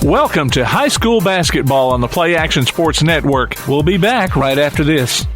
Welcome to high school basketball on the Play Action Sports Network. We'll be back right after this.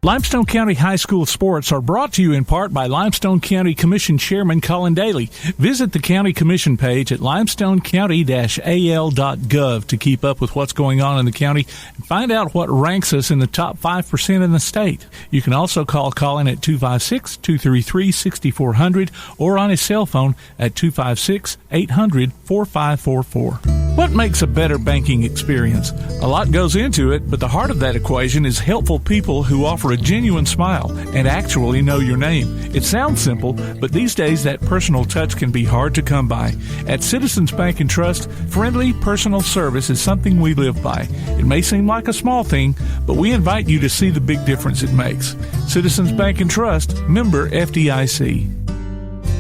Limestone County High School sports are brought to you in part by Limestone County Commission Chairman Colin Daly. Visit the County Commission page at limestonecounty-al.gov to keep up with what's going on in the county and find out what ranks us in the top 5% in the state. You can also call Colin at 256-233-6400 or on his cell phone at 256-800-4544. What makes a better banking experience? A lot goes into it, but the heart of that equation is helpful people who offer a genuine smile and actually know your name. It sounds simple, but these days that personal touch can be hard to come by. At Citizens Bank and Trust, friendly personal service is something we live by. It may seem like a small thing, but we invite you to see the big difference it makes. Citizens Bank and Trust, member FDIC.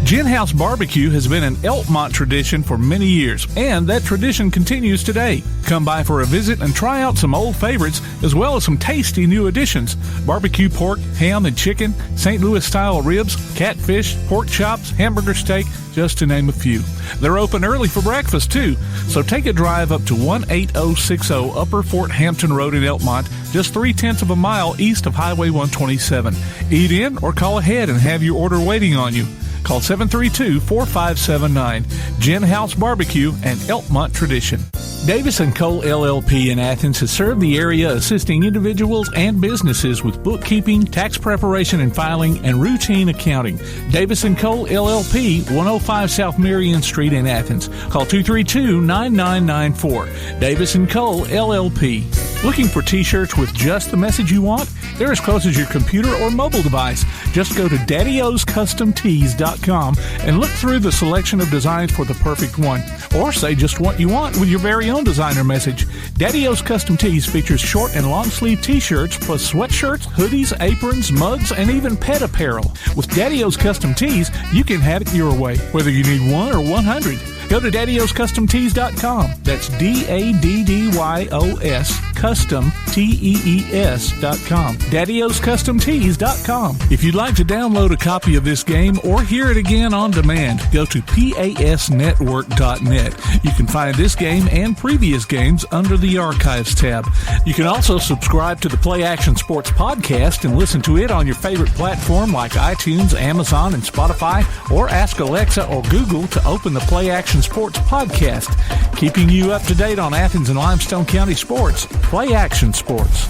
Gin House Barbecue has been an Elkmont tradition for many years, and that tradition continues today. Come by for a visit and try out some old favorites, as well as some tasty new additions. Barbecue pork, ham and chicken, St. Louis-style ribs, catfish, pork chops, hamburger steak, just to name a few. They're open early for breakfast, too, so take a drive up to 18060 Upper Fort Hampton Road in Elkmont, just 0.3 of a mile east of Highway 127. Eat in or call ahead and have your order waiting on you. Call 732-4579. Gin House Barbecue and Elkmont Tradition. Davis & Cole LLP in Athens has served the area assisting individuals and businesses with bookkeeping, tax preparation and filing, and routine accounting. Davis & Cole LLP, 105 South Marion Street in Athens. Call 232-9994. Davis & Cole LLP. Looking for T-shirts with just the message you want? They're as close as your computer or mobile device. Just go to daddyoscustomtees.com and look through the selection of designs for the perfect one. Or say just what you want with your very own designer message. Daddy O's Custom Tees features short and long sleeve T-shirts plus sweatshirts, hoodies, aprons, mugs, and even pet apparel. With Daddy O's Custom Tees, you can have it your way, whether you need 1 or 100. Go to daddyoscustomtees.com. That's DADDYOS Custom TEES.com. daddyoscustomtees.com. If you'd like to download a copy of this game or hear it again on demand, go to pasnetwork.net. You can find this game and previous games under the Archives tab. You can also subscribe to the Play Action Sports podcast and listen to it on your favorite platform like iTunes, Amazon, and Spotify, or ask Alexa or Google to open the Play Action Sports podcast, keeping you up to date on Athens and Limestone County sports. Play Action Sports.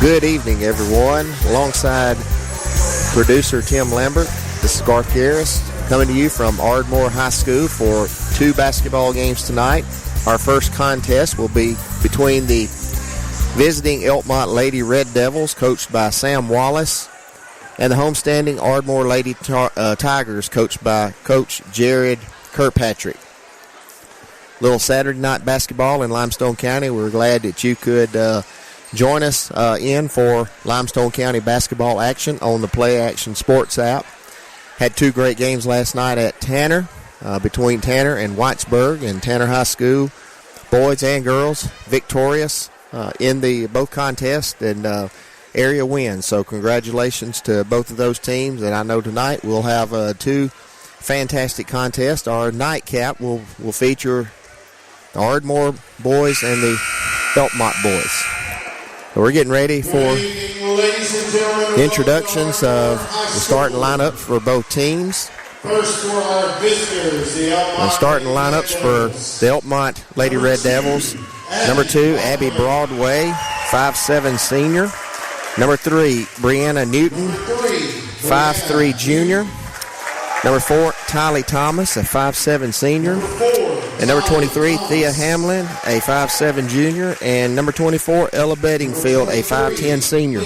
Good evening, everyone. Alongside producer Tim Lambert, this is Garth Garris coming to you from Ardmore High School for 2 basketball games tonight. Our first contest will be between the visiting Elkmont Lady Red Devils, coached by Sam Wallace, and the homestanding Ardmore Lady Tigers, coached by Coach Jared Kirkpatrick. Little Saturday night basketball in Limestone County. We're glad that you could join us in for Limestone County basketball action on the Play Action Sports app. Had 2 great games last night at Tanner, between Tanner and Whitesburg, and Tanner High School, boys and girls, victorious in the both contests and area wins. So congratulations to both of those teams, and I know tonight we'll have 2 fantastic contests. Our nightcap will feature the Ardmore boys and the Elkmont boys. So we're getting ready for the introductions of the starting lineups for both teams. First for our visitors, the starting lineups for the Elkmont Lady Red Devils. Number 2, Abby Broadway, 5'7" senior. Number 3, Brianna Newton, 5'3" junior. Number 4, Tylee Thomas, a 5'7" senior. And number 23, Thea Hamlin, a 5'7" junior. And number 24, Ella Bedingfield, a 5'10" senior.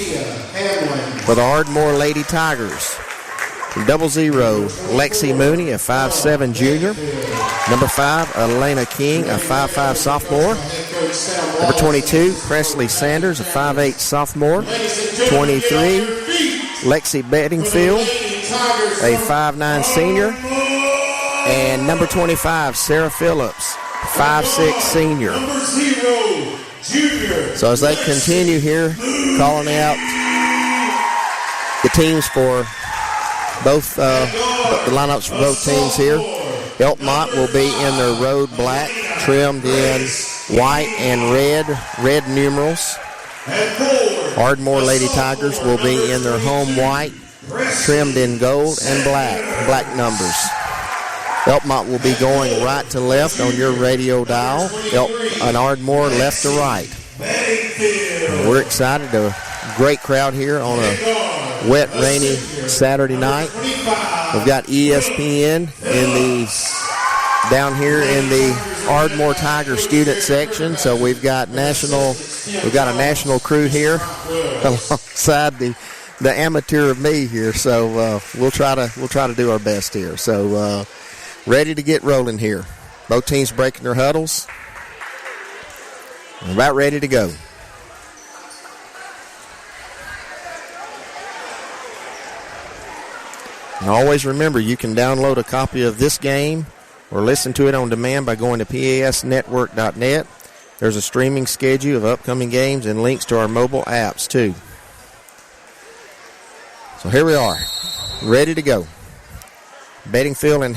For the Ardmore Lady Tigers, from 00, Lexi Mooney, a 5'7" junior. Number 5, Elena King, a 5'5" sophomore. Number 22, Presley Sanders, a 5'8" sophomore. 23, Lexi Bedingfield, a 5'9" senior. And number 25, Sarah Phillips, 5'6" senior. So as they continue here, calling out the teams for both the lineups for both teams here. Elkmont will be in their road black, trimmed in white and red numerals. Ardmore Lady Tigers will be in their home white, trimmed in gold and black numbers. Elkmont will be going right to left on your radio dial, and Ardmore left to right. We're excited. A great crowd here on a wet, rainy Saturday night. We've got ESPN down here in the Ardmore Tiger student section. So we've got a national crew here alongside the amateur of me here. So we'll try to do our best here. So ready to get rolling here. Both teams breaking their huddles. We're about ready to go. And always remember, you can download a copy of this game or listen to it on demand by going to pasnetwork.net. There's a streaming schedule of upcoming games and links to our mobile apps, too. So here we are, ready to go. Bedingfield and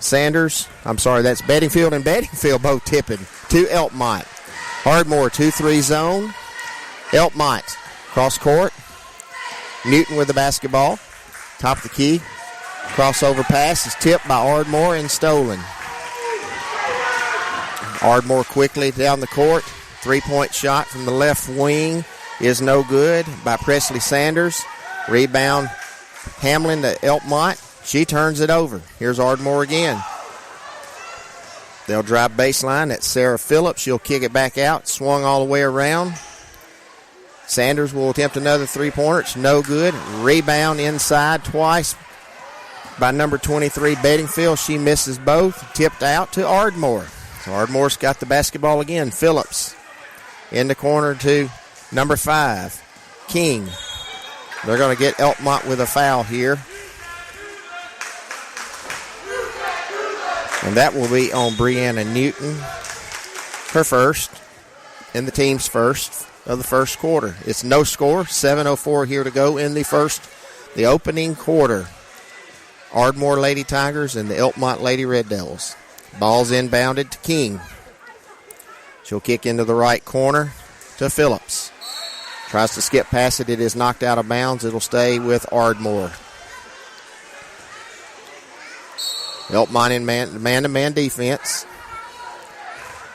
Sanders. That's Bedingfield and Bedingfield both tipping to Elkmont. Ardmore 2-3 zone. Elkmont cross court. Newton with the basketball. Top of the key. Crossover pass is tipped by Ardmore and stolen. Ardmore quickly down the court. 3-point shot from the left wing is no good by Presley Sanders. Rebound Hamlin to Elkmont. She turns it over. Here's Ardmore again. They'll drive baseline. That's Sarah Phillips. She'll kick it back out. Swung all the way around. Sanders will attempt another three-pointer. It's no good. Rebound inside twice by number 23, Bedingfield. She misses both. Tipped out to Ardmore. So Ardmore's got the basketball again. Phillips in the corner to number 5, King. They're going to get Elkmont with a foul here. And that will be on Brianna Newton. Her first, and the team's first of the first quarter. It's no score, 7:04 here to go in the opening quarter. Ardmore Lady Tigers and the Elkmont Lady Red Devils. Ball's inbounded to King. She'll kick into the right corner to Phillips. Tries to skip past it. It is knocked out of bounds. It'll stay with Ardmore. Elkmont in man-to-man defense.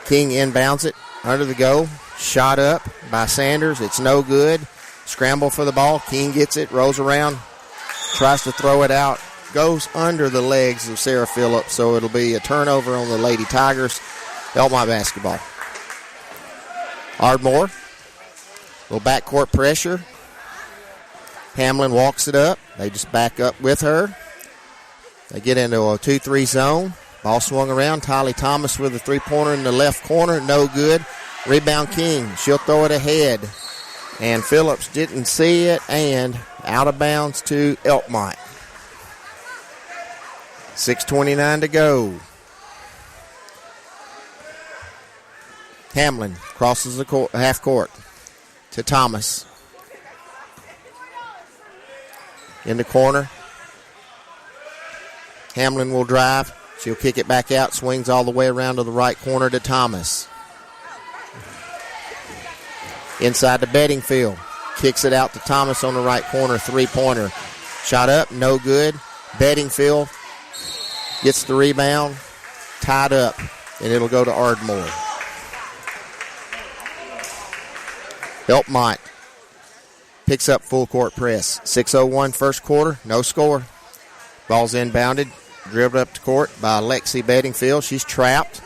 King inbounds it under the goal. Shot up by Sanders. It's no good. Scramble for the ball. King gets it, rolls around, tries to throw it out. Goes under the legs of Sarah Phillips, so it'll be a turnover on the Lady Tigers. Elkmont basketball. Ardmore. Little backcourt pressure. Hamlin walks it up. They just back up with her. They get into a 2-3 zone. Ball swung around. Tylee Thomas with a three-pointer in the left corner. No good. Rebound King. She'll throw it ahead. And Phillips didn't see it. And out of bounds to Elkmont. 6:29 to go. Hamlin crosses the half court to Thomas. In the corner. Hamlin will drive. She'll kick it back out. Swings all the way around to the right corner to Thomas. Inside to Bedingfield. Kicks it out to Thomas on the right corner. Three-pointer. Shot up. No good. Bedingfield gets the rebound. Tied up. And it'll go to Ardmore. Elkmont picks up full court press. 6:01 first quarter. No score. Ball's inbounded. Dribbled up to court by Lexi Bedingfield. She's trapped.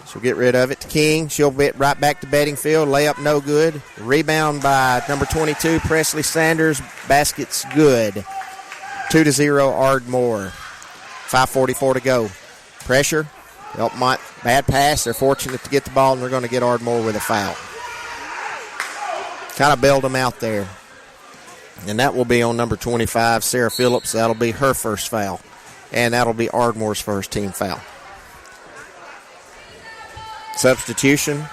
She'll get rid of it to King. She'll get right back to Bedingfield. Layup no good. Rebound by number 22, Presley Sanders. Basket's good. 2-0 Ardmore. 5:44 to go. Pressure. Elkmont, bad pass. They're fortunate to get the ball, and they're going to get Ardmore with a foul. Kind of bailed them out there. And that will be on number 25, Sarah Phillips. That'll be her first foul. And that'll be Ardmore's first team foul. Substitution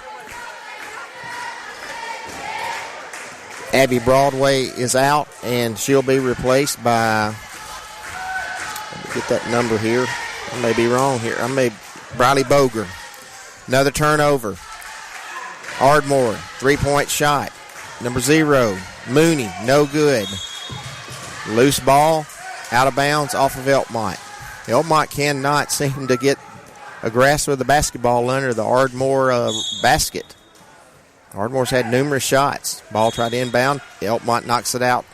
Abby Broadway is out, and she'll be replaced by, let me get that number here. I may be wrong here. Briley Boger. Another turnover. Ardmore, 3-point shot. Number 0, Mooney, no good. Loose ball, out of bounds off of Elkmont. Elkmont cannot seem to get a grasp of the basketball under the Ardmore basket. Ardmore's had numerous shots. Ball tried to inbound. Elkmont knocks it out.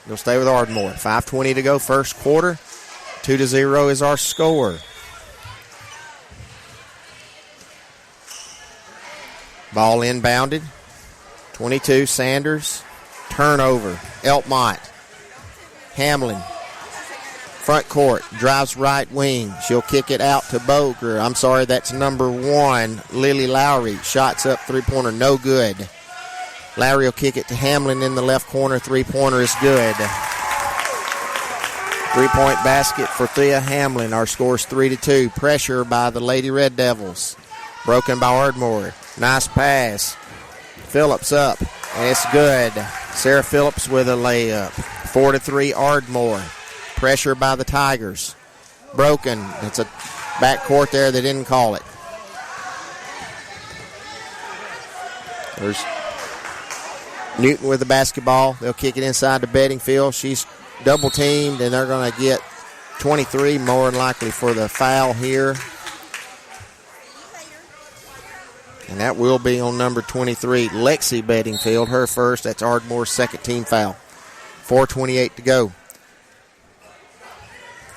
They'll stay with Ardmore. 5:20 to go, first quarter. 2-0 is our score. Ball inbounded. 22, Sanders. Turnover. Elkmont. Hamlin. Front court. Drives right wing. She'll kick it out to Boger. I'm sorry, that's number 1, Lily Lowry. Shots up, three-pointer, no good. Lowry will kick it to Hamlin in the left corner. Three-pointer is good. 3-point basket for Thea Hamlin. Our score's 3-2. Pressure by the Lady Red Devils. Broken by Ardmore. Nice pass. Phillips up, and it's good. Sarah Phillips with a layup. 4-3 Ardmore. Pressure by the Tigers. Broken. It's a backcourt there. They didn't call it. There's Newton with the basketball. They'll kick it inside the betting field. She's double teamed, and they're going to get 23 more than likely for the foul here. And that will be on number 23, Lexi Bedingfield, her first. That's Ardmore's second team foul. 4:28 to go.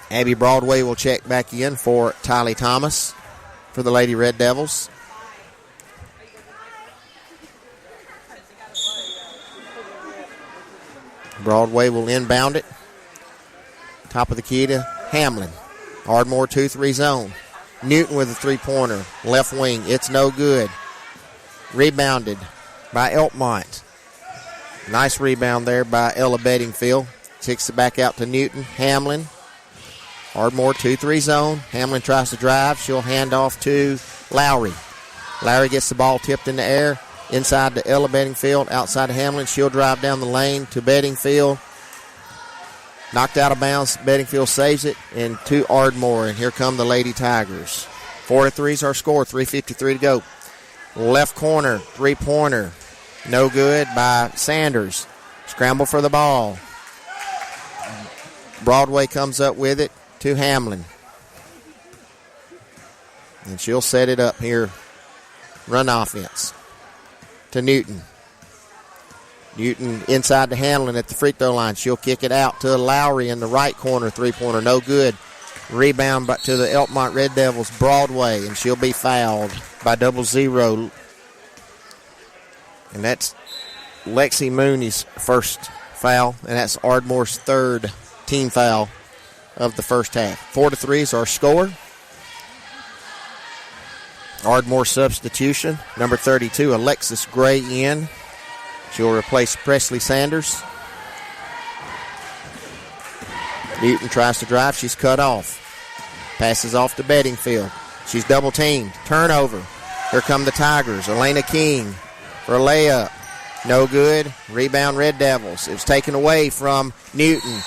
Abby Broadway will check back in for Tylee Thomas for the Lady Red Devils. Broadway will inbound it. Top of the key to Hamlin. Ardmore 2-3 zone. Newton with a three-pointer. Left wing. It's no good. Rebounded by Elkmont. Nice rebound there by Ella Bedingfield. Kicks it back out to Newton. Hamlin. Ardmore 2-3 zone. Hamlin tries to drive. She'll hand off to Lowry. Lowry gets the ball tipped in the air. Inside to Ella Bedingfield. Outside to Hamlin. She'll drive down the lane to Bedingfield. Knocked out of bounds. Bedingfield saves it. And to Ardmore. And here come the Lady Tigers. 4-3 is our score. 3:53 to go. Left corner. Three-pointer. No good by Sanders. Scramble for the ball. Broadway comes up with it to Hamlin. And she'll set it up here. Run offense to Newton. Newton inside to Hamlin at the free throw line. She'll kick it out to Lowry in the right corner. Three-pointer, no good. Rebound to the Elkmont Red Devils, Broadway, and she'll be fouled by 0-0. And that's Lexi Mooney's first foul, and that's Ardmore's third team foul of the first half. 4-3 is our score. Ardmore substitution. Number 32, Alexis Gray in. She'll replace Presley Sanders. Newton tries to drive. She's cut off. Passes off to Bedingfield. She's double teamed. Turnover. Here come the Tigers. Elena King for a layup. No good. Rebound Red Devils. It was taken away from Newton.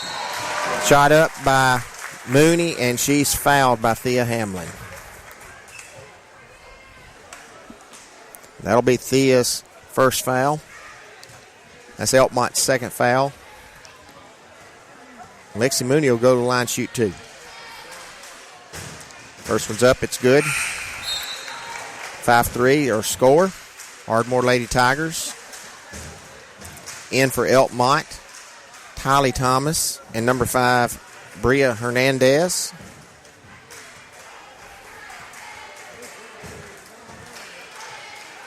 Shot up by Mooney, and she's fouled by Thea Hamlin. That'll be Thea's first foul. That's Elkmont's second foul. Lexi Mooney will go to the line, shoot two. First one's up, it's good. 5-3 or score. Ardmore Lady Tigers. In for Elkmont, Tylee Thomas, and number 5, Bria Hernandez.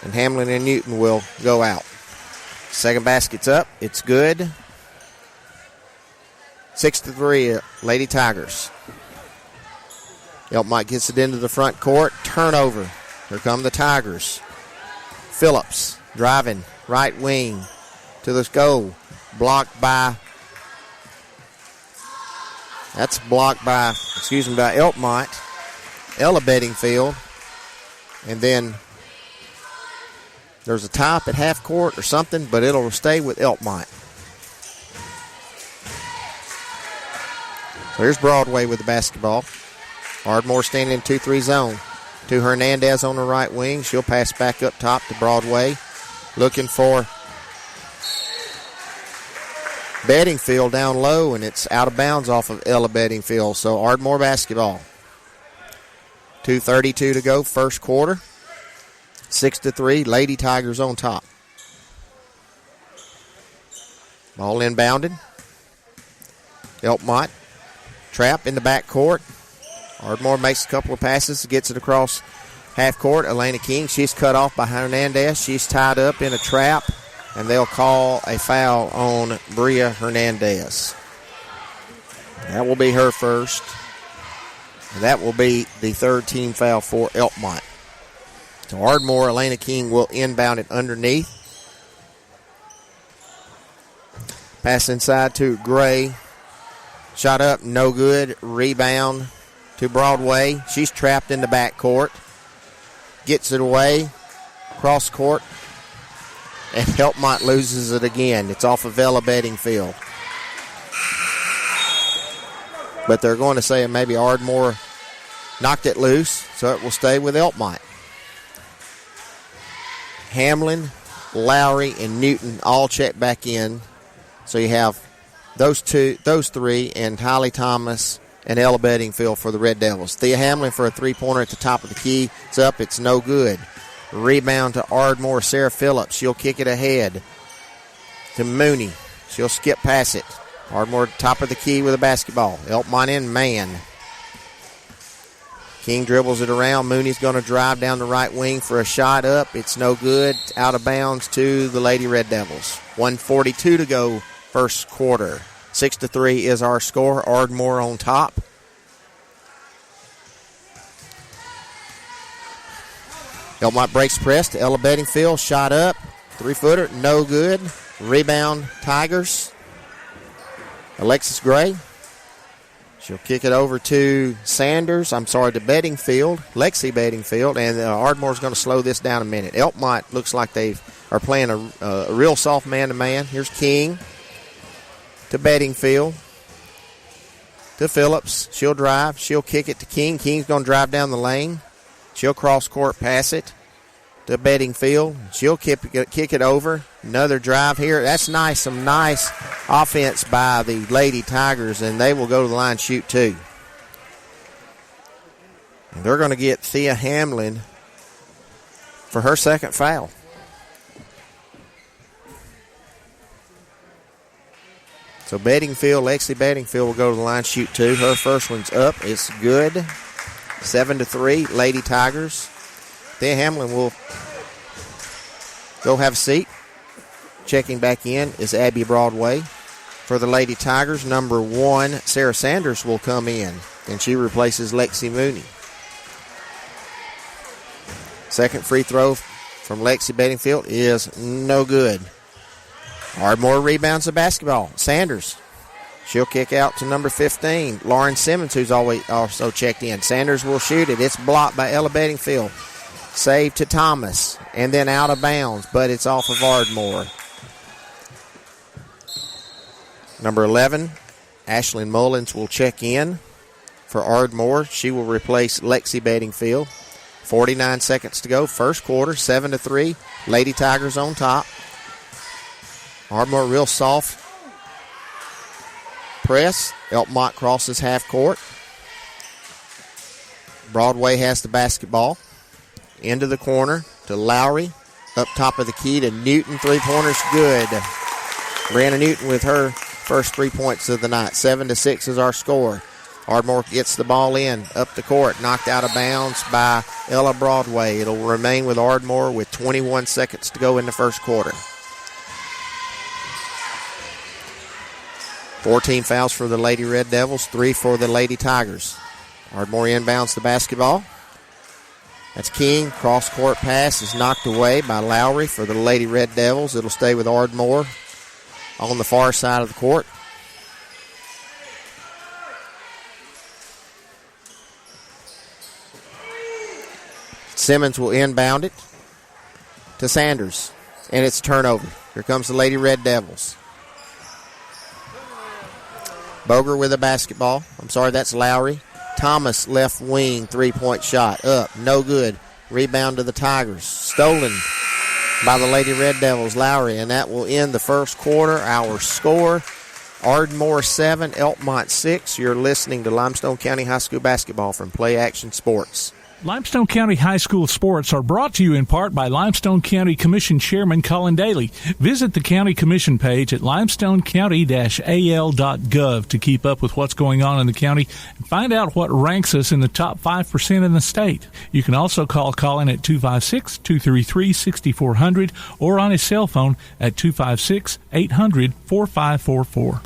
And Hamlin and Newton will go out. Second basket's up. It's good. 6-3, Lady Tigers. Elkmont gets it into the front court. Turnover. Here come the Tigers. Phillips driving right wing to the goal. Blocked by Elkmont. Ella Bedingfield. And then there's a tie up at half court or something, but it'll stay with Elkmont. So here's Broadway with the basketball. Ardmore standing in 2-3 zone. To Hernandez on the right wing. She'll pass back up top to Broadway. Looking for Bedingfield down low, and it's out of bounds off of Ella Bedingfield. So Ardmore basketball. 2:32 to go, first quarter. 6-3, Lady Tigers on top. Ball inbounded. Elkmont. Trap in the back court. Ardmore makes a couple of passes, gets it across half court. Elena King, she's cut off by Hernandez. She's tied up in a trap, and they'll call a foul on Bria Hernandez. That will be her first. And that will be the third team foul for Elkmont. So Ardmore, Elena King will inbound it underneath. Pass inside to Gray. Shot up, no good. Rebound to Broadway. She's trapped in the back court. Gets it away. Cross court. And Elkmont loses it again. It's off of Ella Bedingfield. But they're going to say maybe Ardmore knocked it loose, so it will stay with Elkmont. Hamlin, Lowry, and Newton all check back in. So you have those three, and Holly Thomas and Ella Bedingfield for the Red Devils. Thea Hamlin for a three-pointer at the top of the key. It's up. It's no good. Rebound to Ardmore. Sarah Phillips. She'll kick it ahead to Mooney. She'll skip past it. Ardmore top of the key with a basketball. Elkmont in man. King dribbles it around. Mooney's going to drive down the right wing for a shot up. It's no good. Out of bounds to the Lady Red Devils. 1:42 to go, first quarter. 6-3 is our score. Ardmore on top. Elkmont breaks press to Ella Bedingfield. Shot up. Three-footer. No good. Rebound Tigers. Alexis Gray. She'll kick it over to to Bedingfield. Lexi Bedingfield. And Ardmore's going to slow this down a minute. Elkmont looks like they are playing a real soft man-to-man. Here's King to Bedingfield. To Phillips. She'll drive. She'll kick it to King. King's going to drive down the lane. She'll cross-court pass it to Bedingfield. She'll kick it over. Another drive here. That's nice. Some nice offense by the Lady Tigers, and they will go to the line shoot two. And they're going to get Thea Hamlin for her second foul. So Lexi Bedingfield will go to the line shoot two. Her first one's up. It's good. 7-3, Lady Tigers. Thea Hamlin will go have a seat. Checking back in is Abby Broadway. For the Lady Tigers, number 1, Sarah Sanders will come in, and she replaces Lexi Mooney. Second free throw from Lexi Bedingfield is no good. Ardmore rebounds the basketball. Sanders. She'll kick out to number 15, Lauren Simmons, who's also checked in. Sanders will shoot it. It's blocked by Ella Bedingfield. Save to Thomas, and then out of bounds, but it's off of Ardmore. Number 11, Ashlyn Mullins will check in for Ardmore. She will replace Lexi Bedingfield. 49 seconds to go, first quarter, 7-3. Lady Tigers on top. Ardmore real soft press. Elkmont crosses half court. Broadway has the basketball. Into the corner to Lowry. Up top of the key to Newton. Three-pointers good. Brianna Newton with her first 3 points of the night. 7-6 is our score. Ardmore gets the ball in. Up the court. Knocked out of bounds by Ella Broadway. It'll remain with Ardmore with 21 seconds to go in the first quarter. 14 fouls for the Lady Red Devils, 3 for the Lady Tigers. Ardmore inbounds the basketball. That's King. Cross-court pass is knocked away by Lowry for the Lady Red Devils. It'll stay with Ardmore on the far side of the court. Simmons will inbound it to Sanders, and it's a turnover. Here comes the Lady Red Devils. Boger with a basketball. I'm sorry, that's Lowry. Thomas, left wing, three-point shot. Up, no good. Rebound to the Tigers. Stolen by the Lady Red Devils, Lowry, and that will end the first quarter. Our score, Ardmore 7, Elkmont 6. You're listening to Limestone County High School basketball from Play Action Sports. Limestone County High School sports are brought to you in part by Limestone County Commission Chairman Colin Daly. Visit the County Commission page at limestonecounty-al.gov to keep up with what's going on in the county and find out what ranks us in the top 5% in the state. You can also call Colin at 256-233-6400 or on his cell phone at 256-800-4544.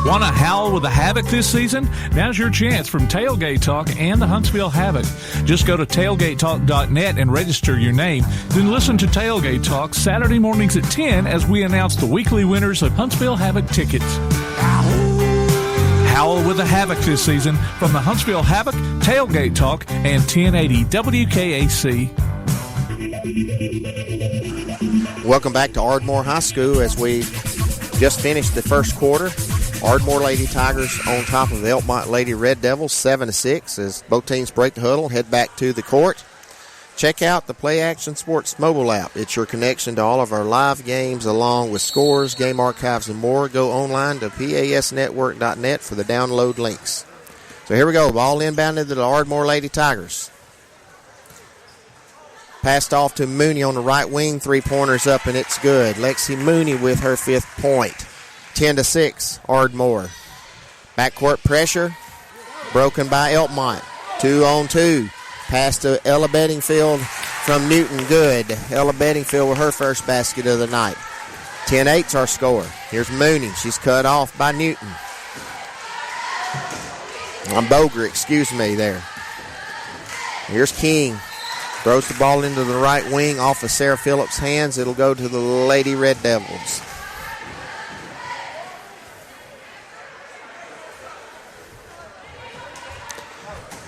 Want to howl with the Havoc this season? Now's your chance from Tailgate Talk and the Huntsville Havoc. Just go to tailgatetalk.net and register your name. Then listen to Tailgate Talk Saturday mornings at 10 as we announce the weekly winners of Huntsville Havoc tickets. Howl with the Havoc this season from the Huntsville Havoc, Tailgate Talk, and 1080 WKAC. Welcome back to Ardmore High School as we just finished the first quarter. Ardmore Lady Tigers on top of the Elkmont Lady Red Devils, 7-6, as both teams break the huddle, head back to the court. Check out the Play Action Sports mobile app. It's your connection to all of our live games along with scores, game archives, and more. Go online to pasnetwork.net for the download links. So here we go. Ball inbounded to the Ardmore Lady Tigers. Passed off to Mooney on the right wing. Three-pointers up, and it's good. Lexi Mooney with her 5th point. 10-6, Ardmore. Backcourt pressure, broken by Elkmont. 2-on-2. Pass to Ella Bedingfield from Newton. Good. Ella Bedingfield with her first basket of the night. 10-8's our score. Here's Mooney. She's cut off by Newton. Boger, excuse me there. Here's King. Throws the ball into the right wing off of Sarah Phillips' hands. It'll go to the Lady Red Devils.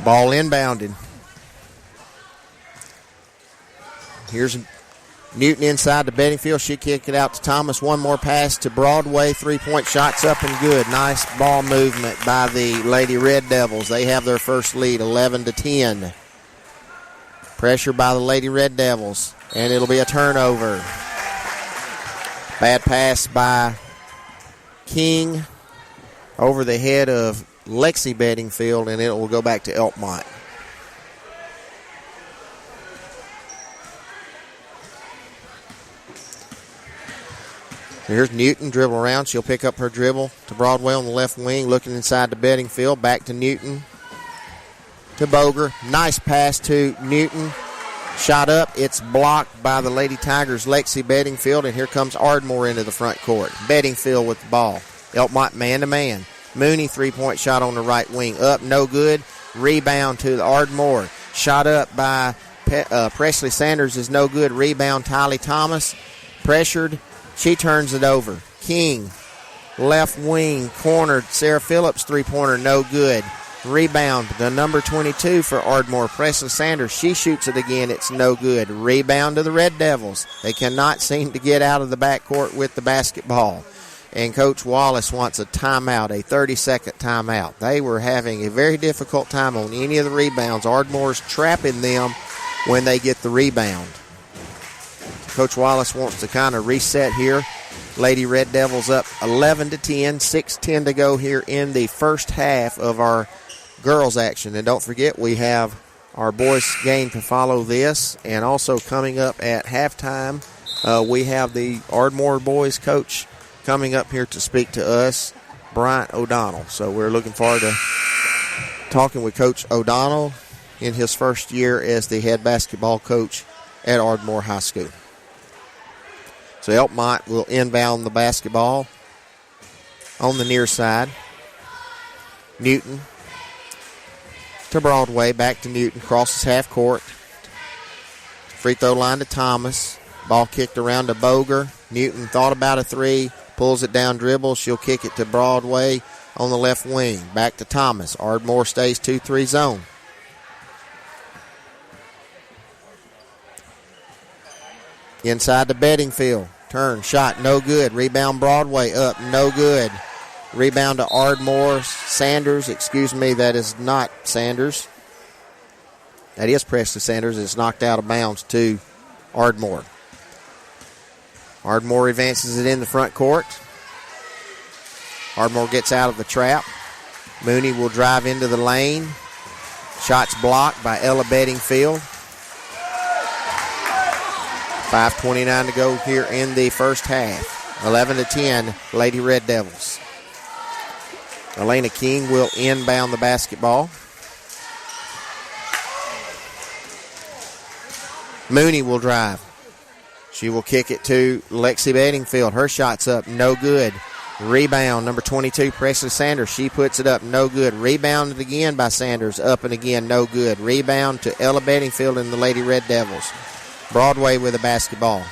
Ball inbounded. Here's Newton inside to Bedingfield. She kicked it out to Thomas. One more pass to Broadway. 3-point shots up and good. Nice ball movement by the Lady Red Devils. They have their first lead, 11-10. Pressure by the Lady Red Devils, and it'll be a turnover. Bad pass by King over the head of Lexi Bedingfield, and it will go back to Elkmont. Here's Newton, dribble around. She'll pick up her dribble to Broadway on the left wing, looking inside to Bedingfield. Back to Newton, to Boger. Nice pass to Newton. Shot up. It's blocked by the Lady Tigers' Lexi Bedingfield, and here comes Ardmore into the front court. Bedingfield with the ball. Elkmont man-to-man. Mooney, 3-point shot on the right wing. Up, no good. Rebound to the Ardmore. Shot up by Presley Sanders is no good. Rebound, Tylee Thomas. Pressured. She turns it over. King, left wing, cornered. Sarah Phillips, 3-pointer, no good. Rebound, the number 22 for Ardmore, Presley Sanders. She shoots it again. It's no good. Rebound to the Red Devils. They cannot seem to get out of the backcourt with the basketball. And Coach Wallace wants a timeout, a 30-second timeout. They were having a very difficult time on any of the rebounds. Ardmore's trapping them when they get the rebound. Coach Wallace wants to kind of reset here. Lady Red Devils up 11-10, 6:10 to go here in the first half of our girls action. And don't forget, we have our boys game to follow this. And also coming up at halftime, we have the Ardmore boys coach coming up here to speak to us, Bryant O'Donnell. So we're looking forward to talking with Coach O'Donnell in his first year as the head basketball coach at Ardmore High School. So Elkmont will inbound the basketball on the near side. Newton to Broadway, back to Newton, crosses half court. Free throw line to Thomas. Ball kicked around to Boger. Newton thought about a three, pulls it down, dribble. She'll kick it to Broadway on the left wing. Back to Thomas. Ardmore stays 2-3 zone. Inside the betting field. Turn, shot, no good. Rebound Broadway, up, no good. Rebound to Ardmore. Sanders, that is not Sanders. That is Presley Sanders. It's knocked out of bounds to Ardmore. Ardmore advances it in the front court. Ardmore gets out of the trap. Mooney will drive into the lane. Shots blocked by Ella Bedingfield. 5:29 to go here in the first half. 11-10, Lady Red Devils. Elena King will inbound the basketball. Mooney will drive. She will kick it to Lexi Bedingfield. Her shot's up, no good. Rebound, number 22, Presley Sanders. She puts it up, no good. Rebounded again by Sanders, up and again, no good. Rebound to Ella Bedingfield and the Lady Red Devils. Broadway with the basketball.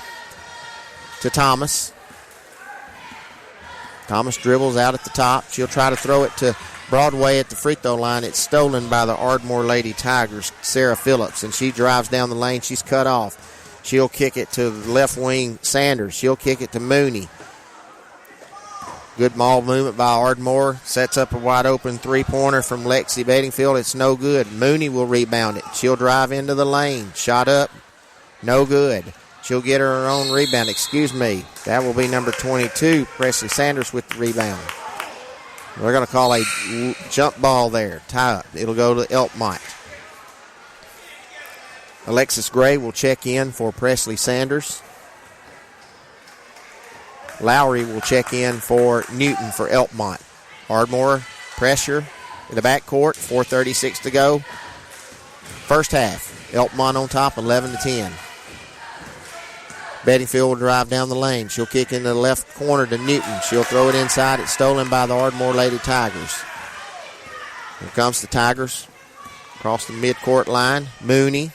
To Thomas. Thomas dribbles out at the top. She'll try to throw it to Broadway at the free throw line. It's stolen by the Ardmore Lady Tigers, Sarah Phillips, and she drives down the lane. She's cut off. She'll kick it to the left wing, Sanders. She'll kick it to Mooney. Good ball movement by Ardmore. Sets up a wide open three-pointer from Lexi Bedingfield. It's no good. Mooney will rebound it. She'll drive into the lane. Shot up. No good. She'll get her own rebound. That will be number 22, Presley Sanders with the rebound. We're going to call a jump ball there. Tie up. It'll go to Elkmont. Alexis Gray will check in for Presley Sanders. Lowry will check in for Newton for Elkmont. Ardmore pressure in the backcourt. 4:36 to go. First half. Elkmont on top, 11-10. Bedingfield will drive down the lane. She'll kick in the left corner to Newton. She'll throw it inside. It's stolen by the Ardmore Lady Tigers. Here comes the Tigers across the midcourt line. Mooney.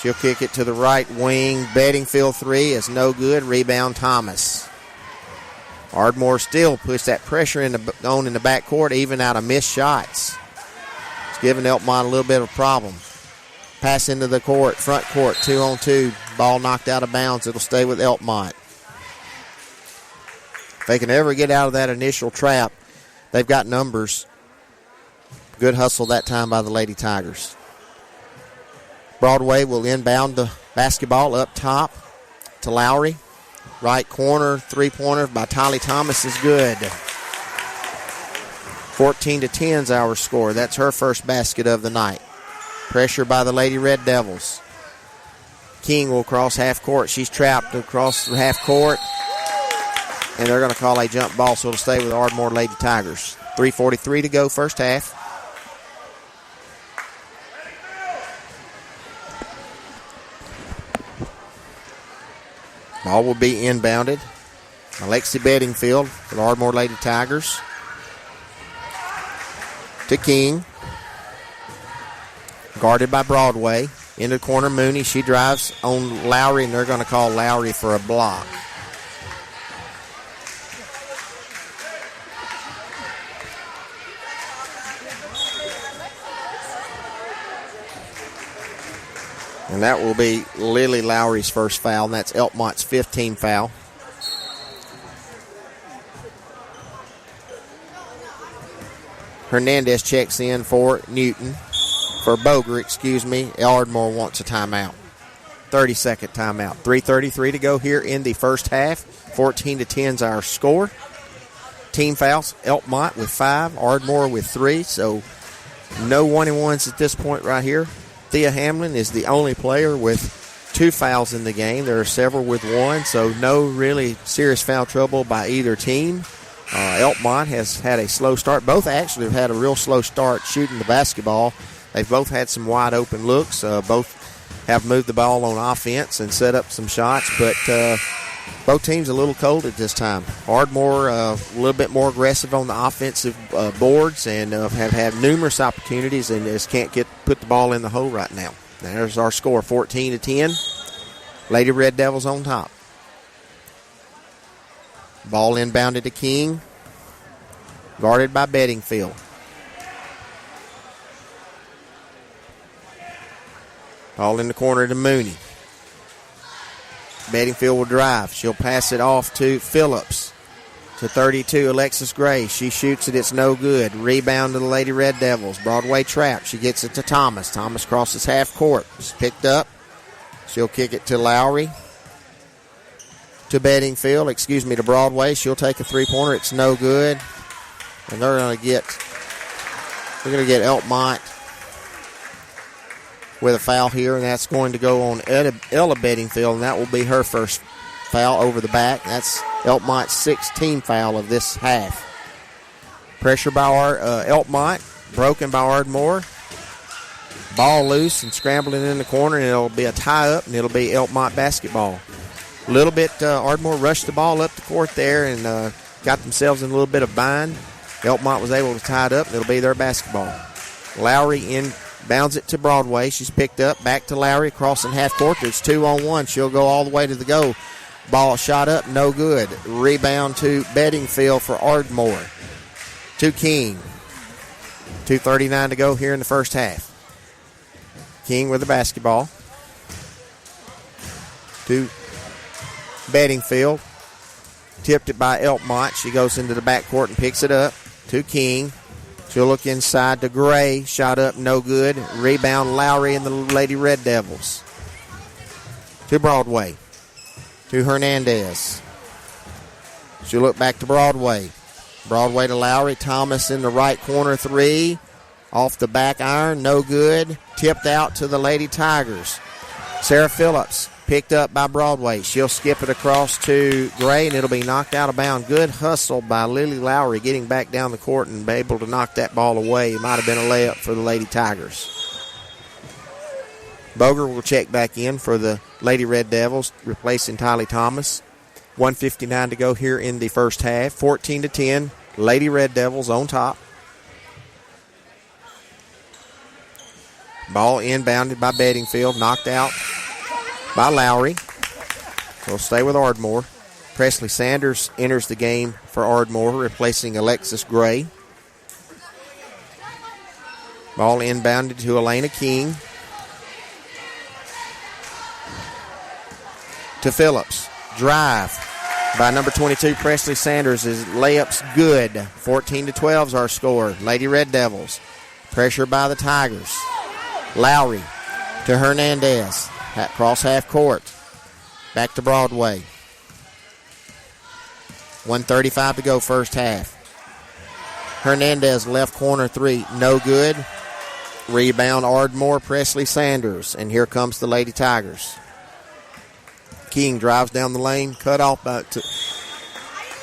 She'll kick it to the right wing. Bedingfield three is no good. Rebound Thomas. Ardmore still puts that pressure in the backcourt, even out of missed shots. It's giving Elkmont a little bit of a problem. Pass into the court, front court, 2-on-2. Ball knocked out of bounds. It'll stay with Elkmont. If they can ever get out of that initial trap, they've got numbers. Good hustle that time by the Lady Tigers. Broadway will inbound the basketball up top to Lowry. Right corner, three-pointer by Tylee Thomas is good. 14-10 is our score. That's her first basket of the night. Pressure by the Lady Red Devils. King will cross half court. She's trapped across the half court. And they're going to call a jump ball, so it'll stay with the Ardmore Lady Tigers. 3:43 to go, first half. Ball will be inbounded. Alexi Bedingfield for the Ardmore Lady Tigers. To King. Guarded by Broadway. Into the corner, Mooney. She drives on Lowry, and they're going to call Lowry for a block. And that will be Lily Lowry's first foul, and that's Elkmont's 15th foul. Hernandez checks in for Newton. For Boger, Ardmore wants a timeout. 30-second timeout. 3:33 to go here in the first half. 14-10 is our score. Team fouls, Elkmont with 5, Ardmore with 3, so no 1-and-1s at this point right here. Thea Hamlin is the only player with 2 fouls in the game. There are several with 1, so no really serious foul trouble by either team. Elkmont has had a slow start. Both actually have had a real slow start shooting the basketball. They've both had some wide open looks. Both have moved the ball on offense and set up some shots, but both teams a little cold at this time. Ardmore a little bit more aggressive on the offensive boards and have had numerous opportunities and just can't put the ball in the hole right now. There's our score, 14-10. Lady Red Devils on top. Ball inbounded to King. Guarded by Bedingfield. Ball in the corner to Mooney. Bedingfield will drive. She'll pass it off to Phillips. To 32, Alexis Gray. She shoots it. It's no good. Rebound to the Lady Red Devils. Broadway trap. She gets it to Thomas. Thomas crosses half court. It's picked up. She'll kick it to Lowry. To to Broadway. She'll take a three-pointer. It's no good. And they're going to get Elkmont with a foul here, and that's going to go on Ella Bedingfield, and that will be her first foul over the back. That's Elkmont's 16th foul of this half. Pressure by Elkmont, broken by Ardmore. Ball loose and scrambling in the corner, and it'll be a tie-up, and it'll be Elkmont basketball. A little bit, Ardmore rushed the ball up the court there and got themselves in a little bit of bind. Elkmont was able to tie it up, and it'll be their basketball. Lowry inbounds it to Broadway. She's picked up, back to Lowry, crossing half court. It's 2-on-1. She'll go all the way to the goal. Ball shot up, no good. Rebound to Bedingfield for Ardmore. To King. 2:39 to go here in the first half. King with the basketball. To Bedingfield. Tipped it by Elkmont. She goes into the backcourt and picks it up. To King. She'll look inside to Gray. Shot up, no good. Rebound Lowry and the Lady Red Devils. To Broadway. To Hernandez. She'll look back to Broadway. Broadway to Lowry. Thomas in the right corner three. Off the back iron, no good. Tipped out to the Lady Tigers. Sarah Phillips picked up by Broadway. She'll skip it across to Gray, and it'll be knocked out of bounds. Good hustle by Lily Lowry getting back down the court and be able to knock that ball away. It might have been a layup for the Lady Tigers. Boger will check back in for the Lady Red Devils, replacing Tylee Thomas. 1:59 to go here in the first half. 14-10, Lady Red Devils on top. Ball inbounded by Bedingfield, knocked out by Lowry. We'll stay with Ardmore. Presley Sanders enters the game for Ardmore, replacing Alexis Gray. Ball inbounded to Elena King. To Phillips. Drive by number 22, Presley Sanders. His layup's good. 14-12 is our score. Lady Red Devils. Pressure by the Tigers. Lowry to Hernandez. Cross half court. Back to Broadway. 1:35 to go first half. Hernandez left corner three. No good. Rebound Ardmore, Presley Sanders. And here comes the Lady Tigers. King drives down the lane. Cut off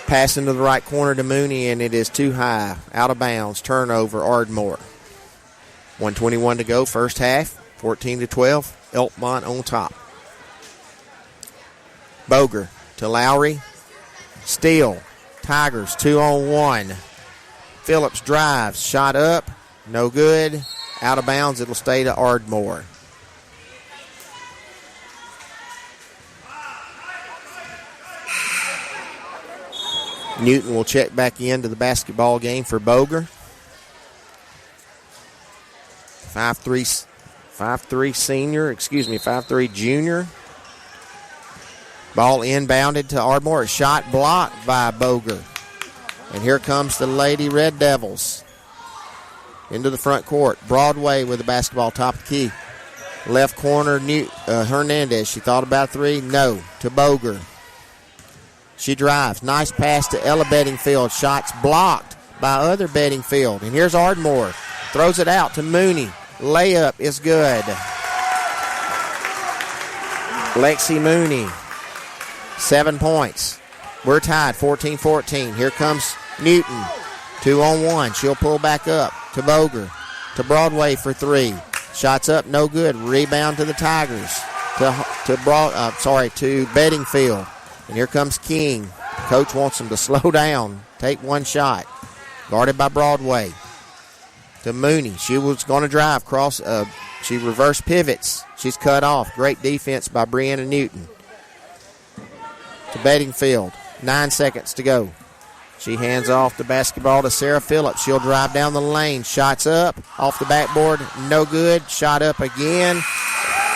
pass into the right corner to Mooney, and it is too high. Out of bounds. Turnover Ardmore. 1:21 to go first half. 14-12. Elkmont on top. Boger to Lowry. Steele. Tigers 2-on-1. Phillips drives. Shot up. No good. Out of bounds. It'll stay to Ardmore. Newton will check back into the basketball game for Boger. 5'3" senior, 5'3" junior. Ball inbounded to Ardmore. Shot blocked by Boger. And here comes the Lady Red Devils into the front court. Broadway with the basketball top of the key. Left corner, Hernandez. She thought about three. No. To Boger. She drives. Nice pass to Ella Bedingfield. Shots blocked by other Bedingfield. And here's Ardmore. Throws it out to Mooney. Layup is good. Lexi Mooney. 7 points. We're tied 14-14. Here comes Newton. 2-on-1. She'll pull back up to Boger. To Broadway for three. Shots up, no good. Rebound to the Tigers. To Bedingfield. And here comes King. Coach wants him to slow down. Take one shot. Guarded by Broadway. To Mooney. She was going to drive. She reverse pivots. She's cut off. Great defense by Brianna Newton. To Bedingfield. 9 seconds to go. She hands off the basketball to Sarah Phillips. She'll drive down the lane. Shots up. Off the backboard. No good. Shot up again.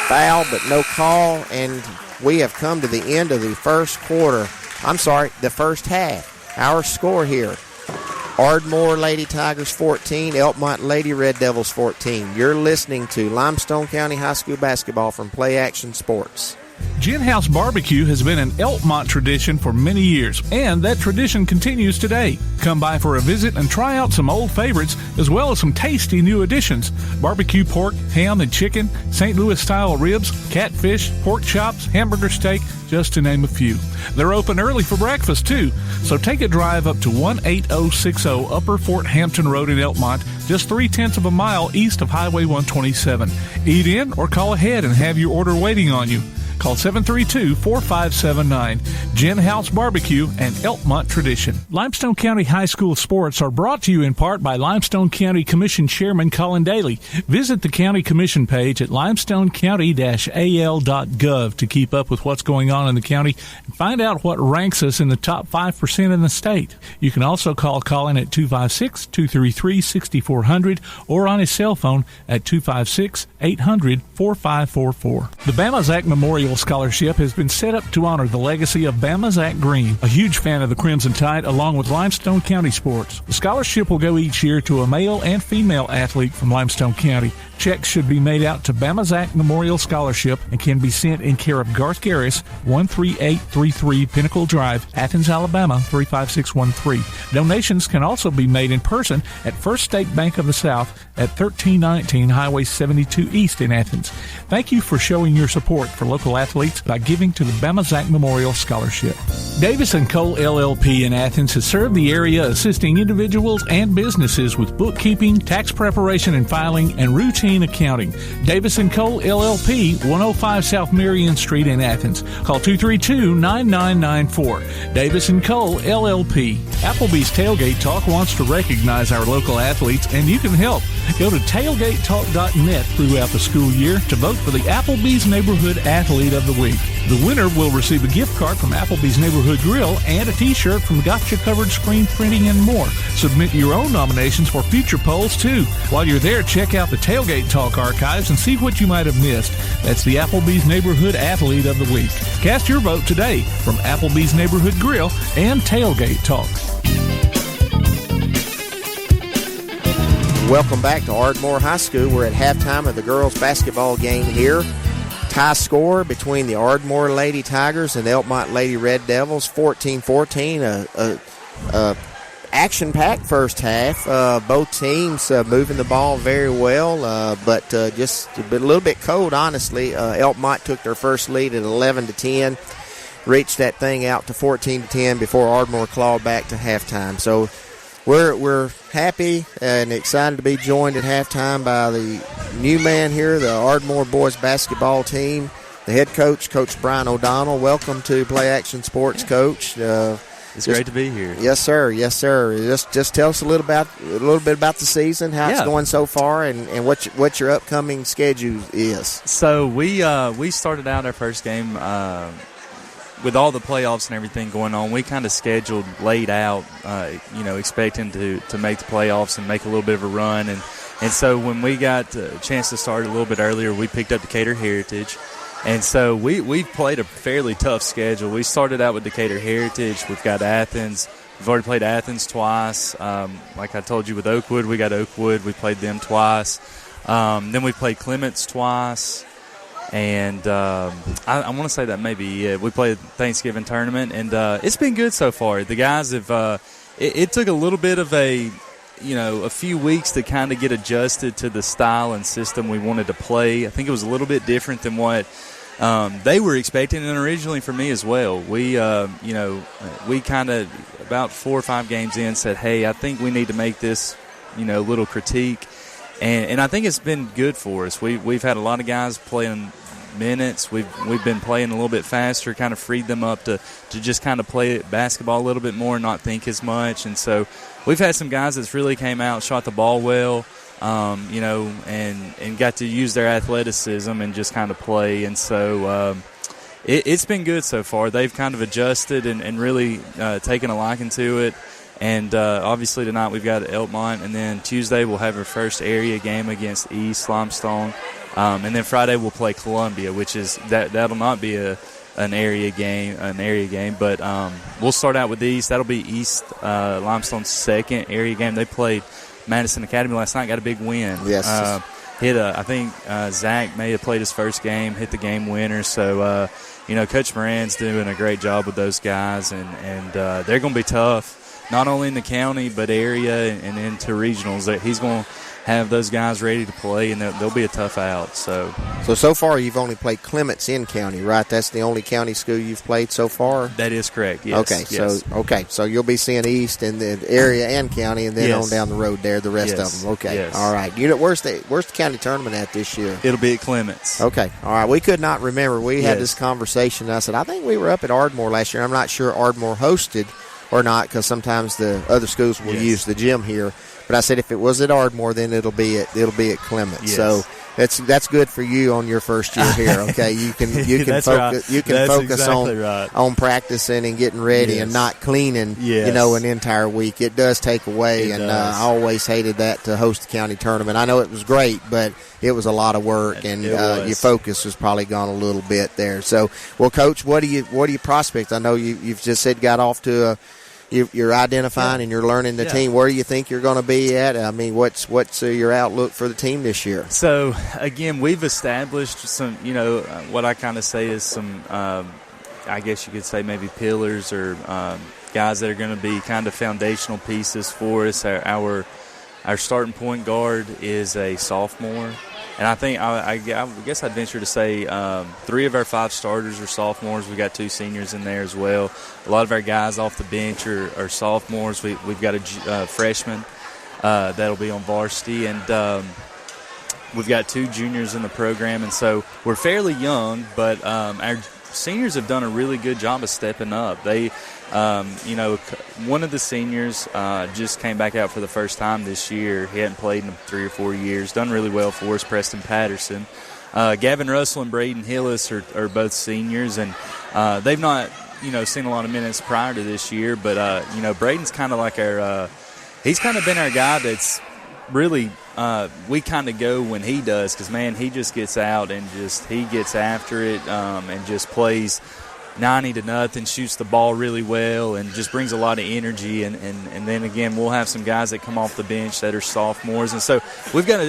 Foul, but no call. And we have come to the end of the first half. Our score here: Ardmore Lady Tigers 14, Elkmont Lady Red Devils 14. You're listening to Limestone County High School basketball from Play Action Sports. Gin House Barbecue has been an Elkmont tradition for many years, and that tradition continues today. Come by for a visit and try out some old favorites, as well as some tasty new additions. Barbecue pork, ham and chicken, St. Louis-style ribs, catfish, pork chops, hamburger steak, just to name a few. They're open early for breakfast, too, so take a drive up to 18060 Upper Fort Hampton Road in Elkmont, just 0.3 of a mile east of Highway 127. Eat in or call ahead and have your order waiting on you. Call 732-4579. Gin House Barbecue and Elkmont Tradition. Limestone County High School sports are brought to you in part by Limestone County Commission Chairman Colin Daly. Visit the County Commission page at limestonecounty-al.gov to keep up with what's going on in the county and find out what ranks us in the top 5% in the state. You can also call Colin at 256-233-6400 or on his cell phone at 256-800-4544. The Bama Zach Memorial Scholarship has been set up to honor the legacy of Bama Zach Green, a huge fan of the Crimson Tide, along with Limestone County sports. The scholarship will go each year to a male and female athlete from Limestone County. Checks should be made out to Bama Zach Memorial Scholarship and can be sent in care of Garth Garris, 13833 Pinnacle Drive, Athens, Alabama, 35613. Donations can also be made in person at First State Bank of the South at 1319 Highway 72 East in Athens. Thank you for showing your support for local athletes by giving to the Bama Zach Memorial Scholarship. Davis & Cole LLP in Athens has served the area assisting individuals and businesses with bookkeeping, tax preparation and filing, and routine accounting. Davis & Cole LLP, 105 South Marion Street in Athens. Call 232-9994. Davis & Cole LLP. Applebee's Tailgate Talk wants to recognize our local athletes, and you can help. Go to tailgatetalk.net throughout the school year to vote for the Applebee's Neighborhood Athlete of the Week. The winner will receive a gift card from Applebee's Neighborhood Grill and a t-shirt from Gotcha Covered Screen Printing and more. Submit your own nominations for future polls, too. While you're there, check out the Tailgate Talk archives and see what you might have missed. That's the Applebee's Neighborhood Athlete of the Week. Cast your vote today from Applebee's Neighborhood Grill and Tailgate Talk. Welcome back to Ardmore High School. We're at halftime of the girls' basketball game here. Tie score between the Ardmore Lady Tigers and the Elkmont Lady Red Devils, 14-14. Action-packed first half. Both teams moving the ball very well, but just a little bit cold, honestly. Elkmont took their first lead at 11-10, reached that thing out to 14-10 before Ardmore clawed back to halftime. So we're happy and excited to be joined at halftime by the new man here, the Ardmore boys basketball team, the head coach, Coach Brian O'Donnell. Welcome to Play Action Sports, Coach. It's great to be here. Yes, sir. Yes, sir. Just tell us a little bit about the season, how it's going so far, and what your upcoming schedule is. So we started out our first game with all the playoffs and everything going on. We kind of scheduled, laid out, expecting to make the playoffs and make a little bit of a run. And so when we got a chance to start a little bit earlier, we picked up Decatur Heritage. And so we've played a fairly tough schedule. We started out with Decatur Heritage. We've got Athens. We've already played Athens twice. Like I told you with Oakwood, we got Oakwood. We played them twice. Then we played Clements twice. And I want to say that maybe we played Thanksgiving tournament. And it's been good so far. The guys have it took a little bit of a few weeks to kind of get adjusted to the style and system we wanted to play. I think it was a little bit different than what they were expecting, and originally for me as well. We kind of about 4 or 5 games in said, hey, I think we need to make this, little critique. And I think it's been good for us. We've had a lot of guys playing minutes. We've been playing a little bit faster, kind of freed them up to just kind of play basketball a little bit more and not think as much. And so we've had some guys that's really came out, shot the ball well, and got to use their athleticism and just kind of play. And so it's been good so far. They've kind of adjusted and really taken a liking to it. And obviously tonight we've got Elkmont, and then Tuesday we'll have our first area game against East Limestone, and then Friday we'll play Columbia, which is that'll not be a an area game. But we'll start out with East. That'll be East Limestone's second area game. They played Madison Academy last night, got a big win. Yes. I think Zach may have played his first game, hit the game winner. So, Coach Moran's doing a great job with those guys, and they're going to be tough, not only in the county but area and into regionals. He's going to have those guys ready to play, and they'll be a tough out. So far you've only played Clements in county, right? That's the only county school you've played so far? That is correct, yes. Okay, so you'll be seeing East in the area and county, and then on down the road there, the rest of them. Okay, yes. All right. Where's the county tournament at this year? It'll be at Clements. Okay, all right. We could not remember. We had this conversation. I said, I think we were up at Ardmore last year. I'm not sure Ardmore hosted or not, because sometimes the other schools will use the gym here. But I said if it was at Ardmore, then it'll be at Clements. Yes. So that's good for you on your first year here. Okay, you can focus right. You can That's focus exactly right. on practicing and getting ready and not cleaning. An entire week. It does take away, I always hated that to host the county tournament. I know it was great, but it was a lot of work, and your focus was probably gone a little bit there. So, well, Coach, what do you prospect? I know you've just said got off to you're identifying and you're learning the team. Where do you think you're going to be at? I mean, what's your outlook for the team this year? So, again, we've established some, what I kind of say is some, I guess you could say maybe pillars or guys that are going to be kind of foundational pieces for us. Our starting point guard is a sophomore. And I think I guess I'd venture to say 3 of our 5 starters are sophomores. We've got 2 seniors in there as well. A lot of our guys off the bench are sophomores. We've got a freshman that'll be on varsity, and we've got 2 juniors in the program. And so we're fairly young, but our seniors have done a really good job of stepping up. They one of the seniors just came back out for the first time this year. He hadn't played in 3 or 4 years. Done really well for us, Preston Patterson. Gavin Russell and Braden Hillis are both seniors, and they've not, seen a lot of minutes prior to this year. But, Braden's kind of like he's kind of been our guy that's really we kind of go when he does, because, man, he just gets out and he gets after it and just plays 90-0, shoots the ball really well, and just brings a lot of energy. And then again, we'll have some guys that come off the bench that are sophomores, and so we've got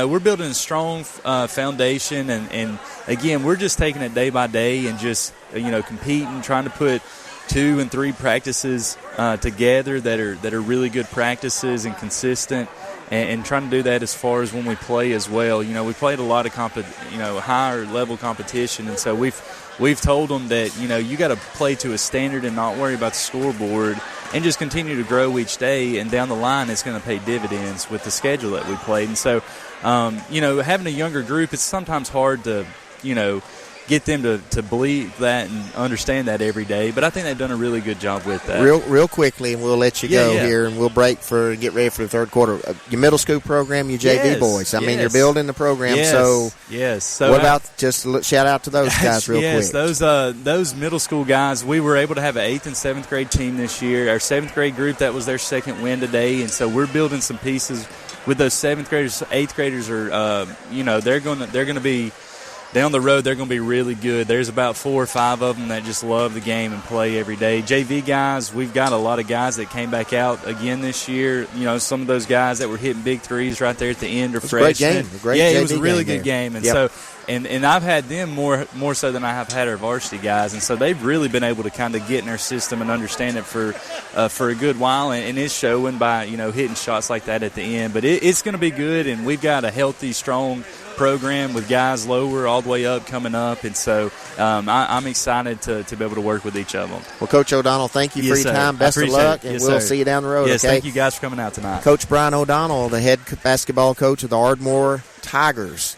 we're building a strong foundation. And again, we're just taking it day by day and just competing, trying to put 2 and 3 practices together that are really good practices and consistent. And trying to do that as far as when we play as well. We played a lot of higher level competition, and so we've told them that you got to play to a standard and not worry about the scoreboard, and just continue to grow each day. And down the line, it's going to pay dividends with the schedule that we played. And so, having a younger group, it's sometimes hard to get them to believe that and understand that every day. But I think they've done a really good job with that. Real quickly, and we'll let you go here, and we'll break get ready for the third quarter. Your middle school program, you JV boys. I mean, you're building the program. So what about just shout out to those guys real quick? Those middle school guys, we were able to have an 8th and 7th grade team this year. Our 7th grade group, that was their second win today, and so we're building some pieces with those 7th graders. 8th graders are, they're going to be down the road. They're going to be really good. There's about 4 or 5 of them that just love the game and play every day. JV guys, we've got a lot of guys that came back out again this year. Some of those guys that were hitting big threes right there at the end are freshmen. It was a really good game. And so, and I've had them more so than I have had our varsity guys, and so they've really been able to kind of get in our system and understand it for a good while, and it's showing by hitting shots like that at the end. But it's going to be good, and we've got a healthy, strong program with guys lower all the way up coming up, and so I'm excited to be able to work with each of them. Well, Coach O'Donnell, thank you for your time. Best of luck, and we'll see you down the road. Yes, okay? Thank you guys for coming out tonight. Coach Brian O'Donnell, the head basketball coach of the Ardmore Tigers.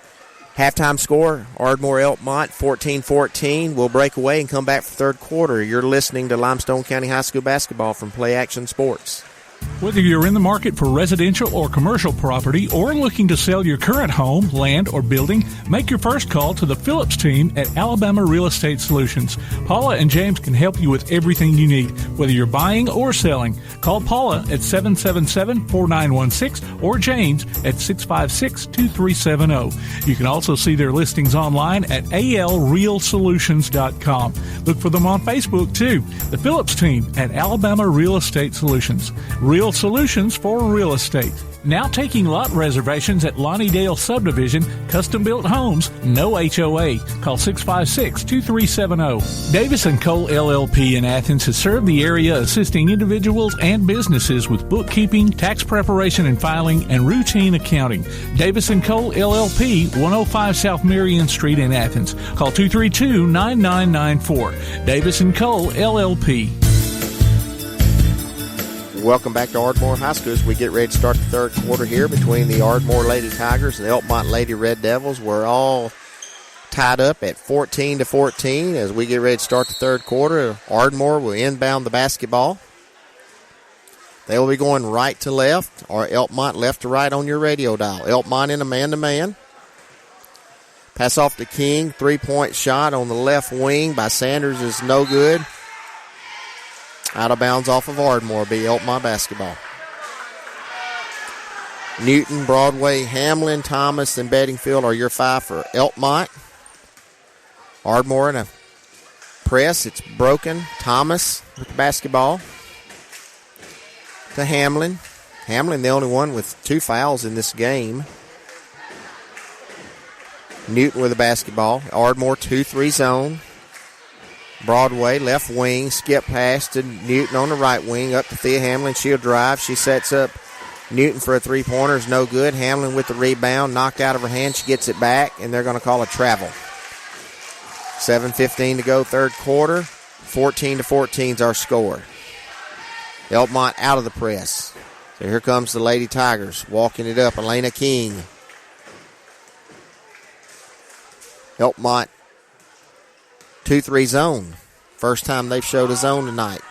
Halftime score, Ardmore Elkmont 14-14. We'll break away and come back for third quarter. You're listening to Limestone County High School basketball from Play Action Sports. Whether you're in the market for residential or commercial property or looking to sell your current home, land, or building, make your first call to the Phillips team at Alabama Real Estate Solutions. Paula and James can help you with everything you need, whether you're buying or selling. Call Paula at 777-4916 or James at 656-2370. You can also see their listings online at alrealsolutions.com. Look for them on Facebook, too. The Phillips team at Alabama Real Estate Solutions. Real solutions for real estate. Now taking lot reservations at Lonnie Dale Subdivision, custom-built homes, no HOA. Call 656-2370. Davis & Cole LLP in Athens has served the area assisting individuals and businesses with bookkeeping, tax preparation and filing, and routine accounting. Davis & Cole LLP, 105 South Marion Street in Athens. Call 232-9994. Davis & Cole LLP. Welcome back to Ardmore High School as we get ready to start the third quarter here between the Ardmore Lady Tigers and the Elkmont Lady Red Devils. We're all tied up at 14-14 as we get ready to start the third quarter. Ardmore will inbound the basketball. They will be going right to left, or Elkmont left to right on your radio dial. Elkmont in a man-to-man. Pass off to King. Three-point shot on the left wing by Sanders is no good. Out of bounds off of Ardmore, be Elkmont basketball. Newton, Broadway, Hamlin, Thomas, and Bedingfield are your five for Elkmont. Ardmore in a press. It's broken. Thomas with the basketball to Hamlin. Hamlin, the only one with 2 fouls in this game. Newton with the basketball. Ardmore 2-3 zone. Broadway, left wing, skip pass to Newton on the right wing, up to Thea Hamlin. She'll drive. She sets up Newton for a three-pointer. Is no good. Hamlin with the rebound, knocked out of her hand. She gets it back, and they're going to call a travel. 7:15 to go, third quarter. 14-14 is our score. Elkmont out of the press. So here comes the Lady Tigers, walking it up. Elena King. Elkmont 2-3 zone. First time they've showed a zone tonight.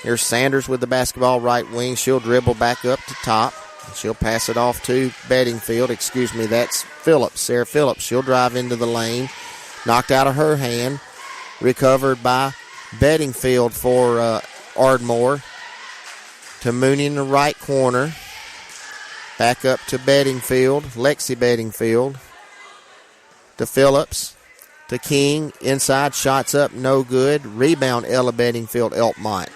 Here's Sanders with the basketball, right wing. She'll dribble back up to top. She'll pass it off to Bedingfield. That's Phillips, Sarah Phillips. She'll drive into the lane. Knocked out of her hand. Recovered by Bedingfield for Ardmore. To Mooney in the right corner. Back up to Bedingfield. Lexi Bedingfield. To Phillips. To King, inside, shots up, no good. Rebound, Ella Bedingfield, Elkmont.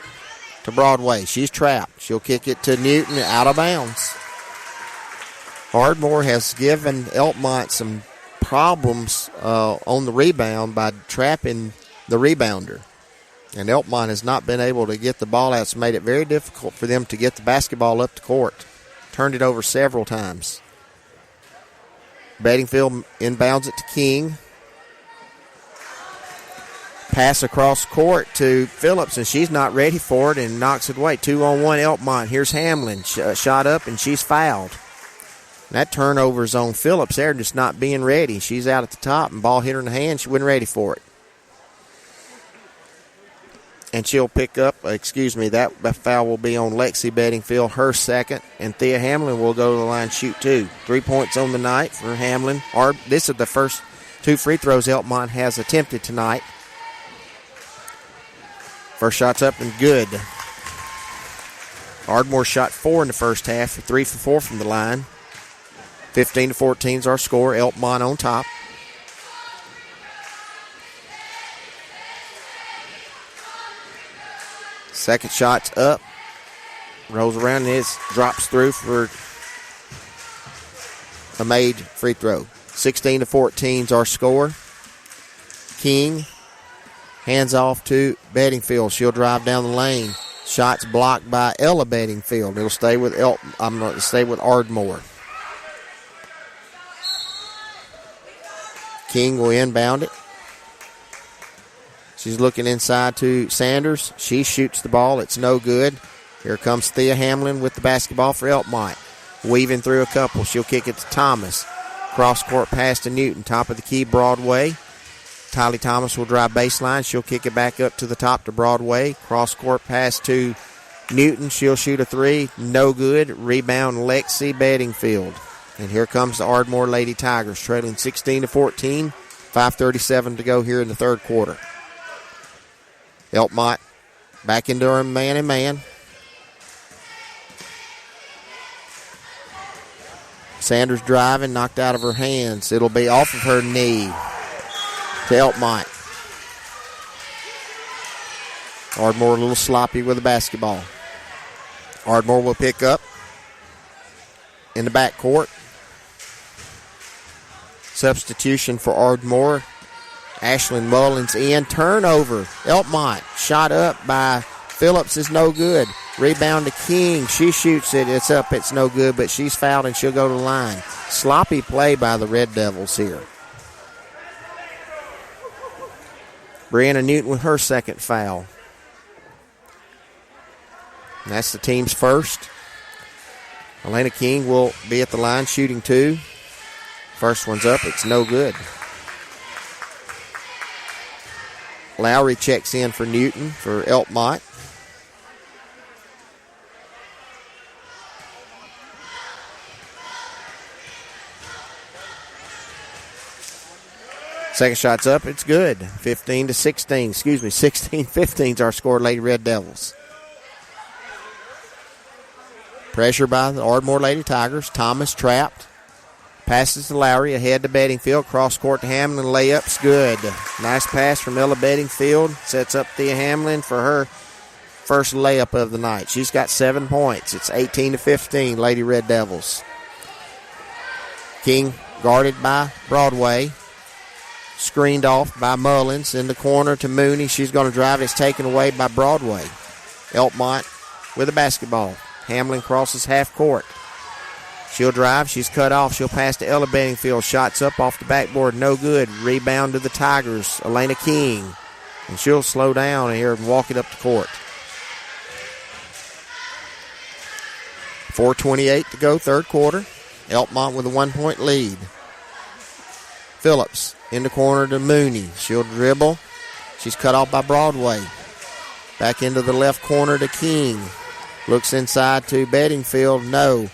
To Broadway, she's trapped. She'll kick it to Newton, out of bounds. Ardmore has given Elkmont some problems on the rebound by trapping the rebounder. And Elkmont has not been able to get the ball out. It's made it very difficult for them to get the basketball up the court. Turned it over several times. Bedingfield inbounds it to King. Pass across court to Phillips, and she's not ready for it and knocks it away. 2-on-1 Elkmont. Here's Hamlin. Shot up, and she's fouled. That turnover's on Phillips there, just not being ready. She's out at the top, and ball hit her in the hand. She wasn't ready for it. And she'll pick up, that foul will be on Lexi Bedingfield, her second, and Thea Hamlin will go to the line, shoot 2. 3 points on the night for Hamlin. This is the first 2 free throws Elkmont has attempted tonight. First shot's up and good. Ardmore shot 4 in the first half, 3 for 4 from the line. 15-14 is our score. Elkmont on top. Second shot's up. Rolls around and drops through for a made free throw. 16-14 is our score. King. Hands off to Bedingfield. She'll drive down the lane. Shots blocked by Ella Bedingfield. It'll stay with Ardmore. King will inbound it. She's looking inside to Sanders. She shoots the ball. It's no good. Here comes Thea Hamlin with the basketball for Elkmont. Weaving through a couple. She'll kick it to Thomas. Cross-court pass to Newton. Top of the key, Broadway. Tylee Thomas will drive baseline. She'll kick it back up to the top to Broadway. Cross-court pass to Newton, she'll shoot a three. No good. Rebound, Lexi Bedingfield. And here comes the Ardmore Lady Tigers, trailing 16-14. 5:37 to go here in the third quarter. Elkmont back into her man-and-man. Sanders driving, knocked out of her hands. It'll be off of her knee to Elkmont. Ardmore a little sloppy with the basketball. Ardmore will pick up in the backcourt. Substitution for Ardmore. Ashlyn Mullins in. Turnover. Elkmont. Shot up by Phillips is no good. Rebound to King. She shoots it. It's up. It's no good, but she's fouled and she'll go to the line. Sloppy play by the Red Devils here. Brianna Newton with her second foul. And that's the team's first. Elena King will be at the line shooting two. First one's up. It's no good. Lowry checks in for Newton for Elkmont. Second shot's up. It's good. 15-16. 16-15 is our score, Lady Red Devils. Pressure by the Ardmore Lady Tigers. Thomas trapped. Passes to Lowry, ahead to Bedingfield. Cross court to Hamlin. Layup's good. Nice pass from Ella Bedingfield. Sets up Thea Hamlin for her first layup of the night. She's got 7 points. It's 18-15, Lady Red Devils. King guarded by Broadway. Screened off by Mullins. In the corner to Mooney. She's going to drive. It's taken away by Broadway. Elkmont with the basketball. Hamlin crosses half court. She'll drive. She's cut off. She'll pass to Ella Bedingfield. Shots up off the backboard. No good. Rebound to the Tigers. Elena King. And she'll slow down here and walk it up the court. 4:28 to go, third quarter. Elkmont with a 1-point lead. Phillips in the corner to Mooney. She'll dribble. She's cut off by Broadway. Back into the left corner to King. Looks inside to Bedingfield. No.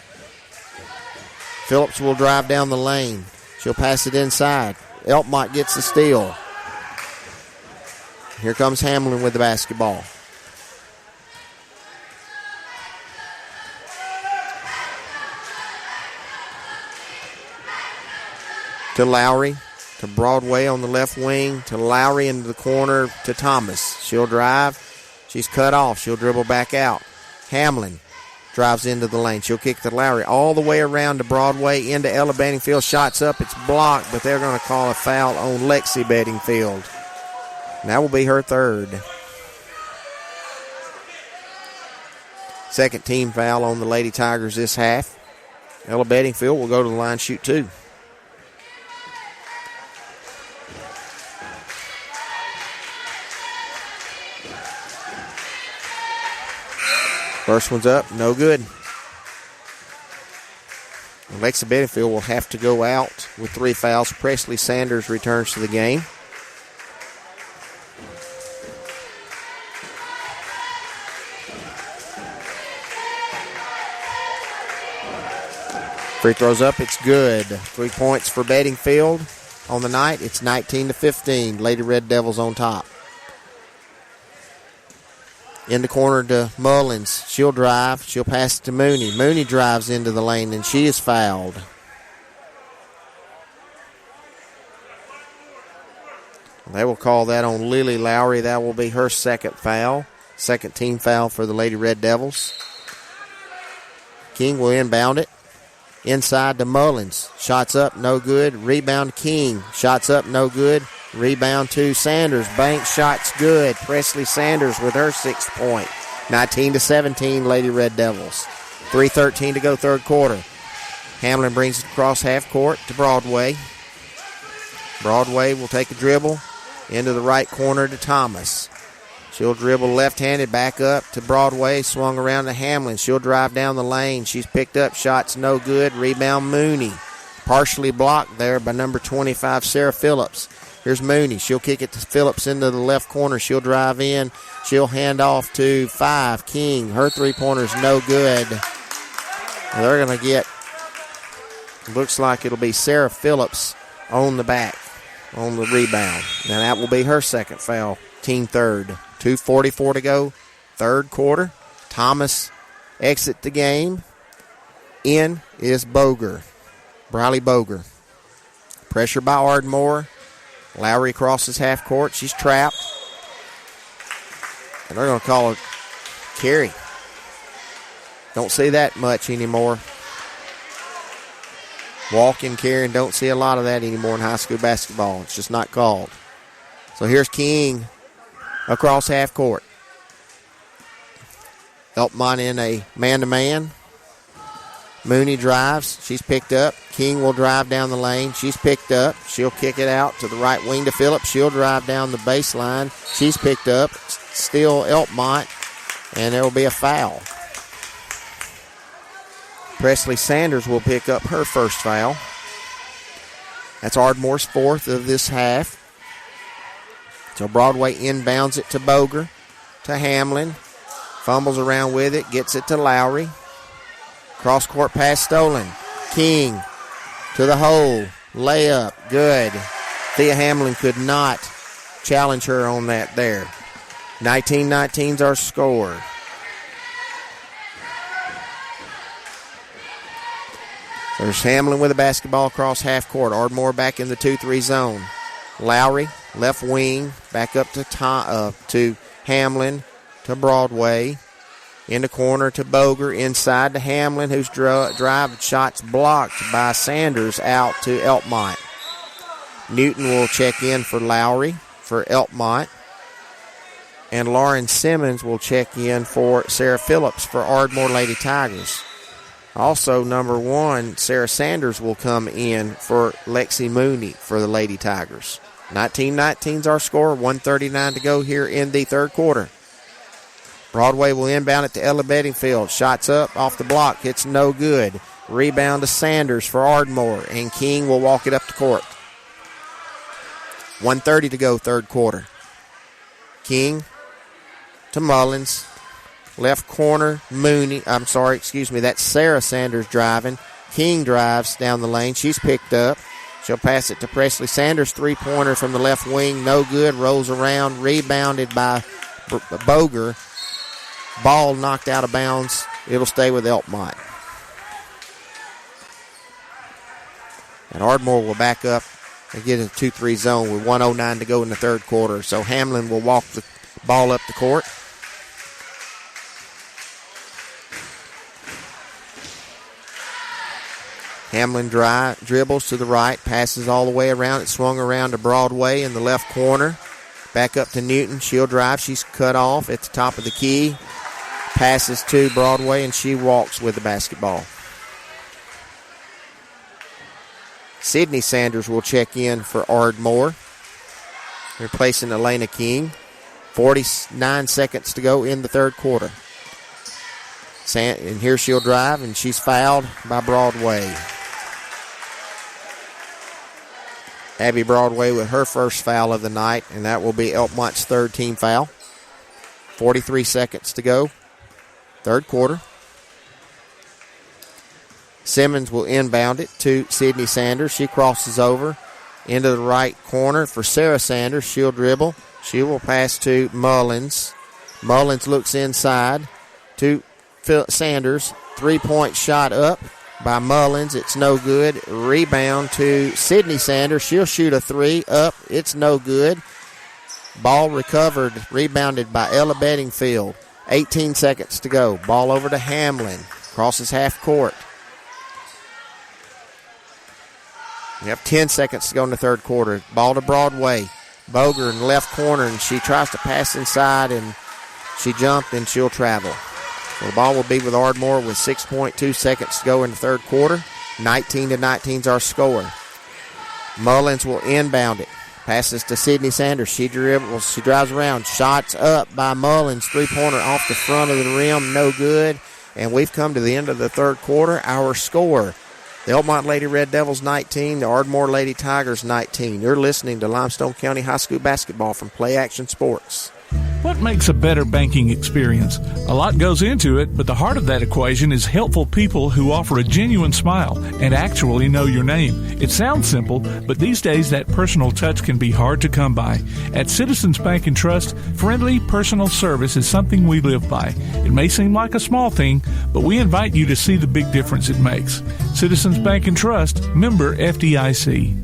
Phillips will drive down the lane. She'll pass it inside. Elkmont gets the steal. Here comes Hamlin with the basketball. To Lowry. To Broadway on the left wing. To Lowry into the corner to Thomas. She'll drive. She's cut off. She'll dribble back out. Hamlin drives into the lane. She'll kick to Lowry all the way around to Broadway into Ella Bedingfield. Shots up. It's blocked, but they're going to call a foul on Lexi Bedingfield. And that will be her third. Second team foul on the Lady Tigers this half. Ella Bedingfield will go to the line, shoot two. First one's up, no good. Alexa Bedingfield will have to go out with 3 fouls. Presley Sanders returns to the game. Free throws up, it's good. 3 points for Bedingfield on the night. It's 19-15. Lady Red Devils on top. In the corner to Mullins. She'll drive. She'll pass it to Mooney. Mooney drives into the lane, and she is fouled. They will call that on Lily Lowry. That will be her second foul. Second team foul for the Lady Red Devils. King will inbound it. Inside to Mullins. Shots up, no good. Rebound King. Shots up, no good. Rebound to Sanders. Bank shots good. Presley Sanders with her 6th point. 19-17, Lady Red Devils. 3:13 to go, third quarter. Hamlin brings it across half court to Broadway. Broadway will take a dribble into the right corner to Thomas. She'll dribble left-handed back up to Broadway. Swung around to Hamlin. She'll drive down the lane. She's picked up shots, no good. Rebound Mooney. Partially blocked there by number 25, Sarah Phillips. Here's Mooney. She'll kick it to Phillips into the left corner. She'll drive in. She'll hand off to 5, King. Her three-pointer's no good. They're going to get, looks like it'll be Sarah Phillips on the back, on the rebound. Now that will be her second foul, team third. 2:44 to go, third quarter. Thomas exit the game. In is Boger, Briley Boger. Pressure by Ardmore. Lowry crosses half court. She's trapped. And they're going to call it carry. Don't see that much anymore. Walking, carrying, don't see a lot of that anymore in high school basketball. It's just not called. So here's King across half court. Elkmont in a man-to-man. Mooney drives. She's picked up. King will drive down the lane. She's picked up. She'll kick it out to the right wing to Phillips. She'll drive down the baseline. She's picked up. Still Elkmont. And there will be a foul. Presley Sanders will pick up her first foul. That's Ardmore's fourth of this half. So Broadway inbounds it to Boger, to Hamlin. Fumbles around with it, gets it to Lowry. Cross-court pass stolen. King to the hole. Layup, good. Thea Hamlin could not challenge her on that there. 19-19's our score. There's Hamlin with the basketball across half court. Ardmore back in the 2-3 zone. Lowry, left wing, back up to Hamlin, to Broadway. In the corner to Boger, inside to Hamlin, who's drive shots blocked by Sanders out to Elkmont. Newton will check in for Lowry for Elkmont. And Lauren Simmons will check in for Sarah Phillips for Ardmore Lady Tigers. Also, number 1, Sarah Sanders will come in for Lexi Mooney for the Lady Tigers. 19-19's our score, 1:39 to go here in the third quarter. Broadway will inbound it to Ella Bedingfield. Shots up off the block. It's no good. Rebound to Sanders for Ardmore. And King will walk it up the court. 1:30 to go, third quarter. King to Mullins. Left corner, that's Sarah Sanders driving. King drives down the lane. She's picked up. She'll pass it to Presley Sanders. Three-pointer from the left wing. No good. Rolls around. Rebounded by Boger. Ball knocked out of bounds. It'll stay with Elkmont. And Ardmore will back up and get in a 2-3 zone with 1:09 to go in the third quarter. So Hamlin will walk the ball up the court. Hamlin dribbles to the right, passes all the way around. It swung around to Broadway in the left corner. Back up to Newton. She'll drive. She's cut off at the top of the key. Passes to Broadway, and she walks with the basketball. Sydney Sanders will check in for Ardmore, replacing Elena King. 49 seconds to go in the third quarter. And here she'll drive, and she's fouled by Broadway. Abby Broadway with her first foul of the night, and that will be Elkmont's third team foul. 43 seconds to go, third quarter. Simmons will inbound it to Sydney Sanders. She crosses over into the right corner for Sarah Sanders. She'll dribble. She will pass to Mullins. Mullins looks inside to Sanders. Three-point shot up by Mullins. It's no good. Rebound to Sydney Sanders. She'll shoot a three up. It's no good. Ball recovered. Rebounded by Ella Bedingfield. 18 seconds to go. Ball over to Hamlin. Crosses half court. You have 10 seconds to go in the third quarter. Ball to Broadway. Boger in the left corner, and she tries to pass inside, and she jumped, and she'll travel. So the ball will be with Ardmore with 6.2 seconds to go in the third quarter. 19-19's our score. Mullins will inbound it. Passes to Sydney Sanders. She dribbles. She drives around. Shots up by Mullins. Three-pointer off the front of the rim. No good. And we've come to the end of the third quarter. Our score, The Elkmont Lady Red Devils 19, the Ardmore Lady Tigers 19. You're listening to Limestone County High School basketball from Play Action Sports. What makes a better banking experience? A lot goes into it, but the heart of that equation is helpful people who offer a genuine smile and actually know your name. It sounds simple, but these days that personal touch can be hard to come by. At Citizens Bank and Trust, friendly personal service is something we live by. It may seem like a small thing, but we invite you to see the big difference it makes. Citizens Bank and Trust, member FDIC.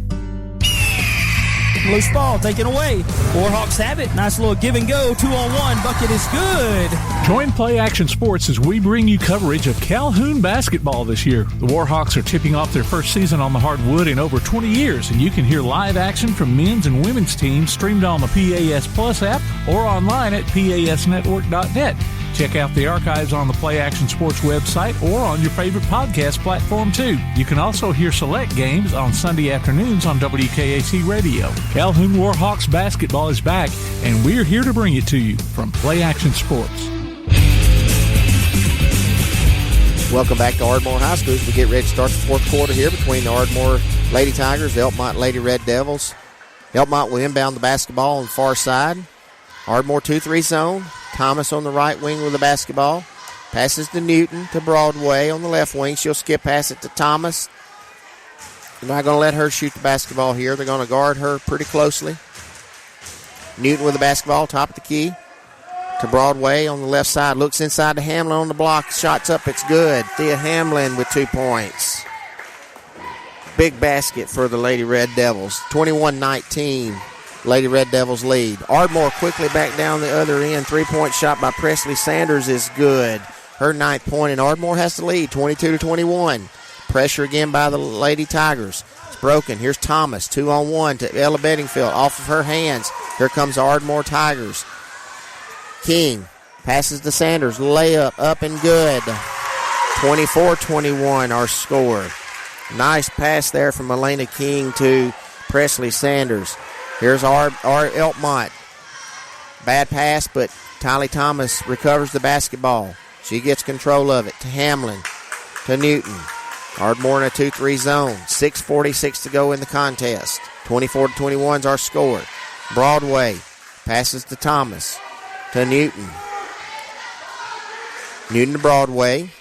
Loose ball taken away. Warhawks have it. Nice little give and go. 2-on-1. Bucket is good. Join Play Action Sports as we bring you coverage of Calhoun basketball this year. The Warhawks are tipping off their first season on the hardwood in over 20 years, and you can hear live action from men's and women's teams streamed on the PAS Plus app or online at pasnetwork.net. Check out the archives on the Play Action Sports website or on your favorite podcast platform, too. You can also hear select games on Sunday afternoons on WKAC Radio. Calhoun Warhawks basketball is back, and we're here to bring it to you from Play Action Sports. Welcome back to Ardmore High School as we get ready to start the fourth quarter here between the Ardmore Lady Tigers, the Elkmont Lady Red Devils. Elkmont will inbound the basketball on the far side. Ardmore 2-3 zone. Thomas on the right wing with the basketball. Passes to Newton to Broadway on the left wing. She'll skip pass it to Thomas. They're not going to let her shoot the basketball here. They're going to guard her pretty closely. Newton with the basketball, top of the key. To Broadway on the left side. Looks inside to Hamlin on the block. Shots up. It's good. Thea Hamlin with 2 points. Big basket for the Lady Red Devils. 21-19. Lady Red Devils lead. Ardmore quickly back down the other end. 3-point shot by Presley Sanders is good. Her 9th point, and Ardmore has the lead, 22-21. Pressure again by the Lady Tigers. It's broken. Here's Thomas, 2-on-1 to Ella Bedingfield. Off of her hands. Here comes the Ardmore Tigers. King passes to Sanders. Layup up and good. 24-21 our score. Nice pass there from Elena King to Presley Sanders. Here's our Elkmont. Bad pass, but Tylee Thomas recovers the basketball. She gets control of it to Hamlin, to Newton. Ardmore in a 2-3 zone. 6:46 to go in the contest. 24-21 is our score. Broadway passes to Thomas, to Newton. Newton to Broadway.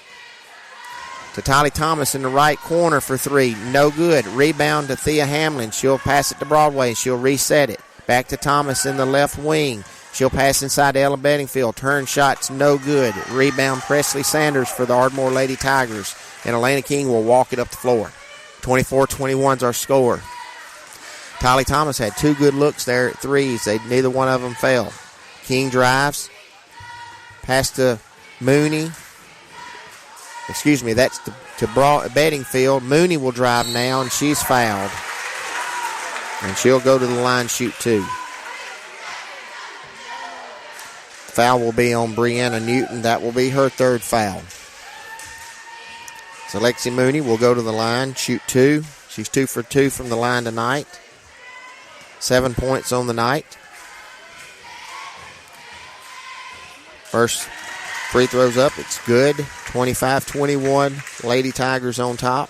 To Tylee Thomas in the right corner for 3. No good. Rebound to Thea Hamlin. She'll pass it to Broadway. She'll reset it. Back to Thomas in the left wing. She'll pass inside to Ella Bedingfield. Turn shots no good. Rebound Presley Sanders for the Ardmore Lady Tigers. And Elena King will walk it up the floor. 24-21 is our score. Tylee Thomas had 2 good looks there at threes. Neither one of them fell. King drives. Pass to Mooney. Excuse me, that's to Bedingfield. Mooney will drive now, and she's fouled. And she'll go to the line, shoot 2. Foul will be on Brianna Newton. That will be her 3rd foul. So Lexi Mooney will go to the line, shoot 2. She's 2 for 2 from the line tonight. 7 points on the night. First free throws up. It's good. 25-21. Lady Tigers on top.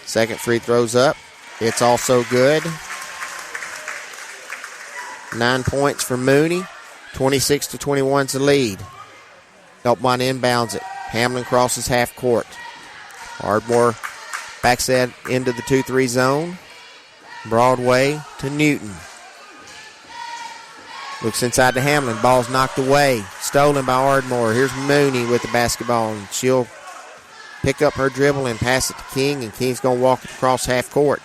Second free throws up. It's also good. 9 points for Mooney. 26-21 is the lead. Elkmont inbounds it. Hamlin crosses half court. Ardmore backs that into the 2-3 zone. Broadway to Newton. Looks inside to Hamlin. Ball's knocked away. Stolen by Ardmore. Here's Mooney with the basketball. And she'll pick up her dribble and pass it to King. And King's going to walk it across half court.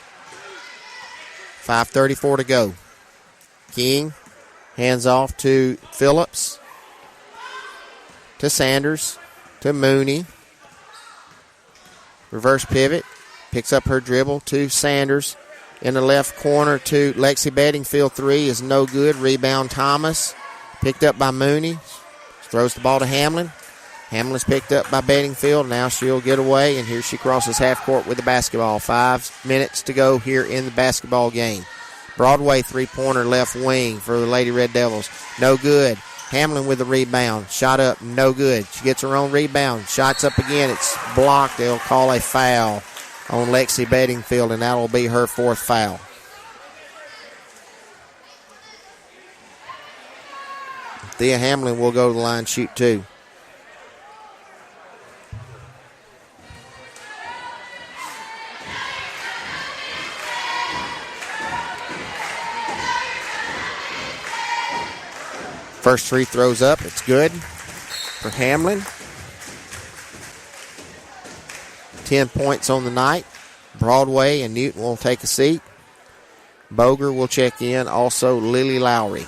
5:34 to go. King hands off to Phillips. To Sanders. To Mooney. Reverse pivot. Picks up her dribble to Sanders. In the left corner to Lexi Bedingfield. 3 is no good. Rebound Thomas. Picked up by Mooney. Throws the ball to Hamlin. Hamlin's picked up by Bedingfield. Now she'll get away, and here she crosses half court with the basketball. 5 minutes to go here in the basketball game. Broadway 3-pointer left wing for the Lady Red Devils. No good. Hamlin with the rebound. Shot up, no good. She gets her own rebound. Shots up again. It's blocked. They'll call a foul on Lexi Bedingfield, and that will be her fourth foul. Thea Hamlin will go to the line, shoot two. First free throws up. It's good for Hamlin. 10 points on the night. Broadway and Newton will take a seat. Boger will check in. Also, Lily Lowry.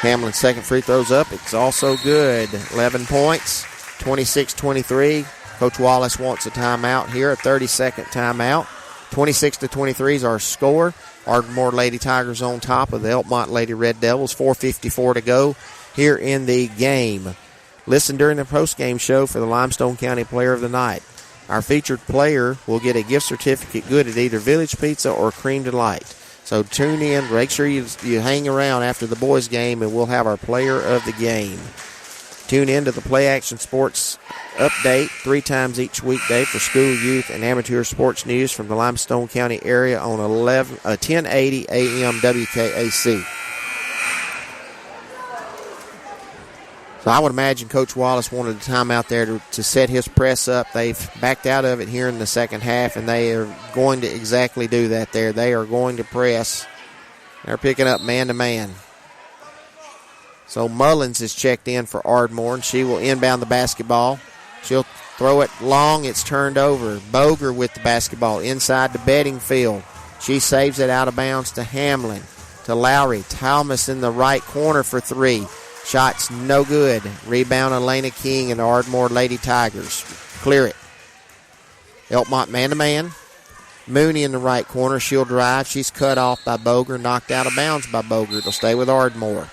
Hamlin's second free throw's up. It's also good. 11 points. 26-23. Coach Wallace wants a timeout here, a 30-second timeout. 26-23 is our score. Ardmore Lady Tigers on top of the Elkmont Lady Red Devils. 4:54 to go here in the game. Listen during the postgame show for the Limestone County Player of the Night. Our featured player will get a gift certificate good at either Village Pizza or Cream Delight. So tune in. Make sure you hang around after the boys' game, and we'll have our player of the game. Tune in to the Play Action Sports update 3 times each weekday for school, youth, and amateur sports news from the Limestone County area on 1080 AM WKAC. So I would imagine Coach Wallace wanted a timeout there to set his press up. They've backed out of it here in the second half, and they are going to exactly do that there. They are going to press. They're picking up man-to-man. So Mullins is checked in for Ardmore, and she will inbound the basketball. She'll throw it long. It's turned over. Boger with the basketball inside the Bedingfield. She saves it out of bounds to Hamlin, to Lowry. Thomas in the right corner for three. Shots no good. Rebound Elena King and the Ardmore Lady Tigers. Clear it. Elkmont man-to-man. Mooney in the right corner. She'll drive. She's cut off by Boger. Knocked out of bounds by Boger. It'll stay with Ardmore.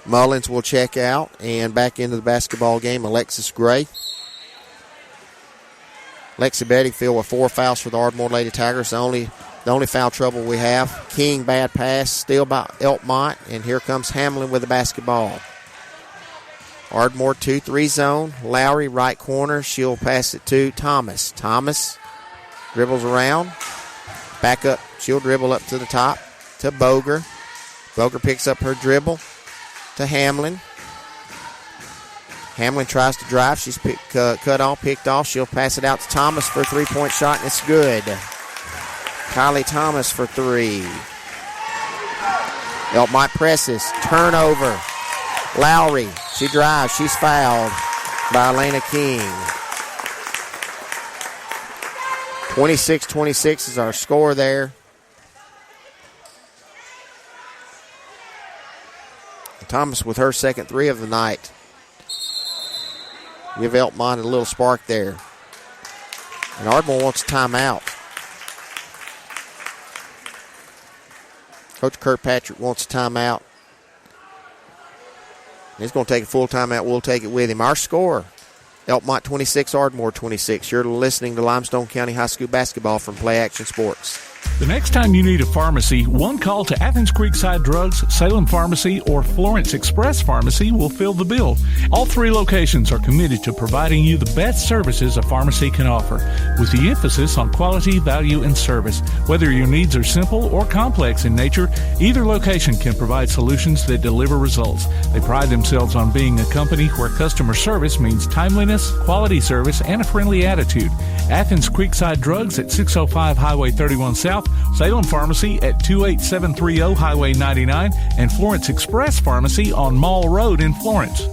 Mullins will check out and back into the basketball game. Alexis Gray. Lexi Bedingfield with 4 fouls for the Ardmore Lady Tigers. The only foul trouble we have. King, bad pass, still by Elkmont, and here comes Hamlin with the basketball. Ardmore 2-3 zone. Lowry, right corner. She'll pass it to Thomas. Thomas dribbles around. Back up. She'll dribble up to the top to Boger. Boger picks up her dribble to Hamlin. Hamlin tries to drive. She's cut off, picked off. She'll pass it out to Thomas for a 3-point shot, and it's good. Kylie Thomas for 3. Elkmont presses. Turnover. Lowry. She drives. She's fouled by Elena King. 26-26 is our score there. Thomas with her second 3 of the night. Give Elkmont a little spark there. And Ardmore wants a timeout. Coach Kirkpatrick wants a timeout. He's going to take a full timeout. We'll take it with him. Our score, Elkmont 26, Ardmore 26. You're listening to Limestone County High School basketball from Play Action Sports. The next time you need a pharmacy, one call to Athens Creekside Drugs, Salem Pharmacy, or Florence Express Pharmacy will fill the bill. All 3 locations are committed to providing you the best services a pharmacy can offer, with the emphasis on quality, value, and service. Whether your needs are simple or complex in nature, either location can provide solutions that deliver results. They pride themselves on being a company where customer service means timeliness, quality service, and a friendly attitude. Athens Creekside Drugs at 605 Highway 31 South, Salem Pharmacy at 28730 Highway 99, and Florence Express Pharmacy on Mall Road in Florence.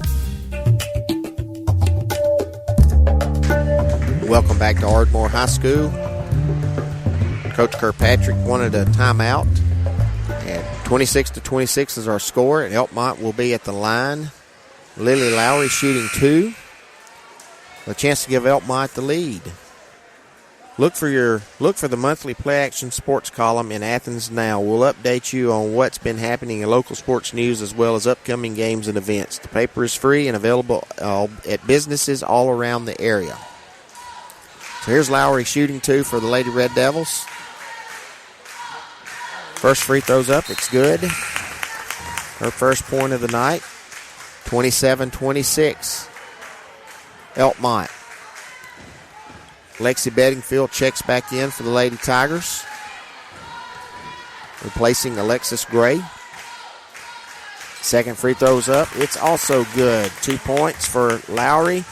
Welcome back to Ardmore High School. Coach Kirkpatrick wanted a timeout. And 26-26 is our score, and Elkmont will be at the line. Lily Lowry shooting 2. A chance to give Elkmont the lead. Look for the monthly Play Action Sports column in Athens Now. We'll update you on what's been happening in local sports news as well as upcoming games and events. The paper is free and available at businesses all around the area. So here's Lowry shooting 2 for the Lady Red Devils. First free throw's up. It's good. Her first point of the night. 27-26. Elkmont. Lexi Bedingfield checks back in for the Lady Tigers, replacing Alexis Gray. Second free throw's up. It's also good. 2 points for Lowry,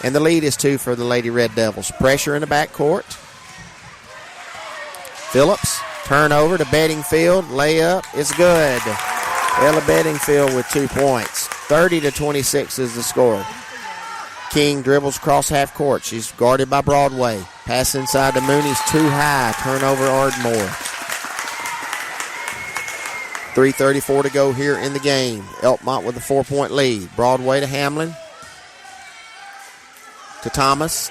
and the lead is 2 for the Lady Red Devils. Pressure in the backcourt. Phillips, turnover to Bedingfield. Layup is good. Ella Bedingfield with 2 points. 30-26 is the score. King dribbles across half court. She's guarded by Broadway. Pass inside to Mooney's too high. Turnover Ardmore. 3:34 to go here in the game. Elkmont with a 4-point lead. Broadway to Hamlin. To Thomas.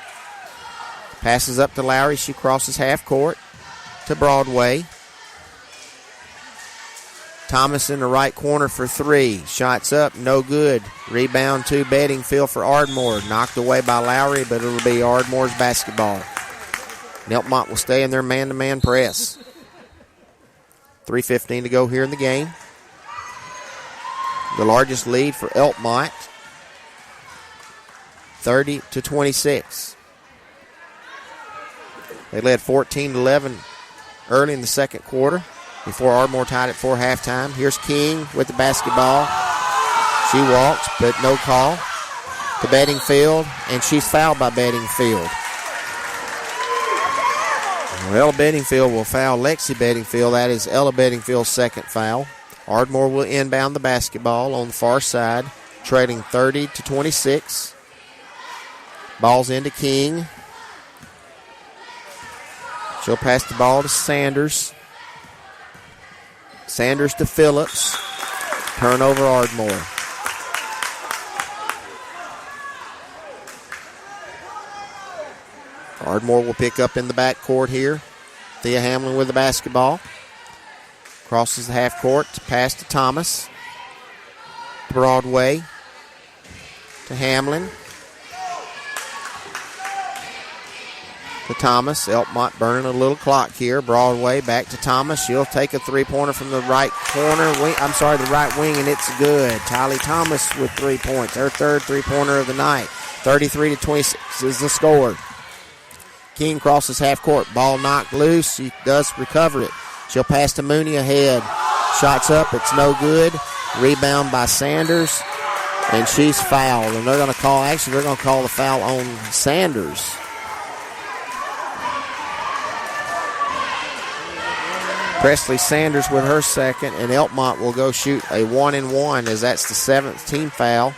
Passes up to Lowry. She crosses half court to Broadway. Thomas in the right corner for 3. Shots up, no good. Rebound to Bedingfield for Ardmore. Knocked away by Lowry, but it'll be Ardmore's basketball. Elkmont will stay in their man-to-man press. 3:15 to go here in the game. The largest lead for Elkmont, 30-26. They led 14-11 early in the second quarter before Ardmore tied it for halftime. Here's King with the basketball. She walks, but no call. To Bedingfield, and she's fouled by Bedingfield. Ella Bedingfield will foul Lexi Bedingfield. That is Ella Bedingfield's second foul. Ardmore will inbound the basketball on the far side, trailing 30-26. Ball's into King. She'll pass the ball to Sanders. Sanders to Phillips. Turnover Ardmore. Ardmore will pick up in the backcourt here. Thea Hamlin with the basketball. Crosses the half court to pass to Thomas. Broadway to Hamlin. To Thomas. Elkmont burning a little clock here. Broadway back to Thomas. She'll take a three-pointer from the right corner. The right wing, and it's good. Tylee Thomas with 3 points. Her third three-pointer of the night. 33-26 is the score. King crosses half court. Ball knocked loose. She does recover it. She'll pass to Mooney ahead. Shots up. It's no good. Rebound by Sanders. And she's fouled. And they're going to call the foul on Sanders. Presley Sanders with her second, and Elkmont will go shoot a 1-and-1 as that's the 7th team foul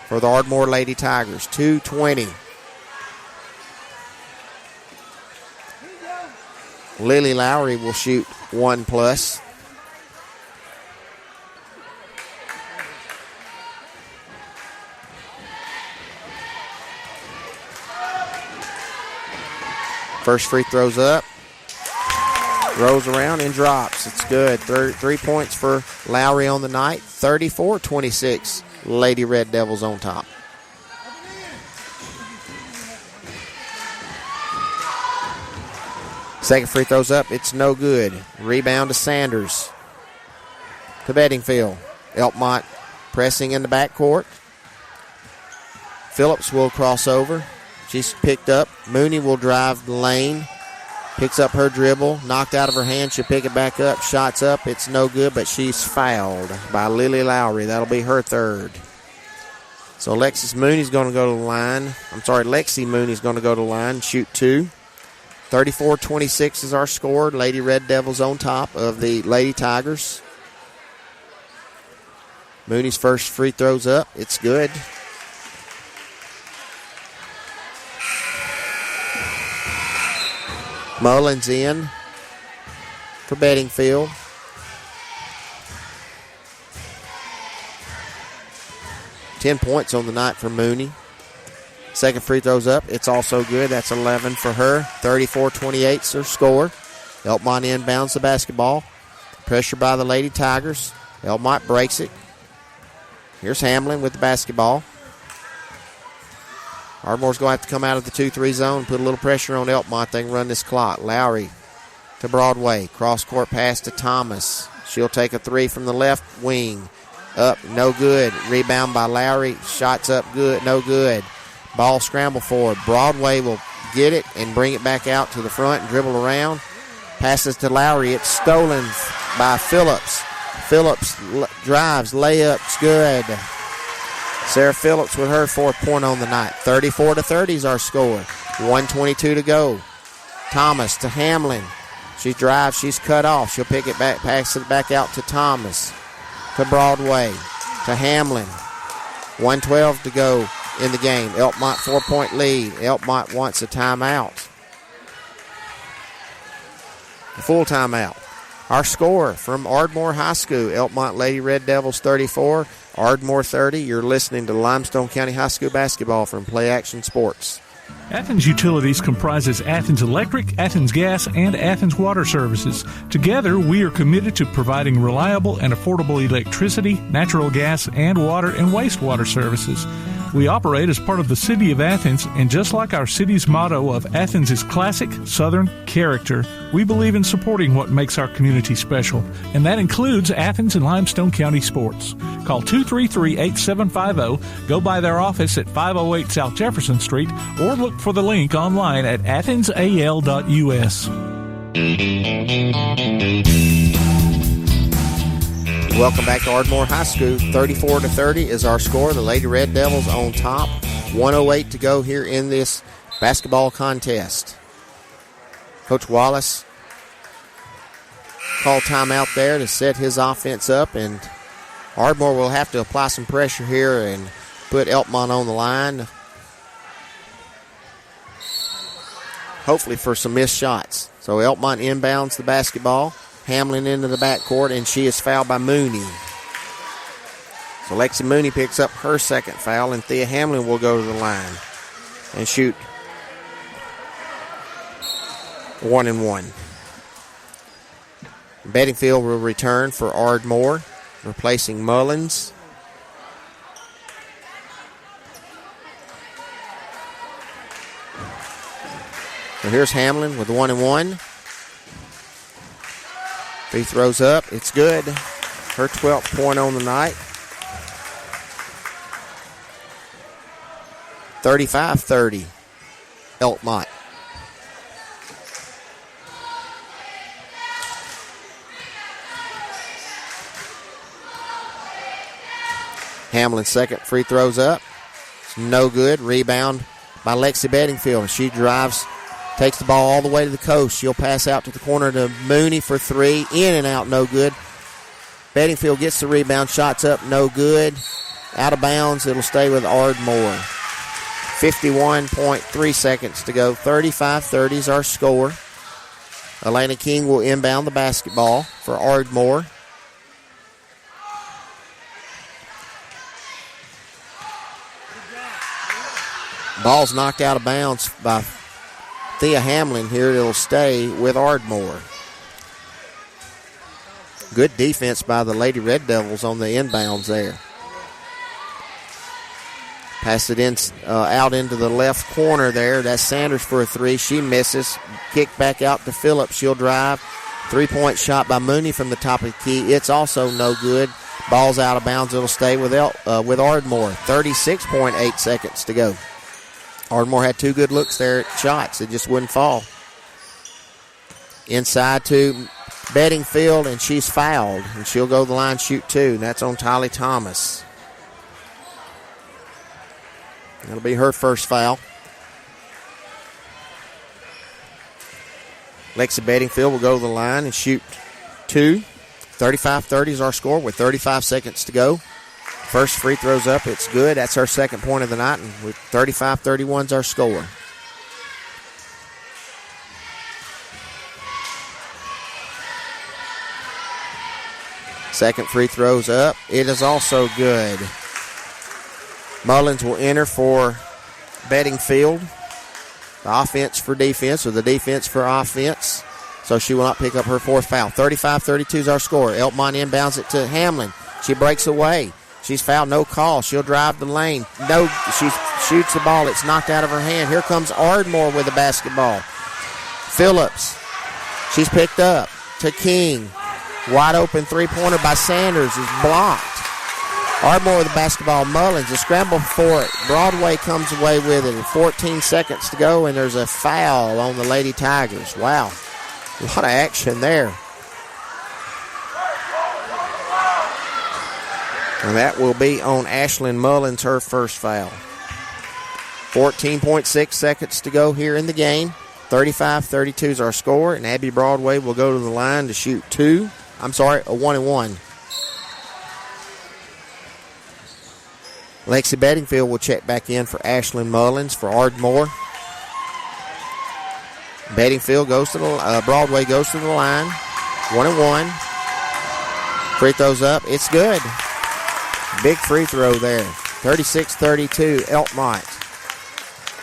for the Ardmore Lady Tigers. 2:20. Lily Lowry will shoot 1+. First free throw's up. Rolls around and drops. It's good. 3 points for Lowry on the night. 34-26. Lady Red Devils on top. Second free throw's up. It's no good. Rebound to Sanders. To Bedingfield. Elkmont pressing in the backcourt. Phillips will cross over. She's picked up. Mooney will drive the lane. Picks up her dribble. Knocked out of her hand. She'll pick it back up. Shots up. It's no good, but she's fouled by Lily Lowry. That'll be her third. So Lexi Mooney's going to go to the line. Shoot 2. 34-26 is our score. Lady Red Devils on top of the Lady Tigers. Mooney's first free throw's up. It's good. Mullins in for Bedingfield. Ten points on the night for Mooney. Second free throw's up. It's also good. That's 11 for her. 34-28 is her score. Elkmont inbounds the basketball. Pressure by the Lady Tigers. Elkmont breaks it. Here's Hamlin with the basketball. Ardmore's going to have to come out of the 2-3 zone, put a little pressure on Elkmont. They can run this clock. Lowry to Broadway. Cross-court pass to Thomas. She'll take a three from the left wing. Up, no good. Rebound by Lowry. Shots up, good, no good. Ball scramble forward. Broadway will get it and bring it back out to the front and dribble around. Passes to Lowry. It's stolen by Phillips. Phillips drives, layup's good. Sarah Phillips with her fourth point on the night. 34-30 is our score. 1:22 to go. Thomas to Hamlin. She drives, she's cut off. She'll pick it back, pass it back out to Thomas. To Broadway. To Hamlin. 1:12 to go in the game. Elkmont 4-point lead. Elkmont wants a timeout. A full timeout. Our score from Ardmore High School. Elkmont Lady Red Devils 34. Ardmore 30. You're listening to Limestone County High School basketball from Play Action Sports. Athens Utilities comprises Athens Electric, Athens Gas, and Athens Water Services. Together, we are committed to providing reliable and affordable electricity, natural gas, and water and wastewater services. We operate as part of the City of Athens, and just like our city's motto of Athens is classic Southern character, we believe in supporting what makes our community special, and that includes Athens and Limestone County sports. Call 233-8750, go by their office at 508 South Jefferson Street, or look for the link online at athensal.us. Welcome back to Ardmore High School. 34-30 is our score. The Lady Red Devils on top. 1:08 to go here in this basketball contest. Coach Wallace called timeout there to set his offense up, and Ardmore will have to apply some pressure here and put Elkmont on the line, hopefully for some missed shots. So Elkmont inbounds the basketball. Hamlin into the backcourt, and she is fouled by Mooney. So Lexi Mooney picks up her second foul, and Thea Hamlin will go to the line and shoot 1-1. Bedingfield will return for Ardmore, replacing Mullins. So here's Hamlin with 1-1. Free throws up. It's good. Her 12th point on the night. 35-30. Elkmont. Hamlin's second free throws up. It's no good. Rebound by Lexi Bedingfield. She drives, takes the ball all the way to the coast. She'll pass out to the corner to Mooney for three. In and out, no good. Bedingfield gets the rebound. Shots up, no good. Out of bounds. It'll stay with Ardmore. 51.3 seconds to go. 35-30 is our score. Elena King will inbound the basketball for Ardmore. Ball's knocked out of bounds by Thea Hamlin here. It'll stay with Ardmore. Good defense by the Lady Red Devils on the inbounds there. Pass it in, out into the left corner there. That's Sanders for a three. She misses. Kick back out to Phillips. She'll drive. 3-point shot by Mooney from the top of the key. It's also no good. Ball's out of bounds. It'll stay with Ardmore. 36.8 seconds to go. Ardmore had two good looks there at shots. It just wouldn't fall. Inside to Bedingfield, and she's fouled. And she'll go to the line, shoot two. And that's on Tylee Thomas. That'll be her first foul. Lexi Bedingfield will go to the line and shoot two. 35-30 is our score with 35 seconds to go. First free throws up. It's good. That's our second point of the night. And with 35-31 is our score. Second free throws up. It is also good. Mullins will enter for Bedingfield. The offense for defense, or the defense for offense. So she will not pick up her fourth foul. 35-32 is our score. Elkmont inbounds it to Hamlin. She breaks away. She's fouled, no call. She'll drive the lane. No, she shoots the ball. It's knocked out of her hand. Here comes Ardmore with the basketball. Phillips, she's picked up to King. Wide open three-pointer by Sanders is blocked. Ardmore with the basketball. Mullins, a scramble for it. Broadway comes away with it. 14 seconds to go, and there's a foul on the Lady Tigers. Wow, a lot of action there. And that will be on Ashlyn Mullins, her first foul. 14.6 seconds to go here in the game. 35-32 is our score, and Abby Broadway will go to the line to shoot a 1-and-1. Lexi Bedingfield will check back in for Ashlyn Mullins for Ardmore. Bedingfield goes to the Broadway goes to the line. 1-and-1. Free throws up. It's good. Big free throw there. 36-32, Elkmont.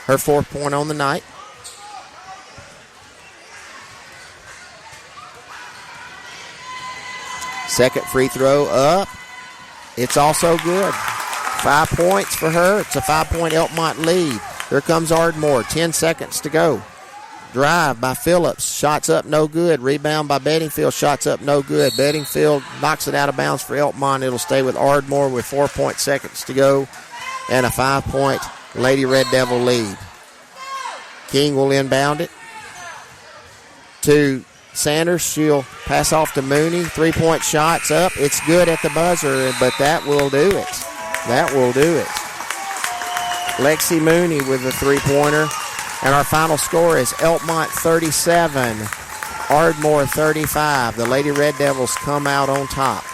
Her 4th point on the night. Second free throw up. It's also good. 5 points for her. It's a 5-point Elkmont lead. Here comes Ardmore. 10 seconds to go. Drive by Phillips. Shots up, no good. Rebound by Bedingfield. Shots up, no good. Bedingfield knocks it out of bounds for Elkmont. It'll stay with Ardmore with 4 seconds to go and a 5-point Lady Red Devil lead. King will inbound it to Sanders. She'll pass off to Mooney. 3-point shots up. It's good at the buzzer, but that will do it. That will do it. Lexi Mooney with the 3-pointer. And our final score is Elkmont 37, Ardmore 35. The Lady Red Devils come out on top.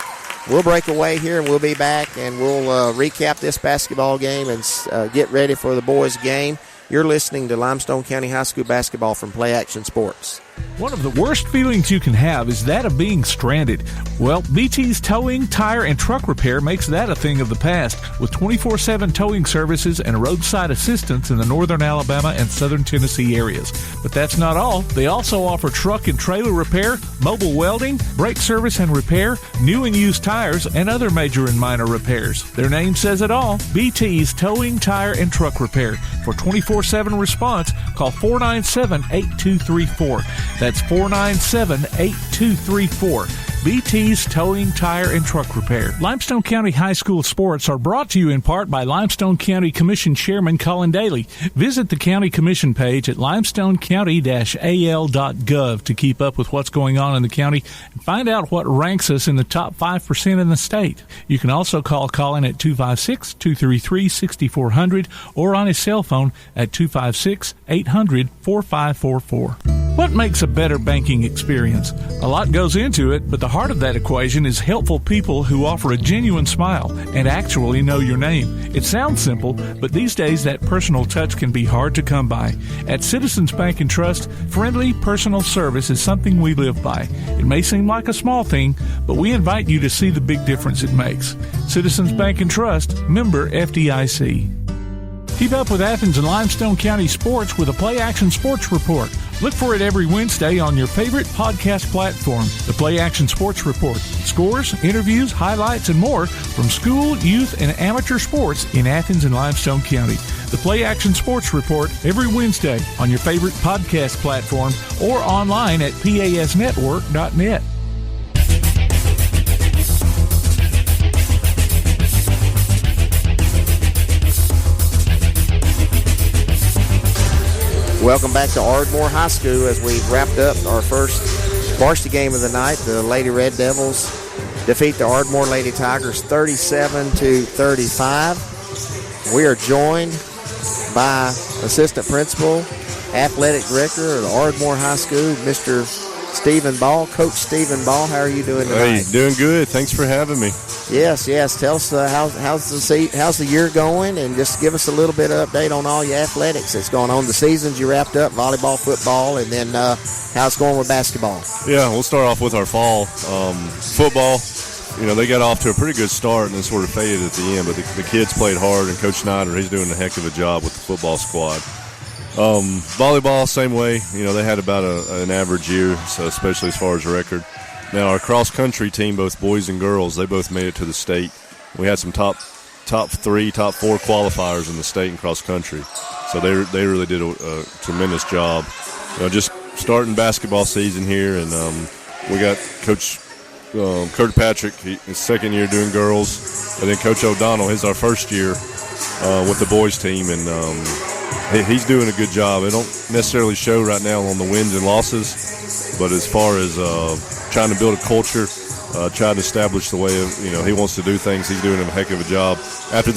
We'll break away here, and we'll be back, and we'll recap this basketball game and get ready for the boys' game. You're listening to Limestone County High School basketball from Play Action Sports. One of the worst feelings you can have is that of being stranded. Well, BT's Towing, Tire, and Truck Repair makes that a thing of the past with 24/7 towing services and roadside assistance in the northern Alabama and southern Tennessee areas. But that's not all. They also offer truck and trailer repair, mobile welding, brake service and repair, new and used tires, and other major and minor repairs. Their name says it all. BT's Towing, Tire, and Truck Repair. For 24/7 response, call 497-8234. That's 497-8234. BT's Towing, Tire, and Truck Repair. Limestone County High School sports are brought to you in part by Limestone County Commission Chairman Colin Daly. Visit the County Commission page at limestonecounty-al.gov to keep up with what's going on in the county and find out what ranks us in the top 5% in the state. You can also call Colin at 256-233-6400 or on his cell phone at 256-800-4544. What makes a better banking experience? A lot goes into it, but the heart of that equation is helpful people who offer a genuine smile and actually know your name. It sounds simple, but these days that personal touch can be hard to come by. At Citizens Bank and Trust, friendly personal service is something we live by. It may seem like a small thing, but we invite you to see the big difference it makes. Citizens Bank and Trust, member FDIC. Keep up with Athens and Limestone County sports with a Play Action Sports Report. Look for it every Wednesday on your favorite podcast platform. The Play Action Sports Report. Scores, interviews, highlights, and more from school, youth, and amateur sports in Athens and Limestone County. The Play Action Sports Report every Wednesday on your favorite podcast platform or online at pasnetwork.net. Welcome back to Ardmore High School as we've wrapped up our first varsity game of the night. The Lady Red Devils defeat the Ardmore Lady Tigers 37-35. We are joined by Assistant Principal, Athletic Director of the Ardmore High School, Mr. Stephen Ball. Coach Stephen Ball, how are you doing tonight? Hey, doing good. Thanks for having me. Yes. Tell us how's the year going, and just give us a little bit of update on all your athletics that's going on. The seasons you wrapped up, volleyball, football, and then how it's going with basketball. Yeah, we'll start off with our fall football. You know, they got off to a pretty good start and then sort of faded at the end, but the kids played hard, and Coach Snyder, he's doing a heck of a job with the football squad. Volleyball, same way. You know, they had about an average year, so especially as far as record. Now, our cross-country team, both boys and girls, they both made it to the state We had some top 3, top 4 qualifiers in the state and cross country. So they really did a tremendous job. Just starting basketball season here, and we got Coach Kirkpatrick, his second year doing girls, and then Coach O'Donnell, his our first year with the boys team, and he's doing a good job. It don't necessarily show right now on the wins and losses, but as far as trying to build a culture, trying to establish the way of he wants to do things, he's doing a heck of a job. After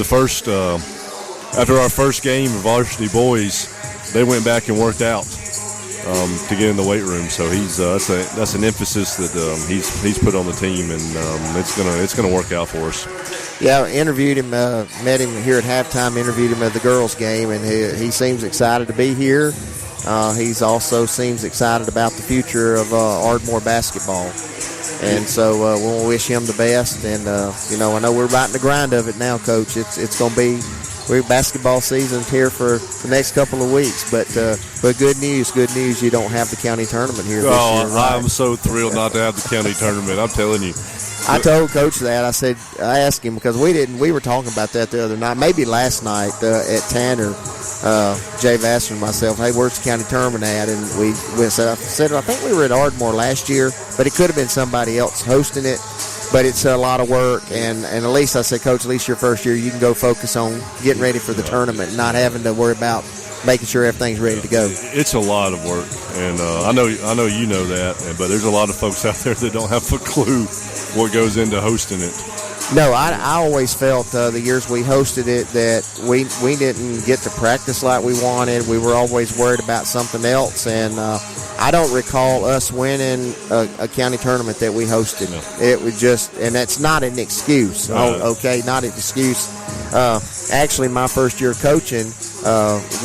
our first game of varsity boys, they went back and worked out to get in the weight room. So he's that's an emphasis that he's put on the team, and it's gonna work out for us. Yeah, I interviewed him, met him here at halftime, interviewed him at the girls' game, and he seems excited to be here. He's also seems excited about the future of Ardmore basketball. And so we'll wish him the best. And, I know we're right in the grind of it now, Coach. It's going to be basketball season's here for the next couple of weeks. But good news, you don't have the county tournament here this year. Right? I'm so thrilled not to have the county tournament. I'm telling you. I told Coach that. I asked him because we were talking about that the other night, maybe last night at Tanner. Jay Vassar and myself, hey, where's the county tournament at? And we said, I think we were at Ardmore last year, but it could have been somebody else hosting it. But it's a lot of work, and at least I said, Coach, at least your first year, you can go focus on getting ready for the tournament, and not having to worry about making sure everything's ready to go. It's a lot of work, and I know you know that, but there's a lot of folks out there that don't have a clue what goes into hosting it. No, I always felt the years we hosted it that we didn't get to practice like we wanted. We were always worried about something else, and I don't recall us winning a county tournament that we hosted. No. It was just, and that's not an excuse. Okay, not an excuse. Actually, my first year coaching,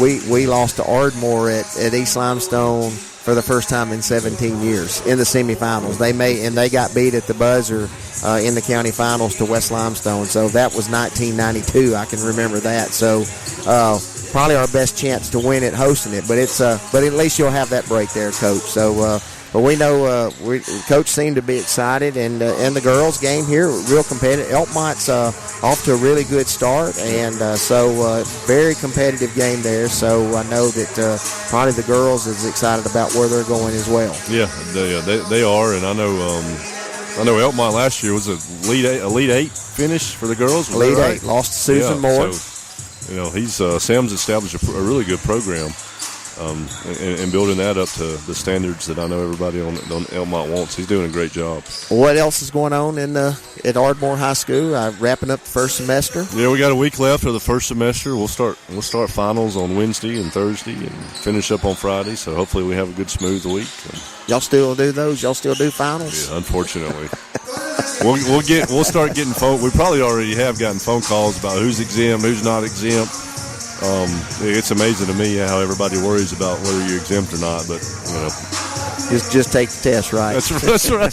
we lost to Ardmore at East Limestone for the first time in 17 years in the semifinals. They got beat at the buzzer in the county finals to West Limestone. So that was 1992. I can remember that. So probably our best chance to win it hosting it. But at least you'll have that break there, Coach. So but we know Coach seemed to be excited, and the girls' game here real competitive. Elkmont's off to a really good start, and so very competitive game there. So I know that probably the girls is excited about where they're going as well. Yeah, they are, and I know Elkmont last year was a Elite 8 finish for the girls. Elite 8, lost to Susan Moore. So, Sam's established a really good program. And building that up to the standards that I know everybody on Elkmont wants. He's doing a great job. What else is going on at Ardmore High School? Wrapping up the first semester. Yeah, we got a week left of the first semester. We'll start finals on Wednesday and Thursday, and finish up on Friday. So hopefully we have a good smooth week. Y'all still do those? Y'all still do finals? Yeah, unfortunately. We'll start getting phone. We probably already have gotten phone calls about who's exempt, who's not exempt. It's amazing to me how everybody worries about whether you're exempt or not, but just take the test, right? That's right.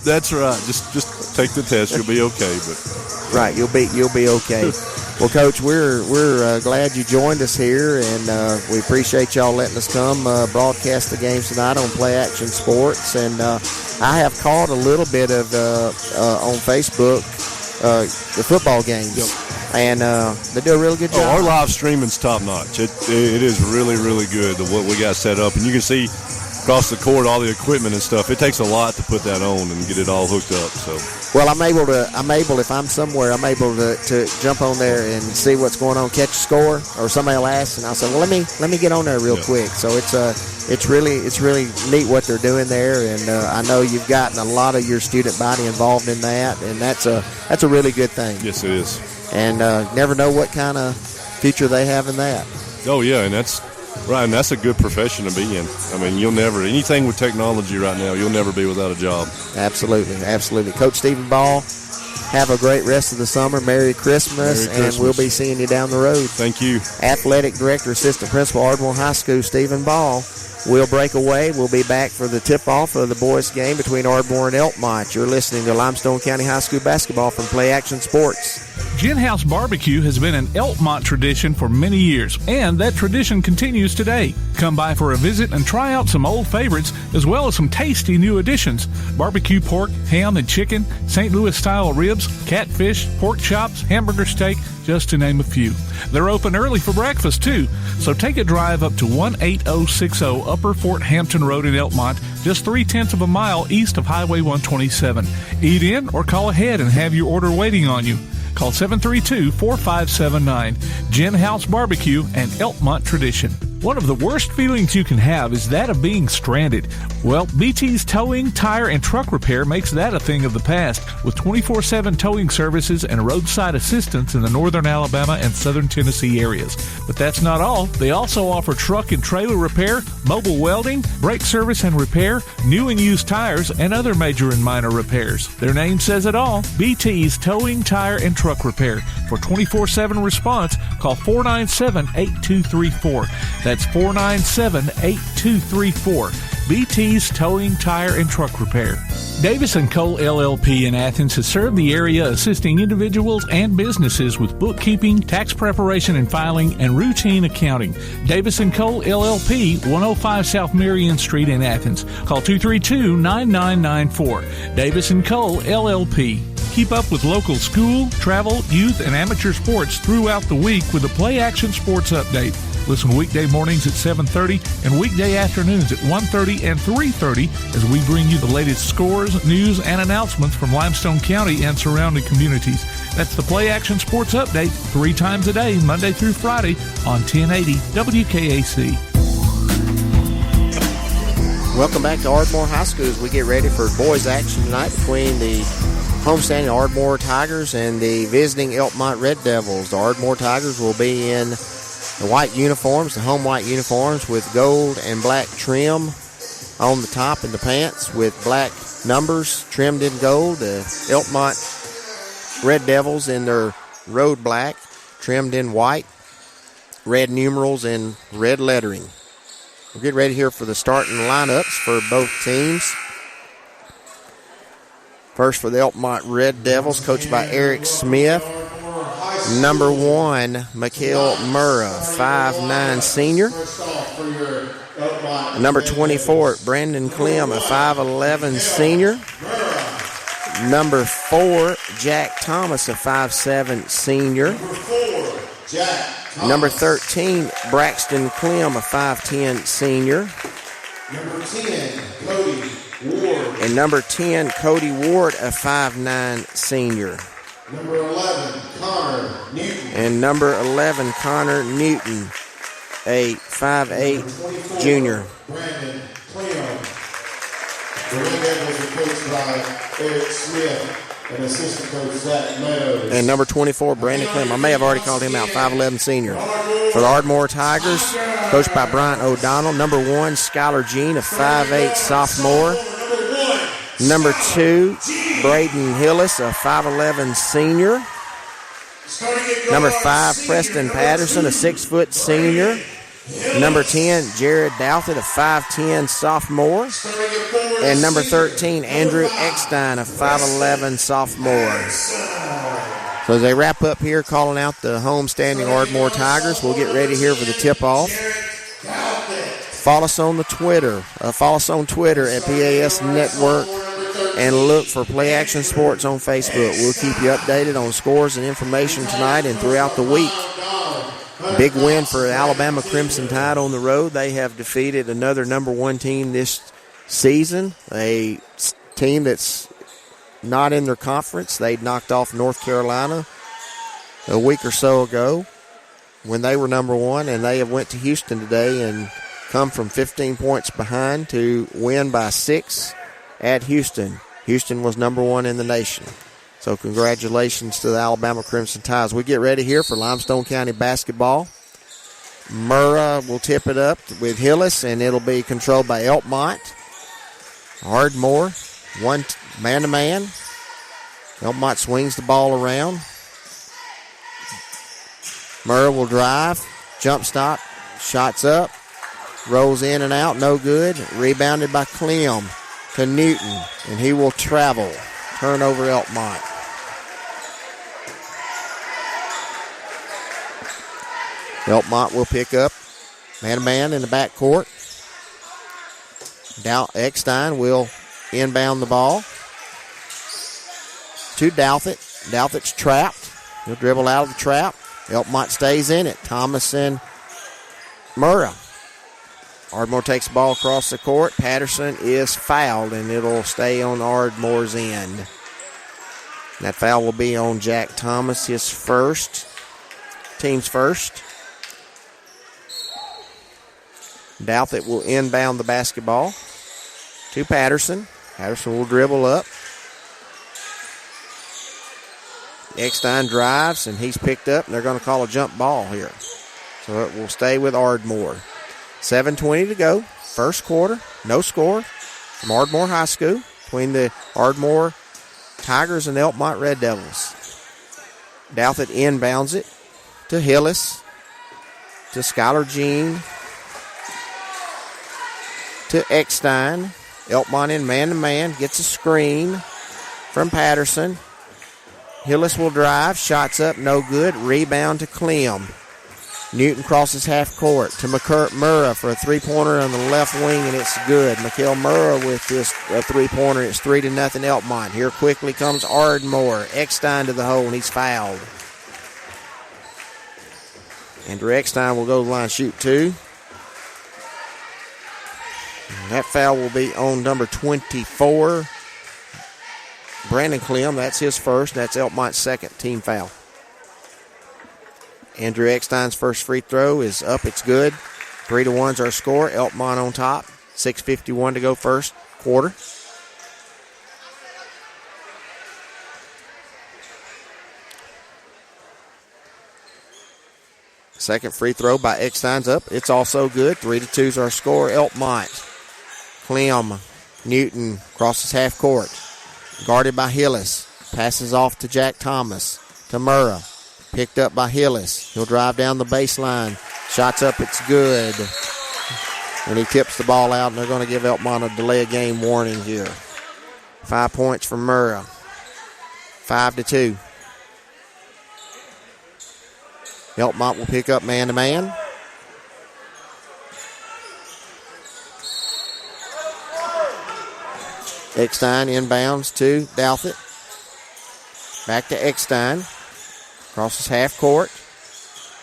That's right. Just take the test. You'll be okay. But right, you'll be okay. Well, Coach, we're glad you joined us here, and we appreciate y'all letting us come broadcast the games tonight on Play Action Sports. And I have caught a little bit of on Facebook the football games. Yep. And they do a really good job. Our live streaming's top notch. It is really, really good, what we got set up. And you can see across the court all the equipment and stuff. It takes a lot to put that on and get it all hooked up. So, well, I'm able if I'm somewhere, I'm able to jump on there and see what's going on, catch a score, or somebody will ask, and I'll say, well, let me get on there real quick. So it's really neat what they're doing there, and I know you've gotten a lot of your student body involved in that, and that's a really good thing. Yes, it is. And never know what kind of future they have in that. Oh, yeah, and that's right, and that's a good profession to be in. I mean, anything with technology right now, you'll never be without a job. Absolutely. Coach Stephen Ball, have a great rest of the summer. Merry Christmas, and we'll be seeing you down the road. Thank you. Athletic Director, Assistant Principal, Ardmore High School, Stephen Ball. We'll break away. We'll be back for the tip-off of the boys' game between Ardmore and Elkmont. You're listening to Limestone County High School basketball from Play Action Sports. Gin House Barbecue has been an Elkmont tradition for many years, and that tradition continues today. Come by for a visit and try out some old favorites, as well as some tasty new additions. Barbecue pork, ham and chicken, St. Louis-style ribs, catfish, pork chops, hamburger steak, just to name a few. They're open early for breakfast, too, so take a drive up to 18060 Upper Fort Hampton Road in Elkmont, just 0.3 of a mile east of Highway 127. Eat in or call ahead and have your order waiting on you. Call 732-4579. Gin House Barbecue and Elkmont Tradition. One of the worst feelings you can have is that of being stranded. Well, BT's Towing, Tire, and Truck Repair makes that a thing of the past, with 24/7 towing services and roadside assistance in the northern Alabama and southern Tennessee areas. But that's not all. They also offer truck and trailer repair, mobile welding, brake service and repair, new and used tires, and other major and minor repairs. Their name says it all. BT's Towing, Tire, and Truck Repair. For 24/7 response, call 497-8234. That's 497-8234. BT's Towing, Tire, and Truck Repair. Davis & Cole LLP in Athens has served the area assisting individuals and businesses with bookkeeping, tax preparation and filing, and routine accounting. Davis & Cole LLP, 105 South Marion Street in Athens. Call 232-9994. Davis & Cole LLP. Keep up with local school, travel, youth, and amateur sports throughout the week with a Play Action Sports Update. Listen weekday mornings at 7:30 and weekday afternoons at 1:30 and 3:30 as we bring you the latest scores, news, and announcements from Limestone County and surrounding communities. That's the Play Action Sports Update 3 times a day, Monday through Friday on 1080 WKAC. Welcome back to Ardmore High School as we get ready for boys action tonight between the homestanding Ardmore Tigers and the visiting Elkmont Red Devils. The Ardmore Tigers will be in the white uniforms, the home white uniforms with gold and black trim on the top and the pants with black numbers trimmed in gold. The Elkmont Red Devils in their road black trimmed in white, red numerals and red lettering. We'll get ready here for the starting lineups for both teams. First for the Elkmont Red Devils, coached by Eric Smith. Number 1, Mikhail Murrah, 5'9" senior. Number 24, Brandon Clem, a 5'11" senior. Number 4, Jack Thomas, a 5'7" senior. Number 13, Braxton Clem, a 5'10" senior. Number 10, Cody Ward. And number 10, Cody Ward, a 5'9" senior. Number 11, Connor Newton. And number 11, Connor Newton, a 5'8" junior. Brandon Clem. The Red Devils are coached by Eric Smith and assistant coach Zach Meadows. And number 24, Brandon Clem. I may have already called him out, 5'11" senior. For the Ardmore Tigers, coached by Bryant O'Donnell. Number 1, Skylar Jean, a 5'8" sophomore. Number 2, Braden Hillis, a 5'11" senior. Number 5, Preston Patterson, a 6' senior. Number 10, Jared Douthit, a 5'10" sophomore. And number 13, Andrew Eckstein, a 5'11" sophomore. So as they wrap up here, calling out the homestanding Ardmore Tigers, we'll get ready here for the tip-off. Follow us on the Twitter. Follow us on Twitter at PAS Network. And look for Play Action Sports on Facebook. We'll keep you updated on scores and information tonight and throughout the week. Big win for Alabama Crimson Tide on the road. They have defeated another number 1 team this season, a team that's not in their conference. They knocked off North Carolina a week or so ago when they were number 1, and they have went to Houston today and come from 15 points behind to win by 6 at Houston. Houston was number 1 in the nation. So congratulations to the Alabama Crimson Tides. We get ready here for Limestone County basketball. Murrah will tip it up with Hillis, and it'll be controlled by Elkmont. Ardmore, one man-to-man. Elkmont swings the ball around. Murrah will drive, jump stop, shots up, rolls in and out, no good. Rebounded by Clem to Newton, and he will travel. Turnover Elkmont. Elkmont will pick up man-to-man in the backcourt. Eckstein will inbound the ball to Douthit. Douthit's trapped. He'll dribble out of the trap. Elkmont stays in it. Thomas and Murrah. Ardmore takes the ball across the court. Patterson is fouled, and it'll stay on Ardmore's end. That foul will be on Jack Thomas, his first, team's first. Douthit will inbound the basketball to Patterson. Patterson will dribble up. Eckstein drives, and he's picked up, and they're going to call a jump ball here. So it will stay with Ardmore. 7:20 to go. First quarter. No score from Ardmore High School between the Ardmore Tigers and Elkmont Red Devils. Douthit inbounds it to Hillis, to Skylar Jean, to Eckstein. Elkmont in man-to-man, gets a screen from Patterson. Hillis will drive, shots up, no good. Rebound to Clem. Newton crosses half court to Murrah for a three-pointer on the left wing, and it's good. Mikael Murrah with this three-pointer. It's 3-0 Elkmont. Here quickly comes Ardmore. Eckstein to the hole, and he's fouled. Andrew Eckstein will go to the line, shoot two. And that foul will be on number 24. Brandon Clem, that's his first. That's Elkmont's second team foul. Andrew Eckstein's first free throw is up. It's good. 3-1's our score. Elkmont on top. 6:51 to go first quarter. Second free throw by Eckstein's up. It's also good. 3-2's our score. Elkmont. Clem. Newton crosses half court. Guarded by Hillis. Passes off to Jack Thomas. To Murrah. Picked up by Hillis. He'll drive down the baseline. Shots up. It's good. And he tips the ball out, and they're going to give Elkmont a delay of game warning here. 5 points for Murrah. 5-2. Elkmont will pick up man-to-man. Eckstein inbounds to Douthit. Back to Eckstein. Crosses half court.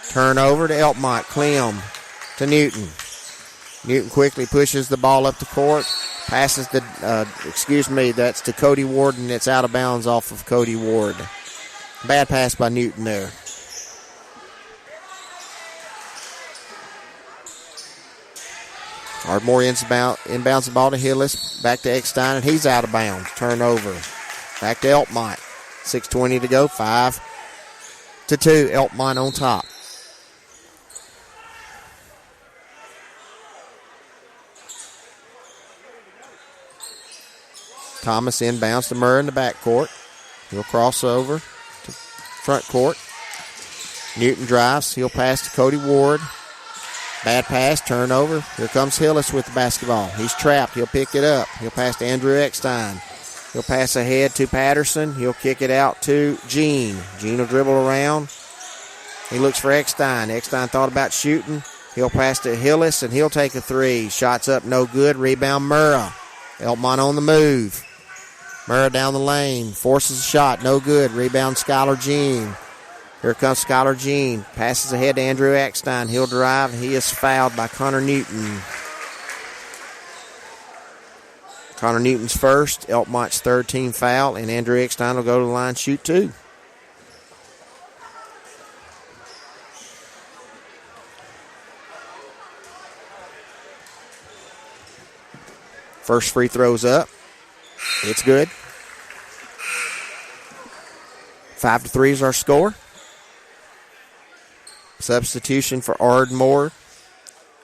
Turnover to Elkmont. Clem to Newton. Newton quickly pushes the ball up the court. Passes to, that's to Cody Ward, and it's out of bounds off of Cody Ward. Bad pass by Newton there. Ardmore inbounds the ball to Hillis. Back to Eckstein, and he's out of bounds. Turnover. Back to Elkmont. 6:20 to go. 5-2. Elkmont on top. Thomas inbounds to Murrah in the backcourt. He'll cross over to front court. Newton drives. He'll pass to Cody Ward. Bad pass, turnover. Here comes Hillis with the basketball. He's trapped. He'll pick it up. He'll pass to Andrew Eckstein. He'll pass ahead to Patterson. He'll kick it out to Gene. Gene will dribble around. He looks for Eckstein. Eckstein thought about shooting. He'll pass to Hillis, and he'll take a three. Shots up, no good. Rebound, Murrah. Elkmont on the move. Murrah down the lane. Forces a shot, no good. Rebound, Skylar Jean. Here comes Skylar Jean. Passes ahead to Andrew Eckstein. He'll drive. He is fouled by Connor Newton. Connor Newton's first. Elkmont's third team foul. And Andrew Eckstein will go to the line, shoot two. First free throw's up. It's good. 5-3 is our score. Substitution for Ardmore.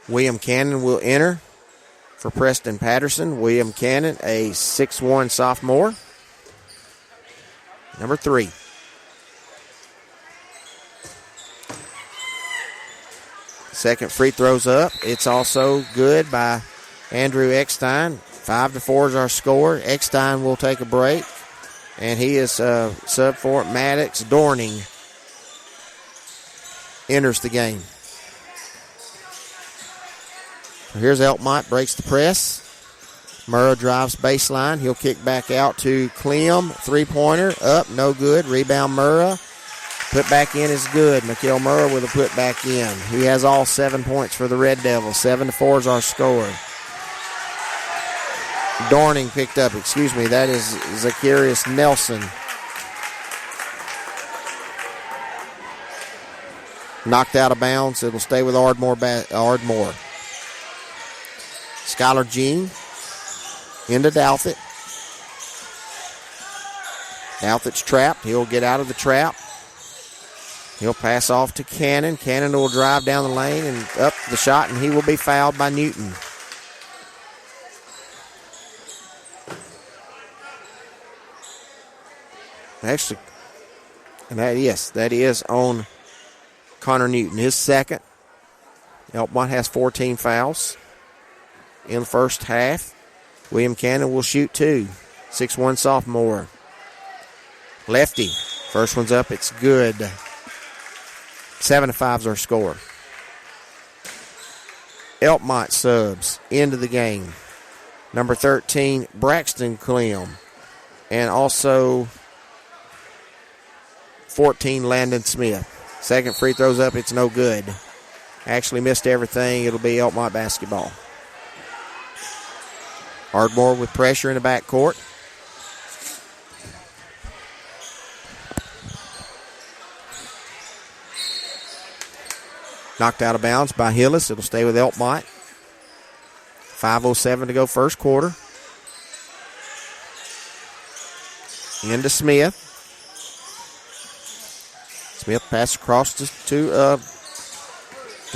William Cannon will enter for Preston Patterson. William Cannon, a 6'1 sophomore. Number 3. Second free throw's up. It's also good by Andrew Eckstein. 5-4 is our score. Eckstein will take a break. And he is sub for Maddox. Dorning enters the game. Here's Elkmont, breaks the press. Murrah drives baseline. He'll kick back out to Clem. Three-pointer, up, no good. Rebound Murrah. Put back in is good. Mikael Murrah with a put back in. He has all 7 points for the Red Devils. 7-4 is our score. Dorning picked up, that is Zacharias Nelson. Knocked out of bounds. It'll stay with Ardmore. Skylar Jean into Douthit. Douthit's trapped. He'll get out of the trap. He'll pass off to Cannon. Cannon will drive down the lane and up the shot, and he will be fouled by Newton. Actually, and that is on Connor Newton, his second. Elkmont has 14 fouls in the first half. William Cannon will shoot 2. 6'1" sophomore. Lefty. First one's up. It's good. 7-5 is our score. Elkmont subs into the game. Number 13, Braxton Clem. And also 14, Landon Smith. Second free throw's up. It's no good. Actually missed everything. It'll be Elkmont basketball. Ardmore with pressure in the backcourt. Knocked out of bounds by Hillis. It'll stay with Elkmont. 5:07 to go first quarter. Into Smith. Smith passes across to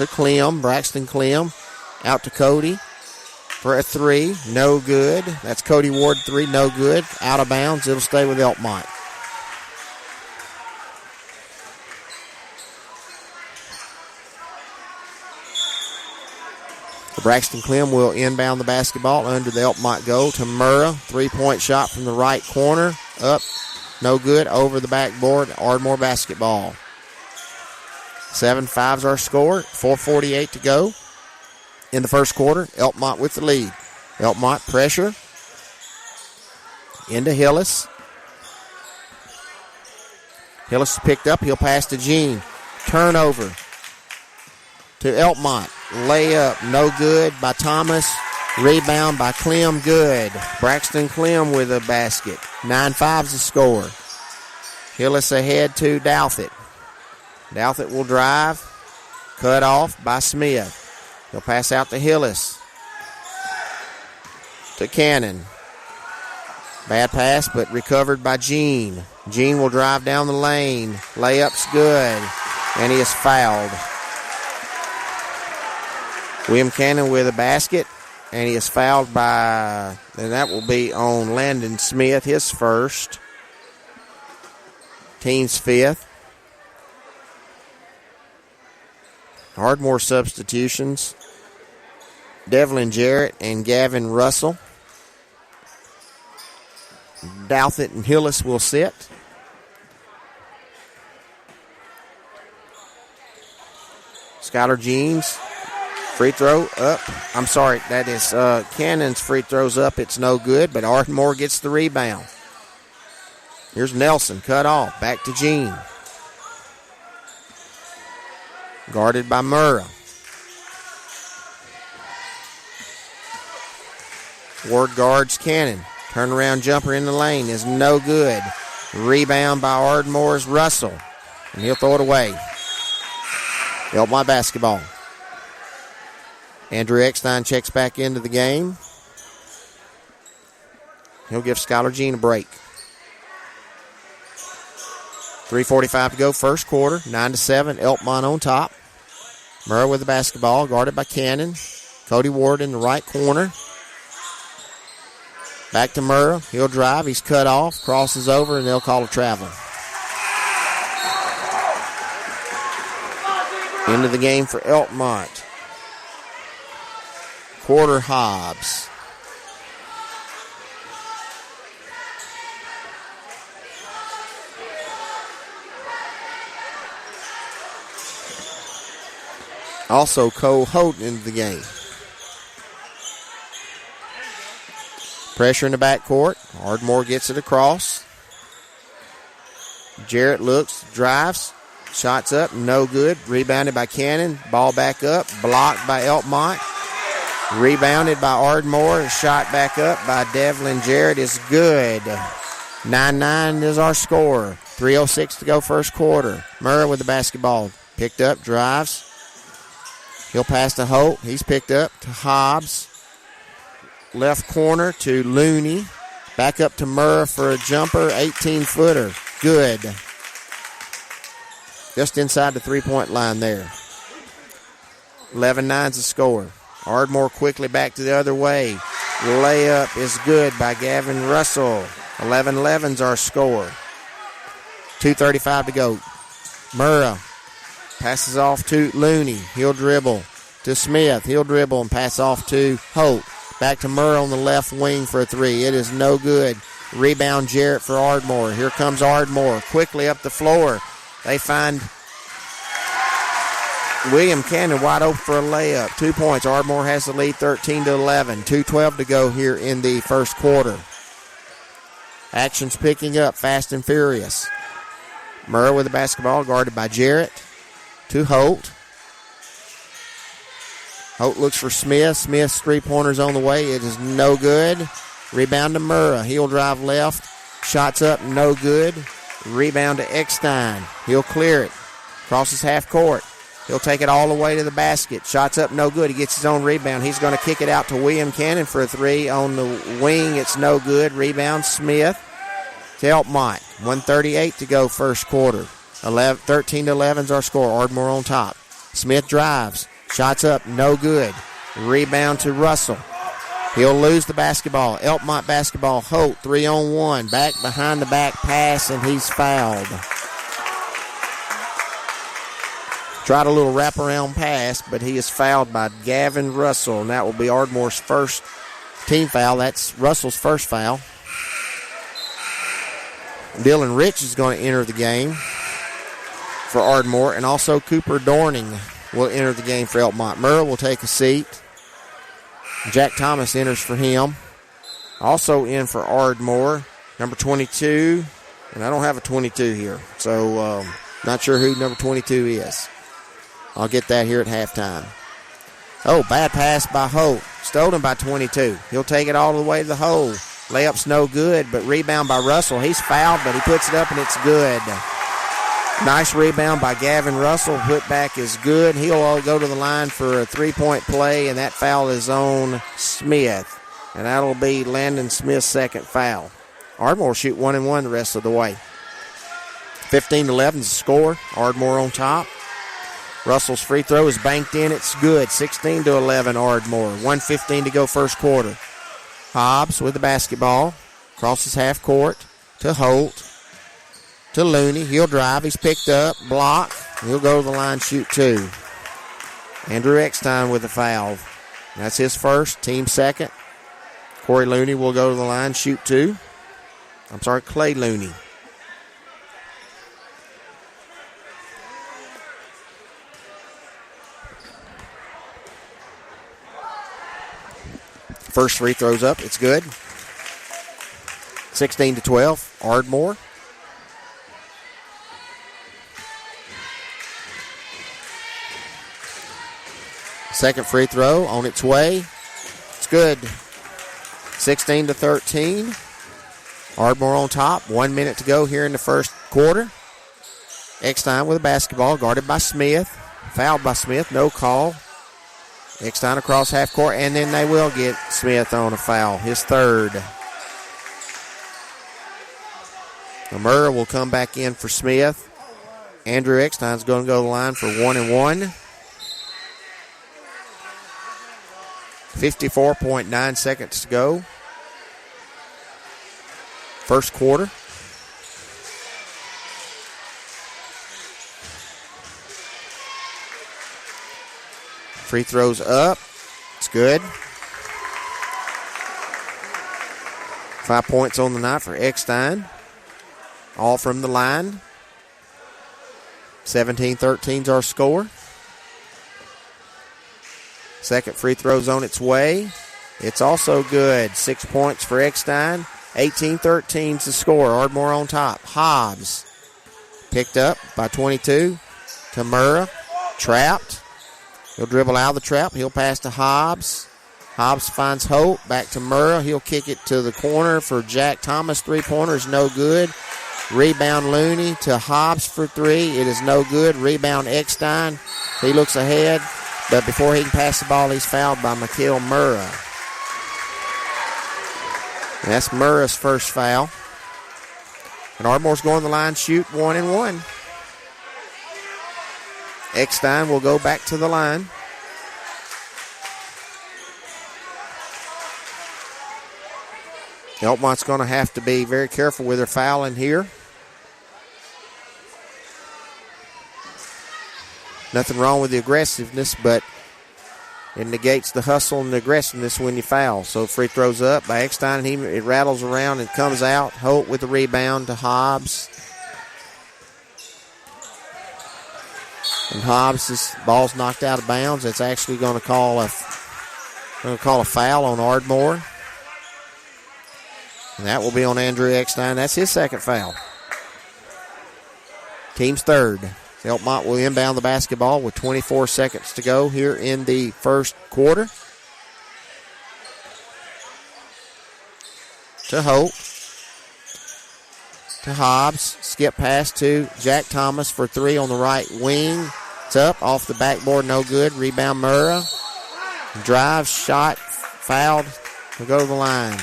Clem. Braxton Clem. Out to Cody for a 3. No good. That's Cody Ward 3. No good. Out of bounds. It'll stay with Elkmont. Braxton Clem will inbound the basketball under the Elkmont goal to Murrah. 3-point shot from the right corner. Up. No good. Over the backboard. Ardmore basketball. 7-5 is our score. 4:48 to go in the first quarter. Elkmont with the lead. Elkmont pressure. Into Hillis. Hillis is picked up. He'll pass to Jean. Turnover to Elkmont. Layup, no good by Thomas. Rebound by Clem, good. Braxton Clem with a basket. 9-5 is the score. Hillis ahead to Douthit. Douthit will drive. Cut off by Smith. He'll pass out to Hillis. To Cannon. Bad pass, but recovered by Jean. Jean will drive down the lane. Layup's good. And he is fouled. William Cannon with a basket, and he is fouled by, and that will be on Landon Smith, his first. Team's 5th. Ardmore substitutions. Devlin Jarrett and Gavin Russell. Douthit and Hillis will sit. Skylar Jeans. Free throw up. I'm sorry, that is Cannon's free throw's up. It's no good, but Ardmore gets the rebound. Here's Nelson, cut off. Back to Jean. Guarded by Murrah. Ward guards Cannon. Turnaround jumper in the lane is no good. Rebound by Ardmore's Russell. And he'll throw it away. Elkmont basketball. Andrew Eckstein checks back into the game. He'll give Skylar Jean a break. 3:45 to go, first quarter. 9-7, Elkmont on top. Murrah with the basketball, guarded by Cannon. Cody Ward in the right corner. Back to Murrah. He'll drive. He's cut off. Crosses over, and they'll call a travel. Into the game for Elkmont. Quarter Hobbs. Also Cole Houghton into the game. Pressure in the backcourt. Ardmore gets it across. Jarrett looks, drives, shots up, no good. Rebounded by Cannon. Ball back up, blocked by Elkmont. Rebounded by Ardmore. Shot back up by Devlin Jarrett is good. 9-9 is our score. 3:06 to go first quarter. Murrah with the basketball. Picked up, drives. He'll pass to Holt. He's picked up to Hobbs. Left corner to Looney. Back up to Murrah for a jumper. 18-footer. Good. Just inside the three-point line there. 11-9's the score. Ardmore quickly back to the other way. Layup is good by Gavin Russell. 11-11's our score. 2:35 to go. Murrah passes off to Looney. He'll dribble to Smith. He'll dribble and pass off to Holt. Back to Murrah on the left wing for a three. It is no good. Rebound Jarrett for Ardmore. Here comes Ardmore quickly up the floor. They find William Cannon wide open for a layup. 2 points. Ardmore has the lead 13-11. 2:12 to go here in the first quarter. Action's picking up fast and furious. Murrah with the basketball, guarded by Jarrett. To Holt. Holt looks for Smith. Smith's three-pointer's on the way. It is no good. Rebound to Murrah. He'll drive left. Shots up, no good. Rebound to Eckstein. He'll clear it. Crosses half court. He'll take it all the way to the basket. Shots up, no good. He gets his own rebound. He's going to kick it out to William Cannon for a three. On the wing, it's no good. Rebound Smith to Elkmont. 1:38 to go first quarter. 13-11's our score. Ardmore on top. Smith drives. Shots up, no good. Rebound to Russell. He'll lose the basketball. Elkmont basketball. Holt, 3-on-1. Back behind the back pass, and he's fouled. Tried a little wraparound pass, but he is fouled by Gavin Russell, and that will be Ardmore's first team foul. That's Russell's first foul. Dylan Rich is going to enter the game for Ardmore, and also Cooper Dorning will enter the game for Elkmont. Murrah will take a seat. Jack Thomas enters for him. Also in for Ardmore, number 22, and I don't have a 22 here, so not sure who number 22 is. I'll get that here at halftime. Oh, bad pass by Holt. Stolen by 22. He'll take it all the way to the hole. Layup's no good, but rebound by Russell. He's fouled, but he puts it up, and it's good. Nice rebound by Gavin Russell. Put back is good. He'll go to the line for a three-point play, and that foul is on Smith. And that'll be Landon Smith's second foul. Ardmore shoot 1-1 the rest of the way. 15-11 is the score. Ardmore on top. Russell's free throw is banked in. It's good. 16-11 Ardmore. 1:15 to go first quarter. Hobbs with the basketball. Crosses half court to Holt. To Looney. He'll drive. He's picked up. Block. He'll go to the line, shoot two. Andrew Eckstein with the foul. That's his first, team second. Corey Looney will go to the line, shoot two. Clay Looney. First free throw's up. It's good. 16-12. Ardmore. Second free throw on its way. It's good. 16-13. Ardmore on top. 1 minute to go here in the first quarter. Eckstein with a basketball, guarded by Smith. Fouled by Smith. No call. Eckstein across half court, and then they will get Smith on a foul. His third. Murrah will come back in for Smith. Andrew Eckstein's going to go to the line for 1-1. 54.9 seconds to go. First quarter. Free throws up. It's good. 5 points on the night for Eckstein. All from the line. 17-13's our score. Second free throw's on its way. It's also good. 6 points for Eckstein. 18-13's the score. Ardmore on top. Hobbs picked up by 22 to Murrah. Trapped. He'll dribble out of the trap. He'll pass to Hobbs. Hobbs finds Holt. Back to Murrah. He'll kick it to the corner for Jack Thomas. Three-pointer is no good. Rebound Looney to Hobbs for three. It is no good. Rebound Eckstein. He looks ahead, but before he can pass the ball, he's fouled by Mikael Murrah. And that's Murrah's first foul. And Ardmore's going to the line, shoot 1-1. Eckstein will go back to the line. Elkmont's going to have to be very careful with their fouling here. Nothing wrong with the aggressiveness, but it negates the hustle and the aggressiveness when you foul. So free throws up by Eckstein. It rattles around and comes out. Holt with the rebound to Hobbs. And Hobbs' ball's knocked out of bounds. It's actually going to call a foul on Ardmore. And that will be on Andrew Eckstein. That's his second foul. Team's third. Elkmont will inbound the basketball with 24 seconds to go here in the first quarter. To Holt. To Hobbs. Skip pass to Jack Thomas for three on the right wing. It's up off the backboard, no good. Rebound Murrah. Drive, shot, fouled. We'll go to the line.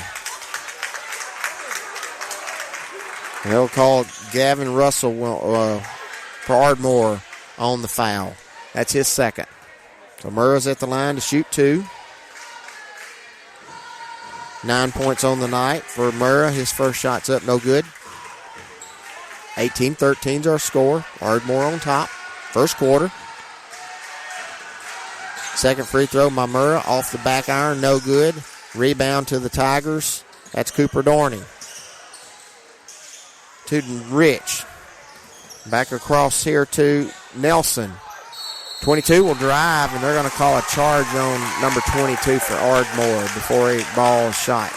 And they'll call Gavin Russell for Ardmore on the foul. That's his second. So Murrah's at the line to shoot two. 9 points on the night for Murrah. His first shot's up, no good. 18-13's our score. Ardmore on top. First quarter. Second free throw by Murrah off the back iron, no good. Rebound to the Tigers. That's Cooper Dorney. To Rich. Back across here to Nelson. 22 will drive, and they're going to call a charge on number 22 for Ardmore before a ball is shot.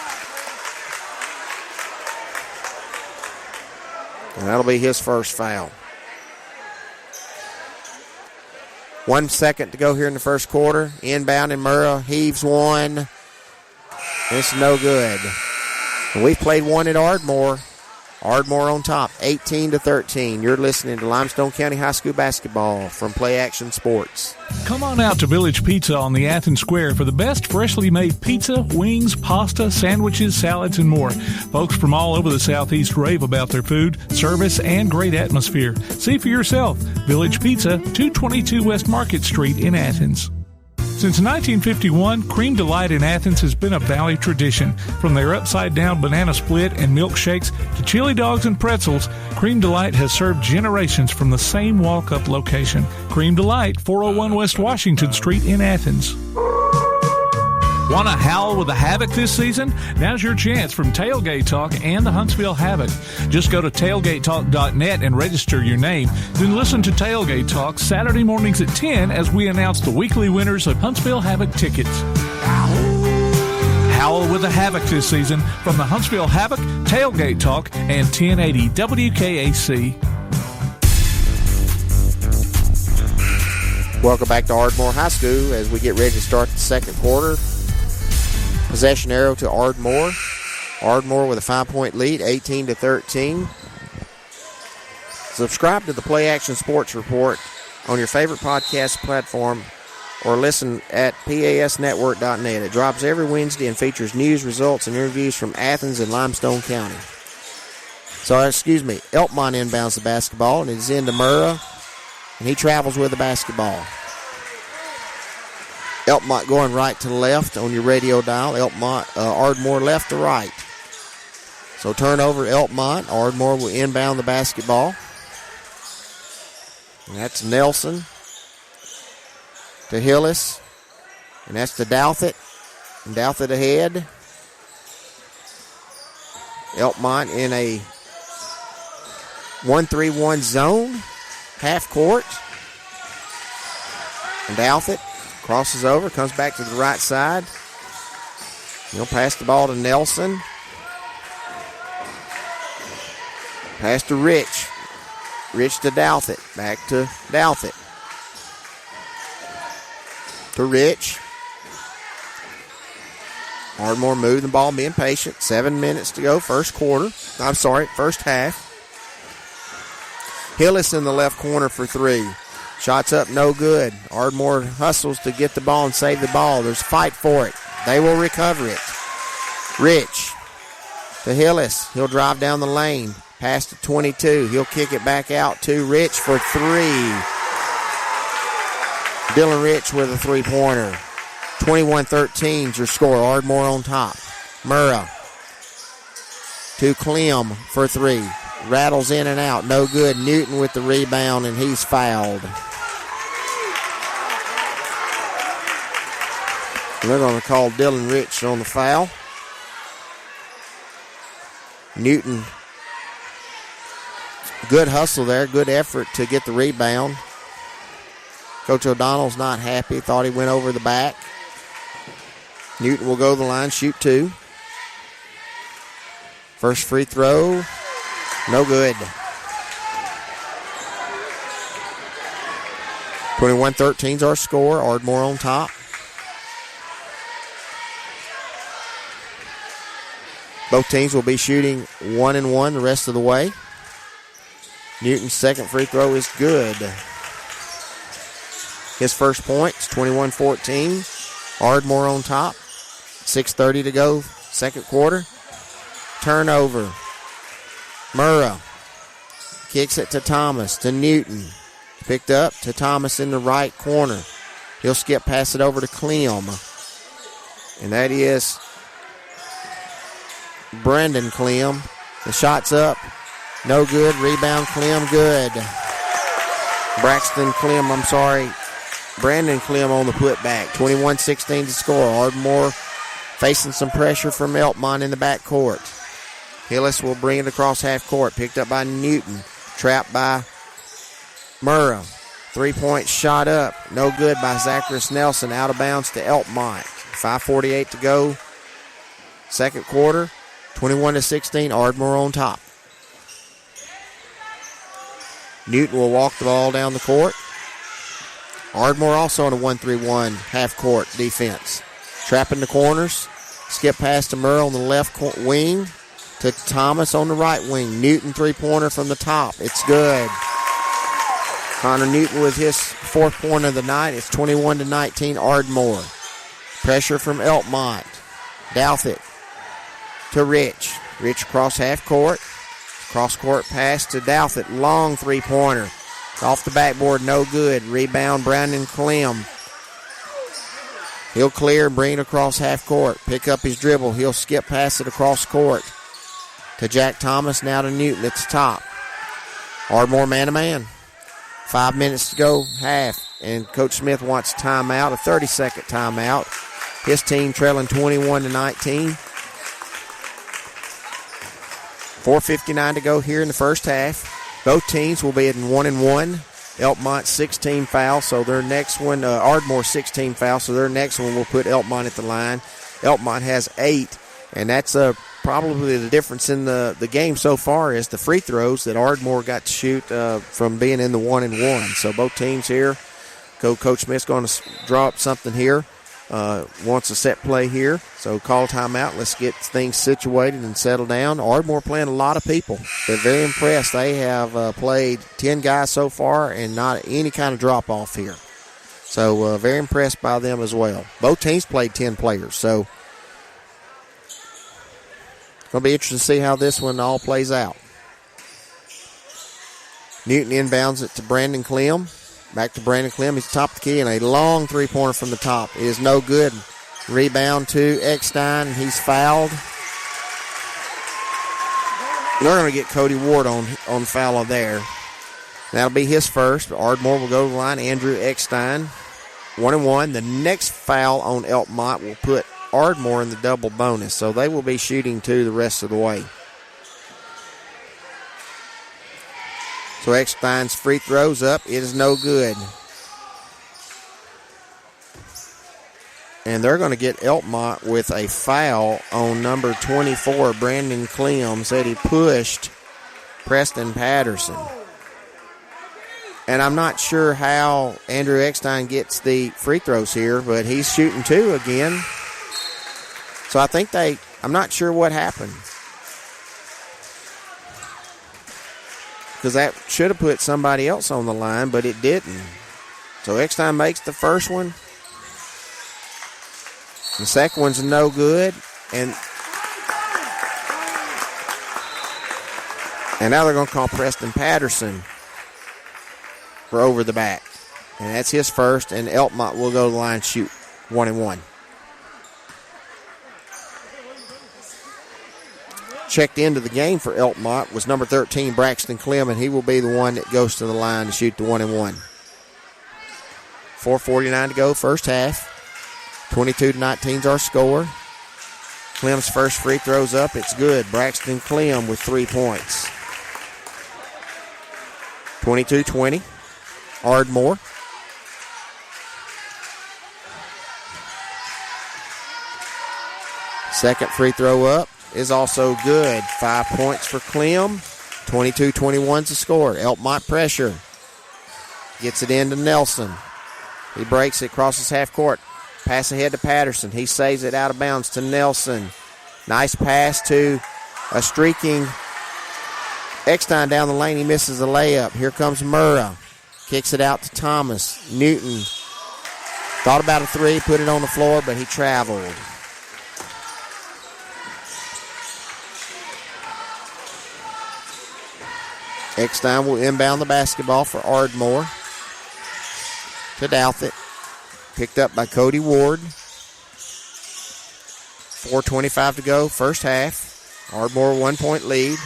And that'll be his first foul. 1 second to go here in the first quarter. Inbound and Murrah heaves one. It's no good. And we've played one at Ardmore. Ardmore on top, 18-13. You're listening to Limestone County High School basketball from Play Action Sports. Come on out to Village Pizza on the Athens Square for the best freshly made pizza, wings, pasta, sandwiches, salads, and more. Folks from all over the Southeast rave about their food, service, and great atmosphere. See for yourself. Village Pizza, 222 West Market Street in Athens. Since 1951, Cream Delight in Athens has been a Valley tradition. From their upside-down banana split and milkshakes to chili dogs and pretzels, Cream Delight has served generations from the same walk-up location. Cream Delight, 401 West Washington Street in Athens. Want to howl with the Havoc this season? Now's your chance from Tailgate Talk and the Huntsville Havoc. Just go to tailgatetalk.net and register your name. Then listen to Tailgate Talk Saturday mornings at 10 as we announce the weekly winners of Huntsville Havoc tickets. Howl with the Havoc this season from the Huntsville Havoc, Tailgate Talk, and 1080 WKAC. Welcome back to Ardmore High School as we get ready to start the second quarter. Possession arrow to Ardmore. Ardmore with a 5-point lead, 18-13. Subscribe to the Play Action Sports Report on your favorite podcast platform or listen at pasnetwork.net. It drops every Wednesday and features news, results, and interviews from Athens and Limestone County. Elkmont inbounds the basketball, and it's into Murrah, and he travels with the basketball. Elkmont going right to left on your radio dial. Ardmore left to right. So turnover Elkmont. Ardmore will inbound the basketball. And that's Nelson to Hillis. And that's to Douthit. And Douthit ahead. Elkmont in a 1-3-1 zone. Half court. And Douthit crosses over, comes back to the right side. He'll pass the ball to Nelson. Pass to Rich. Rich to Douthit. Back to Douthit. To Rich. Ardmore moving the ball, being patient. 7 minutes to go, first half. Hillis in the left corner for three. Shots up, no good. Ardmore hustles to get the ball and save the ball. There's a fight for it. They will recover it. Rich to Hillis. He'll drive down the lane. Pass to 22. He'll kick it back out to Rich for three. Dylan Rich with a three-pointer. 21-13 is your score. Ardmore on top. Murrah to Clem for three. Rattles in and out. No good. Newton with the rebound, and he's fouled. They're going to call Dylan Rich on the foul. Newton, good hustle there. Good effort to get the rebound. Coach O'Donnell's not happy. Thought he went over the back. Newton will go to the line, shoot two. First free throw, no good. 21-13 is our score. Ardmore on top. Both teams will be shooting 1-1 the rest of the way. Newton's second free throw is good. His first point is 21-14. Ardmore on top. 6:30 to go, second quarter. Turnover. Murrah kicks it to Thomas, to Newton. Picked up to Thomas in the right corner. He'll skip, pass it over to Clem. And that is Brandon Clem. The shot's up. No good. Rebound Clem, good. Brandon Clem on the putback. 21-16 to score. Ardmore facing some pressure from Elkmont in the backcourt. Hillis will bring it across half court. Picked up by Newton. Trapped by Murrah. 3-point shot up. No good by Zacharias Nelson. Out of bounds to Elkmont. 5:48 to go. Second quarter. 21-16. Ardmore on top. Newton will walk the ball down the court. Ardmore also on a 1-3-1 half-court defense. Trapping the corners. Skip pass to Murrah on the left wing. To Thomas on the right wing. Newton three-pointer from the top. It's good. Connor Newton with his fourth point of the night. It's 21-19 Ardmore. Pressure from Elkmont. Douthit to Rich. Rich across half court. Cross-court pass to Douthit. Long three-pointer. Off the backboard, no good. Rebound, Brandon Clem. He'll clear and bring it across half court. Pick up his dribble. He'll skip past it across court. To Jack Thomas, now to Newton at the top. Ardmore man-to-man. 5 minutes to go, half. And Coach Smith wants timeout, a 30-second timeout. His team trailing 21-19. 4:59 to go here in the first half. Both teams will be at 1-1. Elkmont 16 fouls, so their next one, Ardmore 16 fouls, so their next one will put Elkmont at the line. Elkmont has 8, and that's probably the difference in the game so far is the free throws that Ardmore got to shoot from being in the 1-1. So both teams here, Coach Smith's going to draw up something here. Wants a set play here, so call timeout. Let's get things situated and settle down. Ardmore playing a lot of people. They're very impressed. They have played 10 guys so far and not any kind of drop-off here. So very impressed by them as well. Both teams played 10 players, so it's going to be interesting to see how this one all plays out. Newton inbounds it to Brandon Clem. Back to Brandon Clem. He's top of the key, and a long three-pointer from the top is no good. Rebound to Eckstein. He's fouled. They're going to get Cody Ward on foul there. That'll be his first. Ardmore will go to the line. Andrew Eckstein, 1-1. The next foul on Elkmont will put Ardmore in the double bonus, so they will be shooting 2 the rest of the way. So Eckstein's free throws up. It is no good. And they're going to get Elkmont with a foul on number 24, Brandon Clem. Said he pushed Preston Patterson. And I'm not sure how Andrew Eckstein gets the free throws here, but he's shooting 2 again. So I think I'm not sure what happened. Because that should have put somebody else on the line, but it didn't. So Eckstein makes the first one. The second one's no good. And now they're going to call Preston Patterson for over the back. And that's his first, and Elkmont will go to the line and shoot 1-1. Checked into the game for Elkmont was number 13, Braxton Clem, and he will be the one that goes to the line to shoot the 1-1. 4:49 to go, first half. 22-19 is our score. Clem's first free throw's up. It's good. Braxton Clem with 3 points. 22-20. Ardmore. Second free throw up is also good. 5 points for Clem. 22-21's the score. Elkmont pressure. Gets it into Nelson. He breaks it, crosses half court. Pass ahead to Patterson. He saves it out of bounds to Nelson. Nice pass to a streaking Eckstein down the lane. He misses the layup. Here comes Murrah. Kicks it out to Thomas. Newton thought about a 3, put it on the floor, but he traveled. Eckstein will inbound the basketball for Ardmore to Douthit. Picked up by Cody Ward. 4:25 to go, first half. Ardmore 1-point lead.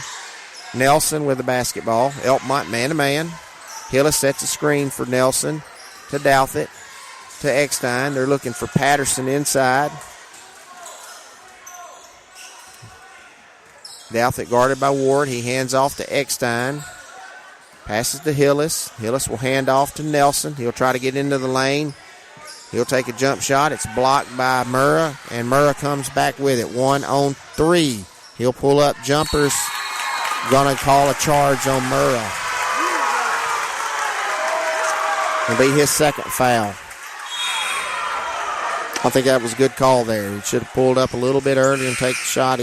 Nelson with the basketball. Elkmont man-to-man. Hillis sets a screen for Nelson to Douthit to Eckstein. They're looking for Patterson inside. Douthit guarded by Ward. He hands off to Eckstein. Passes to Hillis. Hillis will hand off to Nelson. He'll try to get into the lane. He'll take a jump shot. It's blocked by Murrah, and Murrah comes back with it. 1-on-3. He'll pull up jumpers. Going to call a charge on Murrah. It'll be his second foul. I think that was a good call there. He should have pulled up a little bit earlier and take the shot.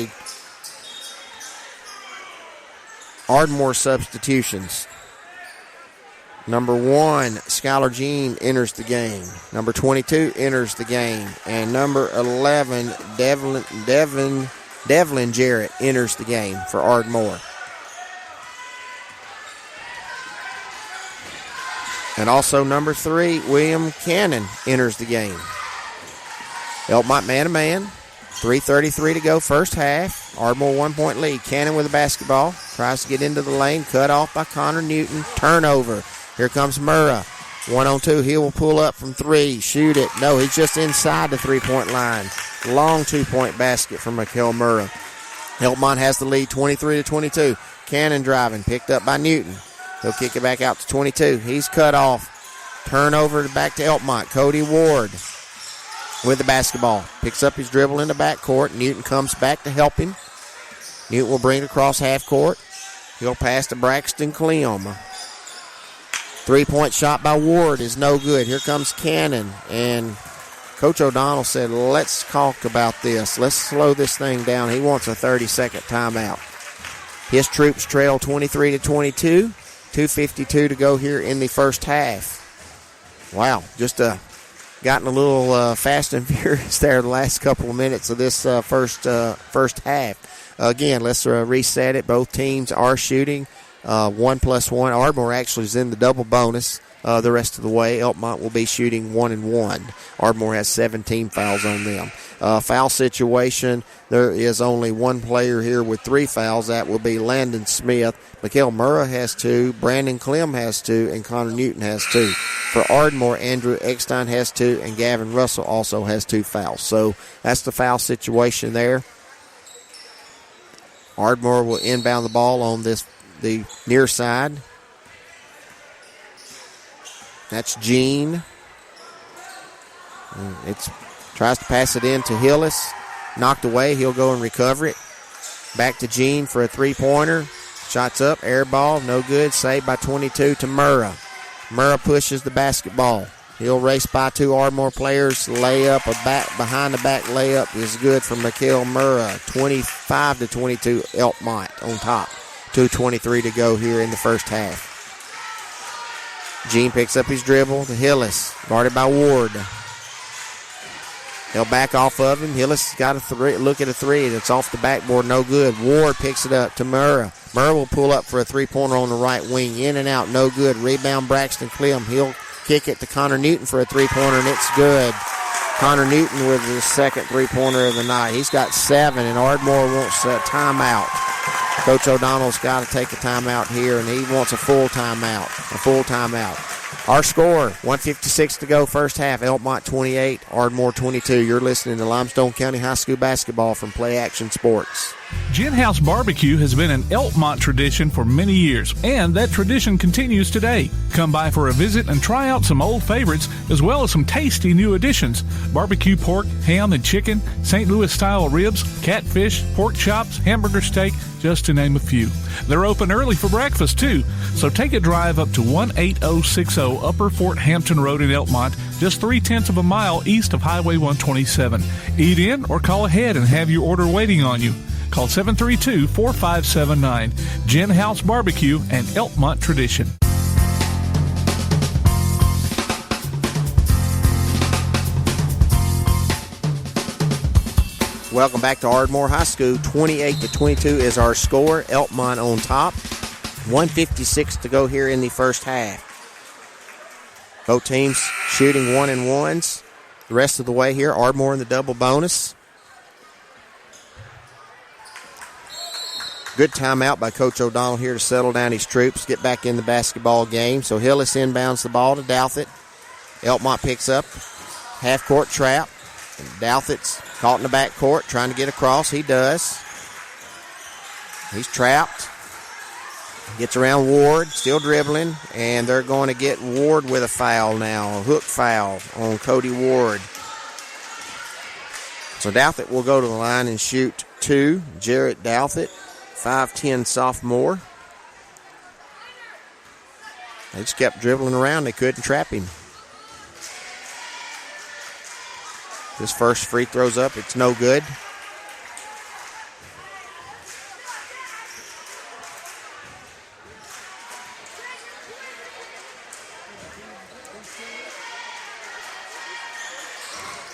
Ardmore substitutions. Number 1, Skylar Jean enters the game. Number 22 enters the game. And number 11, Devlin Jarrett enters the game for Ardmore. And also number 3, William Cannon enters the game. Elkmont man-to-man. 3:33 to go, first half. Ardmore 1-point lead. Cannon with the basketball. Tries to get into the lane. Cut off by Connor Newton. Turnover. Here comes Murrah. 1-on-2. He will pull up from 3. Shoot it. No, he's just inside the 3-point line. Long 2-point basket from Mikael Murrah. Elkmont has the lead 23-22. Cannon driving. Picked up by Newton. He'll kick it back out to 22. He's cut off. Turnover back to Elkmont. Cody Ward with the basketball. Picks up his dribble in the backcourt. Newton comes back to help him. Newton will bring it across half court. He'll pass to Braxton Clem. 3-point shot by Ward is no good. Here comes Cannon. And Coach O'Donnell said, let's talk about this. Let's slow this thing down. He wants a 30-second timeout. His troops trail 23-22. 2:52 to go here in the first half. Wow, just gotten a little fast and furious there the last couple of minutes of this first half. Again, let's reset it. Both teams are shooting 1+1. Ardmore actually is in the double bonus the rest of the way. Elkmont will be shooting 1-1. Ardmore has 17 fouls on them. Foul situation, there is only one player here with 3 fouls. That will be Landon Smith. Mikael Murrah has 2. Brandon Clem has 2. And Connor Newton has 2. For Ardmore, Andrew Eckstein has 2. And Gavin Russell also has 2 fouls. So that's the foul situation there. Ardmore will inbound the ball on the near side. That's Gene. It's Tries to pass it in to Hillis. Knocked away. He'll go and recover it. Back to Gene for a three-pointer. Shots up. Air ball. No good. Saved by 22 to Murrah. Murrah pushes the basketball. He'll race by two Ardmore players. Layup, behind the back layup is good for Mikael Murrah. 25-22 Elkmont on top. 2:23 to go here in the first half. Gene picks up his dribble to Hillis. Guarded by Ward. He'll back off of him. Hillis got a three. Look at a three. It's off the backboard. No good. Ward picks it up to Murrah. Murrah will pull up for a three-pointer on the right wing. In and out. No good. Rebound Braxton Clem. He'll kick it to Connor Newton for a three-pointer, and it's good. Connor Newton with his second three-pointer of the night. He's got 7, and Ardmore wants a timeout. Coach O'Donnell's got to take a timeout here, and he wants a full timeout. Our score, 1:56 to go, first half. Elkmont 28, Ardmore 22. You're listening to Limestone County High School basketball from Play Action Sports. Gin House Barbecue has been an Elkmont tradition for many years, and that tradition continues today. Come by for a visit and try out some old favorites as well as some tasty new additions. Barbecue pork, ham and chicken, St. Louis-style ribs, catfish, pork chops, hamburger steak, just to name a few. They're open early for breakfast, too, so take a drive up to 18060 Upper Fort Hampton Road in Elkmont, just 0.3 of a mile east of Highway 127. Eat in or call ahead and have your order waiting on you. Call 732-4579. Gin House Barbecue and Elkmont tradition. Welcome back to Ardmore High School. 28-22 is our score. Elkmont on top. 1:56 to go here in the first half. Both teams shooting 1-and-1s. The rest of the way here, Ardmore in the double bonus. Good timeout by Coach O'Donnell here to settle down his troops, get back in the basketball game. So Hillis inbounds the ball to Douthit. Elkmont picks up half-court trap. And Douthat's caught in the backcourt, trying to get across. He does. He's trapped. Gets around Ward, still dribbling, and they're going to get Ward with a foul now, a hook foul on Cody Ward. So Douthit will go to the line and shoot 2. Jarrett Douthit, 5'10" sophomore. They just kept dribbling around. They couldn't trap him. His first free throw's up. It's no good.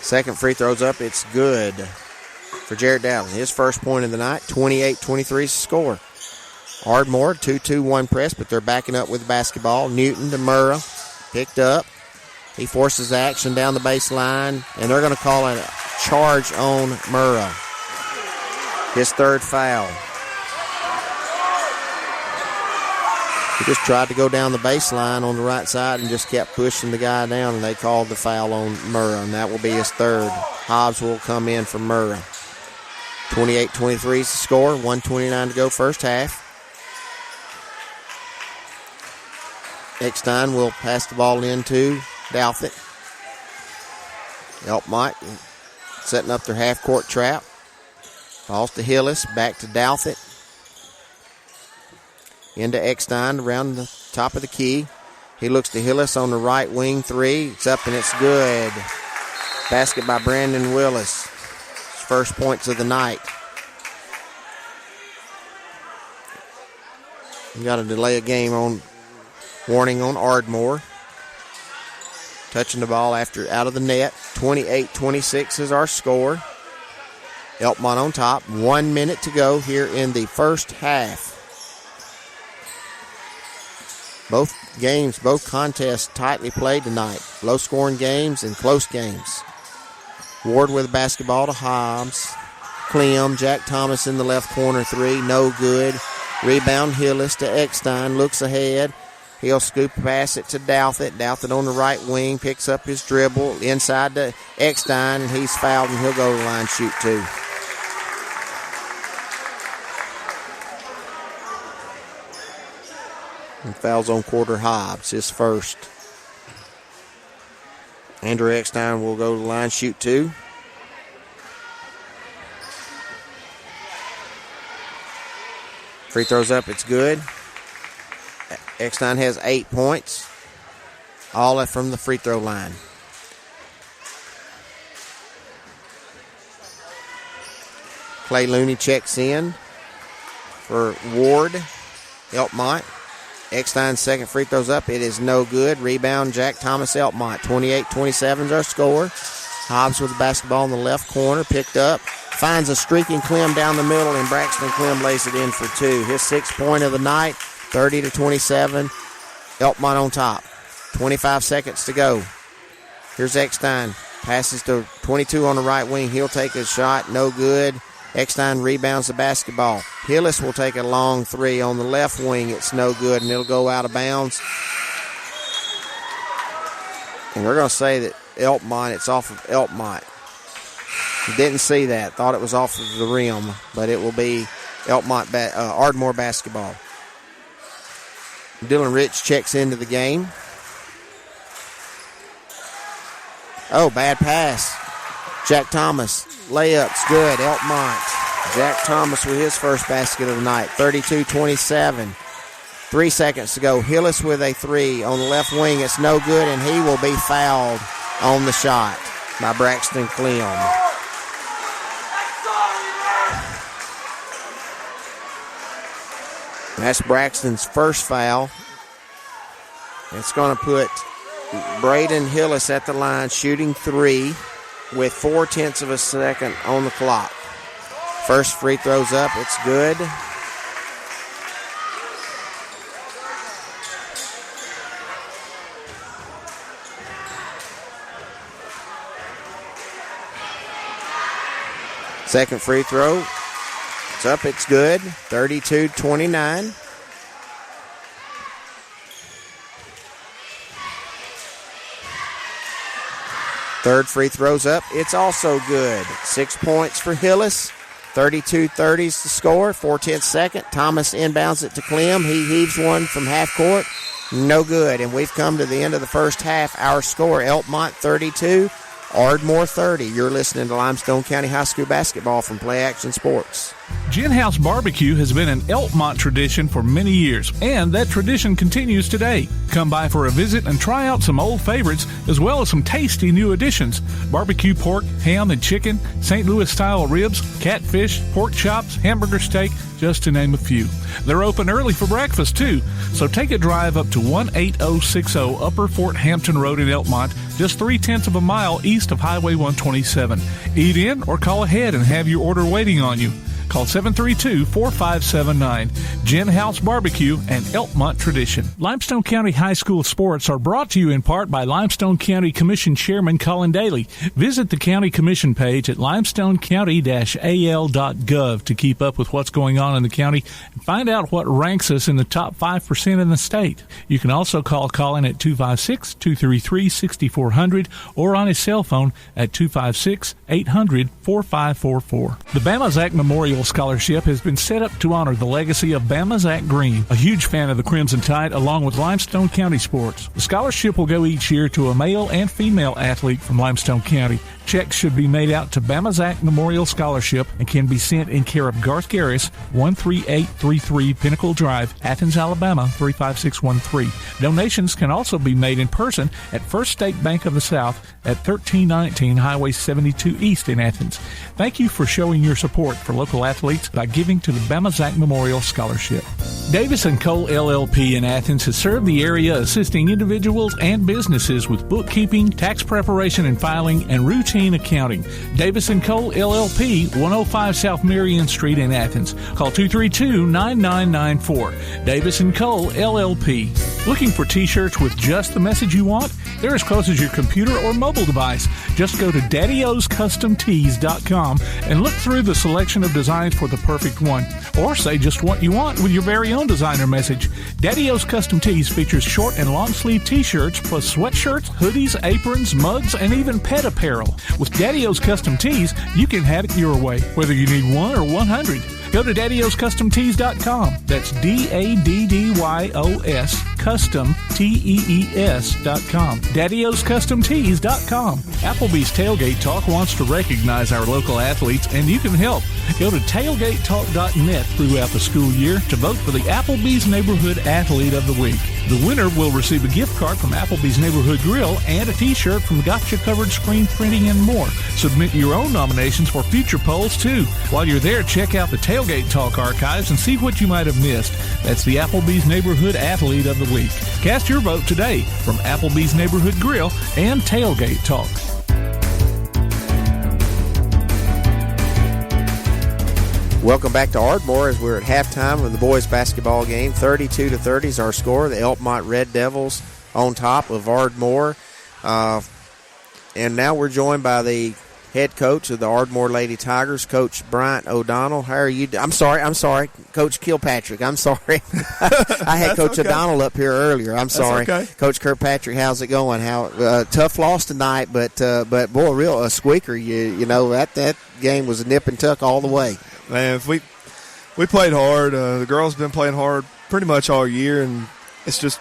Second free throw's up. It's good for Jarrett Dowling. His first point of the night. 28-23 is the score. Ardmore, 2-2-1 press, but they're backing up with the basketball. Newton to Murrah. Picked up. He forces action down the baseline, and they're going to call a charge on Murrah. His third foul. He just tried to go down the baseline on the right side and just kept pushing the guy down, and they called the foul on Murrah, and that will be his third. Hobbs will come in for Murrah. 28-23 is the score. 1:29 to go first half. Eckstein will pass the ball into Douthit. Elkmont setting up their half-court trap. Falls to Hillis, back to Douthit. Into Eckstein around the top of the key. He looks to Hillis on the right wing 3. It's up and it's good. Basket by Brandon Willis. His first points of the night. We got a delay of game on warning on Ardmore. Touching the ball after out of the net. 28-26 is our score. Elkmont on top. 1 minute to go here in the first half. Both games, both contests tightly played tonight. Low-scoring games and close games. Ward with the basketball to Hobbs. Clem, Jack Thomas in the left corner 3. No good. Rebound Hillis to Eckstein. Looks ahead. He'll scoop pass it to Douthit. Douthit on the right wing picks up his dribble inside to Eckstein, and he's fouled, and he'll go to the line shoot 2. And fouls on Porter Hobbs, his first. Andrew Eckstein will go to the line shoot 2. Free throws up, it's good. Eckstein has 8 points. All from the free throw line. Clay Looney checks in for Ward, Elkmont. Eckstein's second free throw's up. It is no good. Rebound, Jack Thomas, Elkmont. 28-27 is our score. Hobbs with the basketball in the left corner. Picked up. Finds a streaking Clem down the middle, and Braxton Clem lays it in for 2. His 6th point of the night, 30-27. Elkmont on top. 25 seconds to go. Here's Eckstein. Passes to 22 on the right wing. He'll take a shot. No good. Eckstein rebounds the basketball. Hillis will take a long 3 on the left wing. It's no good, and it'll go out of bounds. And we're going to say that Elkmont, it's off of Elkmont. Didn't see that. Thought it was off of the rim, but it will be Elkmont Ardmore basketball. Dylan Rich checks into the game. Oh, bad pass. Jack Thomas, layup's good. Elkmont. Jack Thomas with his first basket of the night. 32-27. 3 seconds to go. Hillis with a 3 on the left wing. It's no good, and he will be fouled on the shot by Braxton Clem. That's Braxton's first foul. It's going to put Braden Hillis at the line, shooting 3 with 0.4 of a second on the clock. First free throw's up. It's good. Second free throw. It's up. It's good. 32-29. Third free throw's up. It's also good. 6 points for Hillis. 32-30 is the score. 4/10 second. Thomas inbounds it to Clem. He heaves one from half court. No good. And we've come to the end of the first half. Our score, Elkmont 32, Ardmore 30. You're listening to Limestone County High School basketball from Play Action Sports. Gin House Barbecue has been an Elkmont tradition for many years, and that tradition continues today. Come by for a visit and try out some old favorites, as well as some tasty new additions. Barbecue pork, ham and chicken, St. Louis-style ribs, catfish, pork chops, hamburger steak, just to name a few. They're open early for breakfast, too, so take a drive up to 18060 Upper Fort Hampton Road in Elkmont, just 0.3 of a mile east of Highway 127. Eat in or call ahead and have your order waiting on you. Call 732-4579. Gin House Barbecue and Elkmont Tradition. Limestone County High School sports are brought to you in part by Limestone County Commission Chairman Colin Daly. Visit the County Commission page at limestonecounty-al.gov to keep up with what's going on in the county and find out what ranks us in the top 5% in the state. You can also call Colin at 256-233-6400 or on his cell phone at 256-800-4544. The Bama Zach Memorial Scholarship has been set up to honor the legacy of Bama Zach Green, a huge fan of the Crimson Tide, along with Limestone County sports. The scholarship will go each year to a male and female athlete from Limestone County. Checks should be made out to Bama Zach Memorial Scholarship and can be sent in care of Garth Garris, 13833 Pinnacle Drive, Athens, Alabama, 35613. Donations can also be made in person at First State Bank of the South at 1319 Highway 72 East in Athens. Thank you for showing your support for local athletes by giving to the Bama Zach Memorial Scholarship. Davis & Cole LLP in Athens has served the area assisting individuals and businesses with bookkeeping, tax preparation and filing, and routine accounting. Davis & Cole LLP, 105 South Marion Street in Athens. Call 232-9994. Davis & Cole LLP. Looking for t-shirts with just the message you want? They're as close as your computer or mobile device. Just go to daddyoscustomtees.com and look through the selection of designs for the perfect one. Or say just what you want with your very own designer message. Daddy O's Custom Tees features short and long sleeve t-shirts plus sweatshirts, hoodies, aprons, mugs, and even pet apparel. With Daddy O's Custom Tees, you can have it your way, whether you need 1 or 100. Go to daddyoscustomtees.com. That's DADDYOS Custom DaddyOsCustomTees.com. DaddyOsCustomTees.com. Applebee's Tailgate Talk wants to recognize our local athletes, and you can help. Go to tailgatetalk.net throughout the school year to vote for the Applebee's Neighborhood Athlete of the Week. The winner will receive a gift card from Applebee's Neighborhood Grill and a t-shirt from Gotcha Covered Screen Printing and more. Submit your own nominations for future polls, too. While you're there, check out the Tailgate Talk archives and see what you might have missed. That's the Applebee's Neighborhood Athlete of the Week. Cast your vote today from Applebee's Neighborhood Grill and Tailgate Talk. Welcome back to Ardmore as we're at halftime of the boys basketball game. 32-30 is our score. The Elkmont Red Devils on top of Ardmore. And now we're joined by the head coach of the Ardmore Lady Tigers, Coach Bryant O'Donnell. How are you? I'm sorry. Coach Kilpatrick. I'm sorry. I had Coach O'Donnell up here earlier. I'm sorry. Okay. Coach Kirkpatrick, how's it going? Tough loss tonight, but boy, a squeaker. You know, that game was a nip and tuck all the way. Man, if we played hard. The girls have been playing hard pretty much all year, and it's just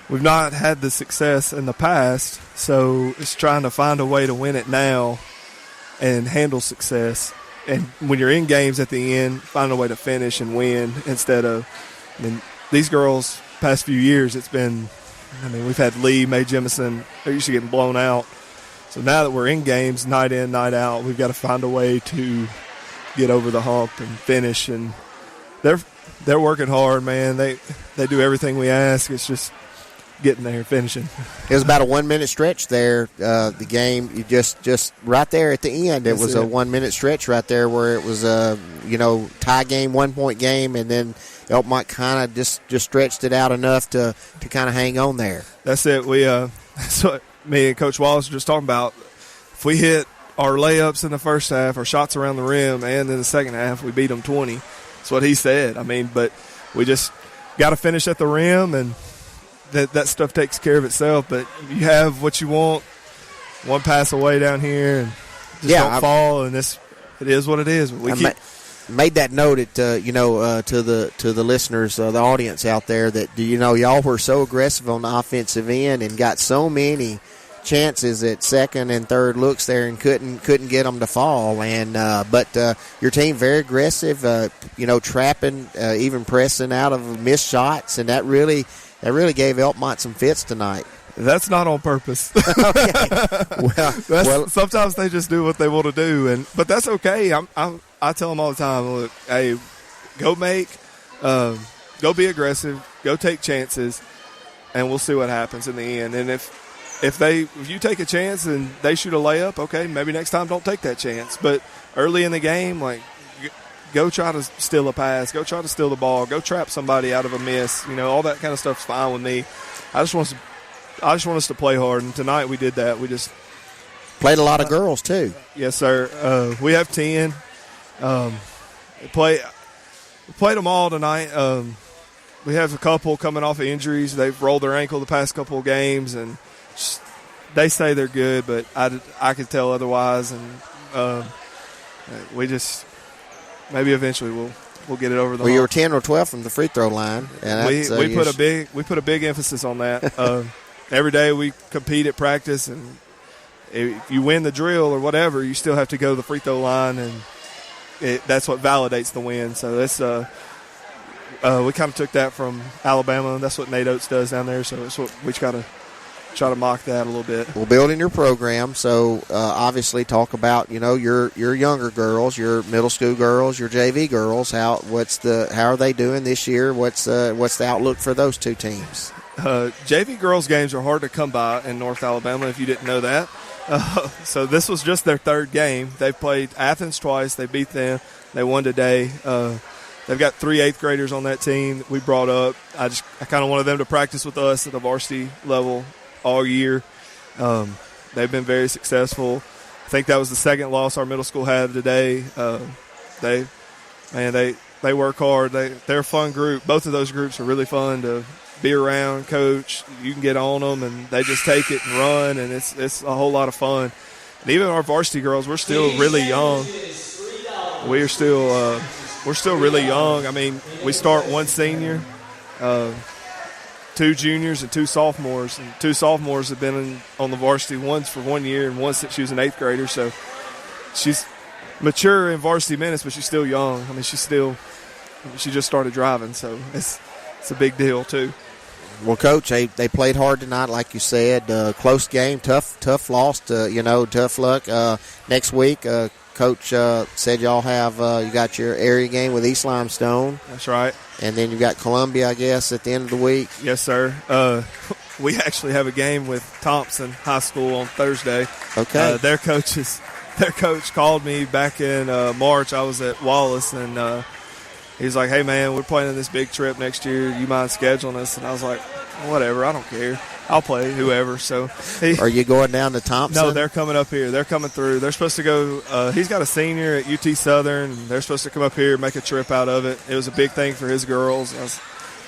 we've not had the success in the past, so it's trying to find a way to win it now and handle success. And when you're in games at the end, find a way to finish and win instead of – I mean, these girls past few years, it's been – I mean, we've had Lee, Mae Jemison. They're used to getting blown out. So now that we're in games night in, night out, we've got to find a way to – get over the hump and finish, and they're working hard, man. They do everything we ask. It's just getting there and finishing. It was about a 1 minute stretch there. The game, you just right there at the end. It was a 1 minute stretch right there where it was a tie game, 1 point game, and then Elkmont kind of just stretched it out enough to kind of hang on there. That's it. That's what me and Coach Wallace were just talking about. If we hit our layups in the first half, our shots around the rim, and in the second half, we beat them 20. That's what he said. I mean, but we just got to finish at the rim, and that stuff takes care of itself. But you have what you want, one pass away down here, and just don't fall. And it is what it is. Made that note to the listeners, the audience out there, that y'all were so aggressive on the offensive end and got so many chances at second and third looks there and couldn't get them to fall. And but your team very aggressive, trapping, even pressing out of missed shots, and that really gave Elkmont some fits tonight. That's not on purpose. Okay. Well, sometimes they just do what they want to do, but that's okay. I tell them all the time, look, hey, go go be aggressive, go take chances, and we'll see what happens in the end. And if you take a chance and they shoot a layup, okay, maybe next time don't take that chance. But early in the game, go try to steal a pass, go try to steal the ball, go trap somebody out of a miss. All that kind of stuff's fine with me. I just want us to play hard, and tonight we did that. We just played a lot of girls too. Yes, sir. We have 10. We played them all tonight. We have a couple coming off of injuries. They've rolled their ankle the past couple of games, and they say they're good, but I could tell otherwise. And we just maybe eventually we'll get it over the hump. You were 10 or 12 from the free throw line, and we put a big emphasis on that. Every day we compete at practice, and if you win the drill or whatever, you still have to go to the free throw line, and that's what validates the win. So that's we kind of took that from Alabama, and that's what Nate Oates does down there. So it's what we got to try to mock that a little bit. Well, building your program, so obviously talk about your younger girls, your middle school girls, your JV girls. How are they doing this year? What's the outlook for those two teams? JV girls games are hard to come by in North Alabama, if you didn't know that. So this was just their third game. They've played Athens twice. They beat them. They won today. They've got 3 8th graders on that team that we brought up. I kind of wanted them to practice with us at the varsity level all year. They've been very successful. I think that was the second loss our middle school had today. They work hard. They're a fun group. Both of those groups are really fun to be around, coach. You can get on them, and they just take it and run, and it's a whole lot of fun. And even our varsity girls, we're still really young. We're still really young. I mean, we start one senior. 2 juniors and 2 sophomores. And 2 sophomores have been on the varsity, one's for 1 year and one since she was an 8th grader. So she's mature in varsity minutes, but she's still young. I mean, she just started driving, so it's a big deal too. Well, Coach, they played hard tonight, like you said. Close game, tough loss. Tough luck. Next week, Coach said y'all have you got your area game with East Limestone. That's right. And then you got Columbia, I guess, at the end of the week. Yes, sir. We actually have a game with Thompson High School on Thursday. Okay. Their coach called me back in March. I was at Wallace, and he's like, "Hey, man, we're planning this big trip next year. You mind scheduling us?" And I was like, "Whatever, I don't care. I'll play whoever." So, are you going down to Thompson? No, they're coming up here. They're coming through. They're supposed to go. He's got a senior at UT Southern. And they're supposed to come up here, make a trip out of it. It was a big thing for his girls. I was,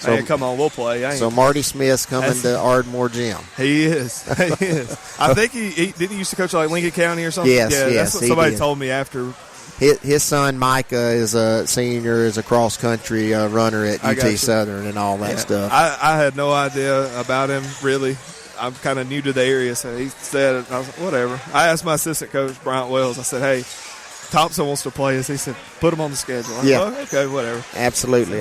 "Hey, come on, we'll play." So Marty Smith's coming to Ardmore Gym. He is. He is. I think he used to coach like Lincoln County or something. Yes, yeah, yes, that's what somebody told me after. His son Micah is a senior, is a cross country runner at UT Southern and all that stuff. I had no idea about him really. I'm kind of new to the area, so he said it. I was like, whatever. I asked my assistant coach Bryant Wells. I said, "Hey, Thompson wants to play us." He said, "Put him on the schedule." I said, okay, whatever. Absolutely.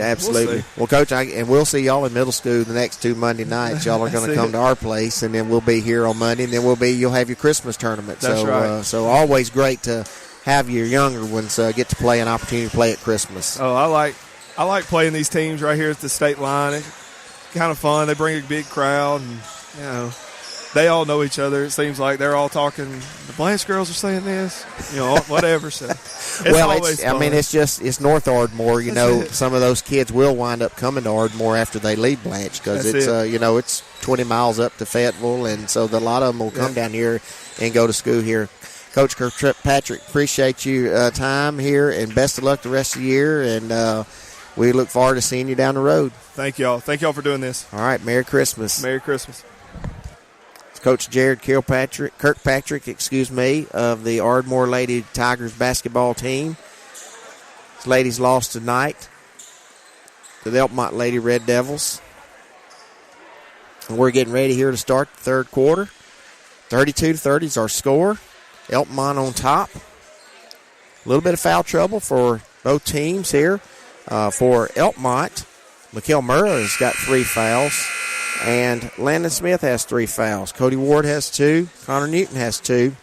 Well, Coach, and we'll see y'all in middle school the next 2 Monday nights. Y'all are going to come to our place, and then we'll be here on Monday, and then you'll have your Christmas tournament. That's right. So always great to have your younger ones get to play an opportunity to play at Christmas. Oh, I like playing these teams right here at the state line. It's kind of fun. They bring a big crowd, and they all know each other. It seems like they're all talking. The Blanche girls are saying this, whatever. So it's North Ardmore. Some of those kids will wind up coming to Ardmore after they leave Blanche because it's 20 miles up to Fayetteville, and so a lot of them will come down here and go to school here. Coach Kirkpatrick, appreciate you time here, and best of luck the rest of the year, and we look forward to seeing you down the road. Thank y'all. Thank y'all for doing this. All right, Merry Christmas. Merry Christmas. It's Coach Jared Kirkpatrick, of the Ardmore Lady Tigers basketball team. This ladies lost tonight to the Elkmont Lady Red Devils. And we're getting ready here to start the third quarter. 32-30 is our score. Elkmont on top. A little bit of foul trouble for both teams here. For Elkmont, Mikhail Murrah has got 3 fouls, and Landon Smith has 3 fouls. Cody Ward has 2. Connor Newton has 2.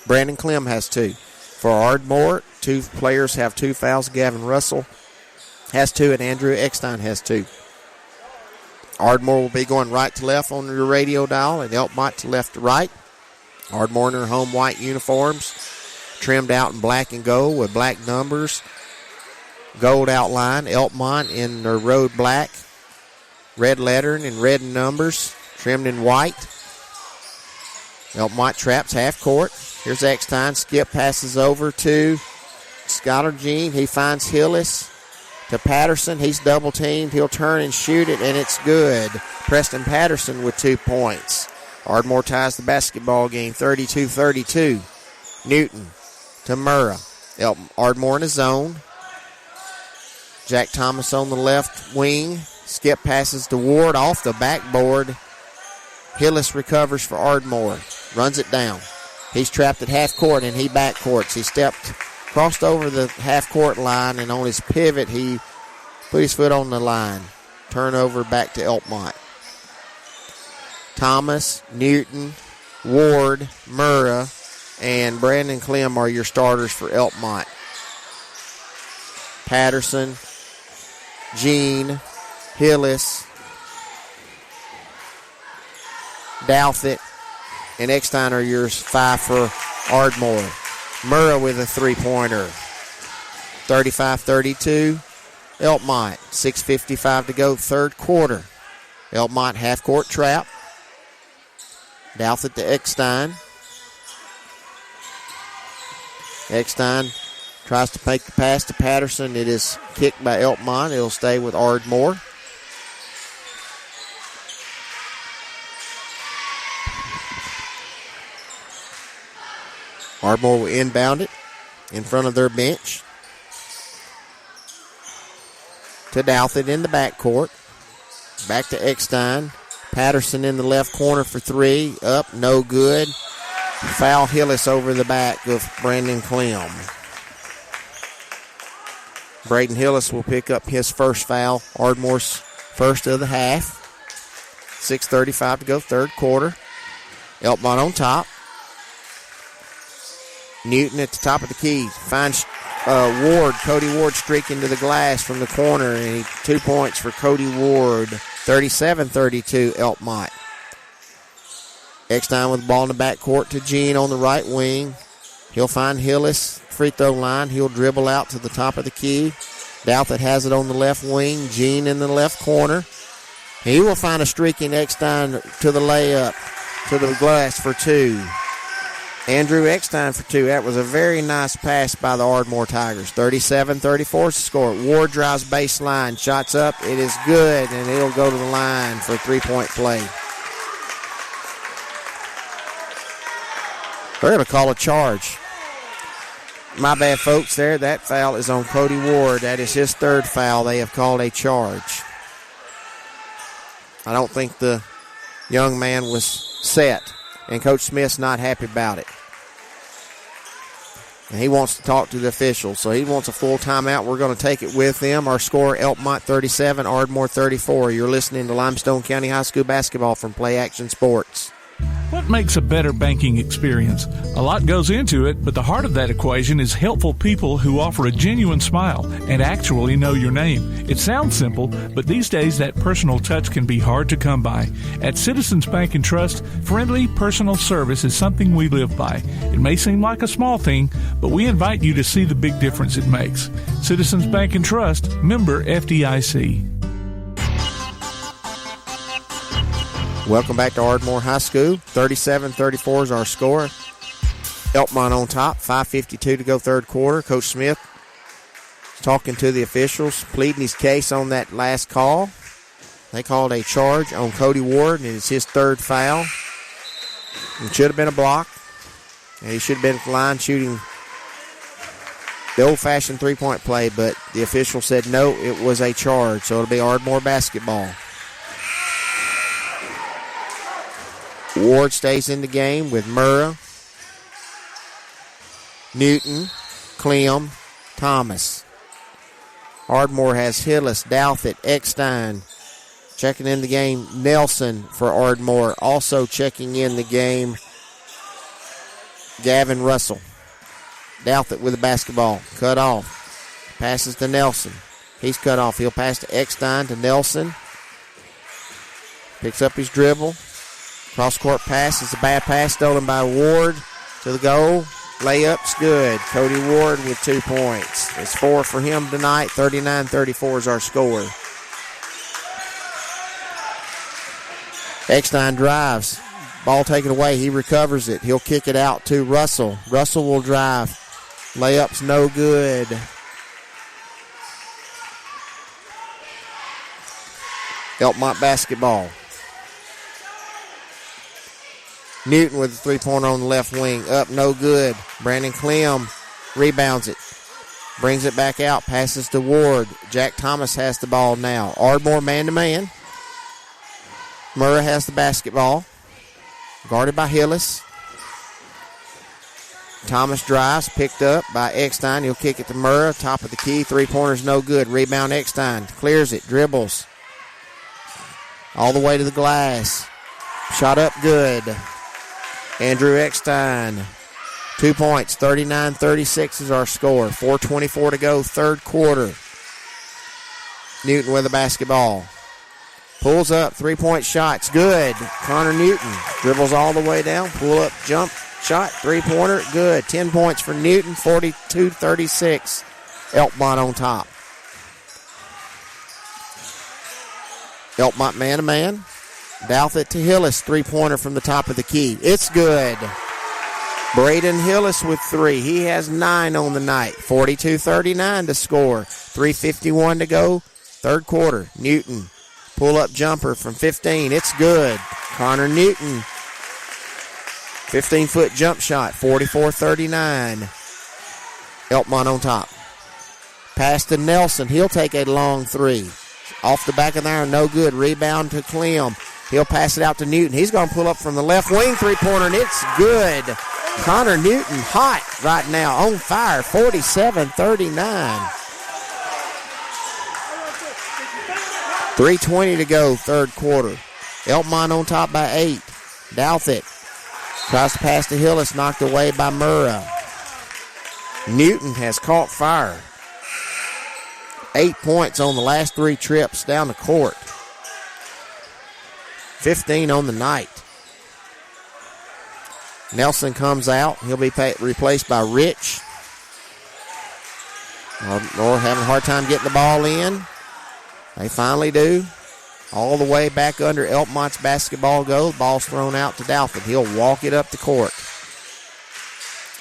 Brandon Clem has 2. For Ardmore, 2 players have 2 fouls. Gavin Russell has 2, and Andrew Eckstein has 2. Ardmore will be going right to left on your radio dial, and Elkmont to left to right. Ardmore in their home white uniforms, trimmed out in black and gold with black numbers, gold outline. Elkmont in their road black, red lettering and red numbers, trimmed in white. Elkmont traps half court. Here's Eckstein. Skip passes over to Skylar Jean. He finds Hillis to Patterson. He's double teamed. He'll turn and shoot it, and it's good. Preston Patterson with 2 points. Ardmore ties the basketball game 32-32. Newton to Murrah. Ardmore in a zone. Jack Thomas on the left wing. Skip passes to Ward off the backboard. Hillis recovers for Ardmore. Runs it down. He's trapped at half court, and he backcourts. He crossed over the half court line, and on his pivot, he put his foot on the line. Turnover back to Elkmont. Thomas, Newton, Ward, Murrah, and Brandon Clem are your starters for Elkmont. Patterson, Jean, Hillis, Douthit, and Eckstein are yours 5 for Ardmore. Murrah with a 3-pointer. 35-32. Elkmont, 6:55 to go, third quarter. Elkmont half-court trap. Douthit to Eckstein. Eckstein tries to make the pass to Patterson. It is kicked by Elkmont. It'll stay with Ardmore. Ardmore will inbound it in front of their bench. To Douthit in the backcourt. Back to Eckstein. Patterson in the left corner for three. Up, no good. Foul Hillis over the back of Brandon Clem. Braden Hillis will pick up his first foul. Ardmore's first of the half. 6:35 to go, third quarter. Elkmont on top. Newton at the top of the key. Finds Ward. Cody Ward streaking to the glass from the corner. And 2 points for Cody Ward. 37-32 Elkmont. Eckstein with the ball in the backcourt to Gene on the right wing. He'll find Hillis, free throw line. He'll dribble out to the top of the key. Douthit has it on the left wing. Gene in the left corner. He will find a streaking Eckstein to the layup, to the glass for two. Andrew Eckstein for two. That was a very nice pass by the Ardmore Tigers. 37-34 is the score. Ward drives baseline. Shots up. It is good, and it'll go to the line for a three-point play. They're going to call a charge. My bad, folks, there. That foul is on Cody Ward. That is his third foul. They have called a charge. I don't think the young man was set, and Coach Smith's not happy about it. And he wants to talk to the officials, so he wants a full timeout. We're going to take it with them. Our score, Elkmont 37, Ardmore 34. You're listening to Limestone County High School basketball from Play Action Sports. What makes a better banking experience? A lot goes into it, but the heart of that equation is helpful people who offer a genuine smile and actually know your name. It sounds simple, but these days that personal touch can be hard to come by. At Citizens Bank and Trust, friendly personal service is something we live by. It may seem like a small thing, but we invite you to see the big difference it makes. Citizens Bank and Trust, member FDIC. Welcome back to Ardmore High School. 37-34 is our score. Elkmont on top. 5:52 to go, third quarter. Coach Smith talking to the officials, pleading his case on that last call. They called a charge on Cody Ward, and it's his third foul. It should have been a block, and he should have been at the line shooting the old-fashioned three-point play, but the official said no, it was a charge, so it'll be Ardmore basketball. Ward stays in the game with Murrah, Newton, Clem, Thomas. Ardmore has Hillis, Douthit, Eckstein. Checking in the game, Nelson for Ardmore. Also checking in the game, Gavin Russell. Douthit with the basketball. Cut off. Passes to Nelson. He's cut off. He'll pass to Eckstein to Nelson. Picks up his dribble. Cross-court pass. It's a bad pass stolen by Ward to the goal. Layup's good. Cody Ward with 2 points. It's 4 for him tonight. 39-34 is our score. Eckstein drives. Ball taken away. He recovers it. He'll kick it out to Russell. Russell will drive. Layup's no good. Elkmont basketball. Newton with a three-pointer on the left wing. Up, no good. Brandon Clem rebounds it. Brings it back out. Passes to Ward. Jack Thomas has the ball now. Ardmore man-to-man. Murrah has the basketball. Guarded by Hillis. Thomas drives. Picked up by Eckstein. He'll kick it to Murrah. Top of the key. Three-pointer's no good. Rebound Eckstein. Clears it. Dribbles. All the way to the glass. Shot up good. Andrew Eckstein, 2 points, 39-36 is our score. 4:24 to go, third quarter. Newton with the basketball. Pulls up, three-point shots, good. Connor Newton dribbles all the way down, pull up, jump, shot, three-pointer, good. 10 points for Newton, 42-36. Elkmont on top. Elkmont man-to-man. Douthit to Hillis, three-pointer from the top of the key. It's good. Braden Hillis with 3. He has 9 on the night. 42-39 to score. 3:51 to go. Third quarter. Newton, pull-up jumper from 15. It's good. Connor Newton, 15-foot jump shot. 44-39. Elkmont on top. Pass to Nelson. He'll take a long three. Off the back of the iron, no good. Rebound to Clem. He'll pass it out to Newton. He's going to pull up from the left wing three-pointer, and it's good. Connor Newton hot right now, on fire, 47-39. 3:20 to go, third quarter. Elkmont on top by 8. Douthit tries to pass to Hillis, knocked away by Murrah. Newton has caught fire. 8 points on the last 3 trips down the court. 15 on the night. Nelson comes out. He'll be replaced by Rich. Ardmore having a hard time getting the ball in. They finally do. All the way back under Elkmont's basketball goal. Ball's thrown out to Douthit. He'll walk it up the court.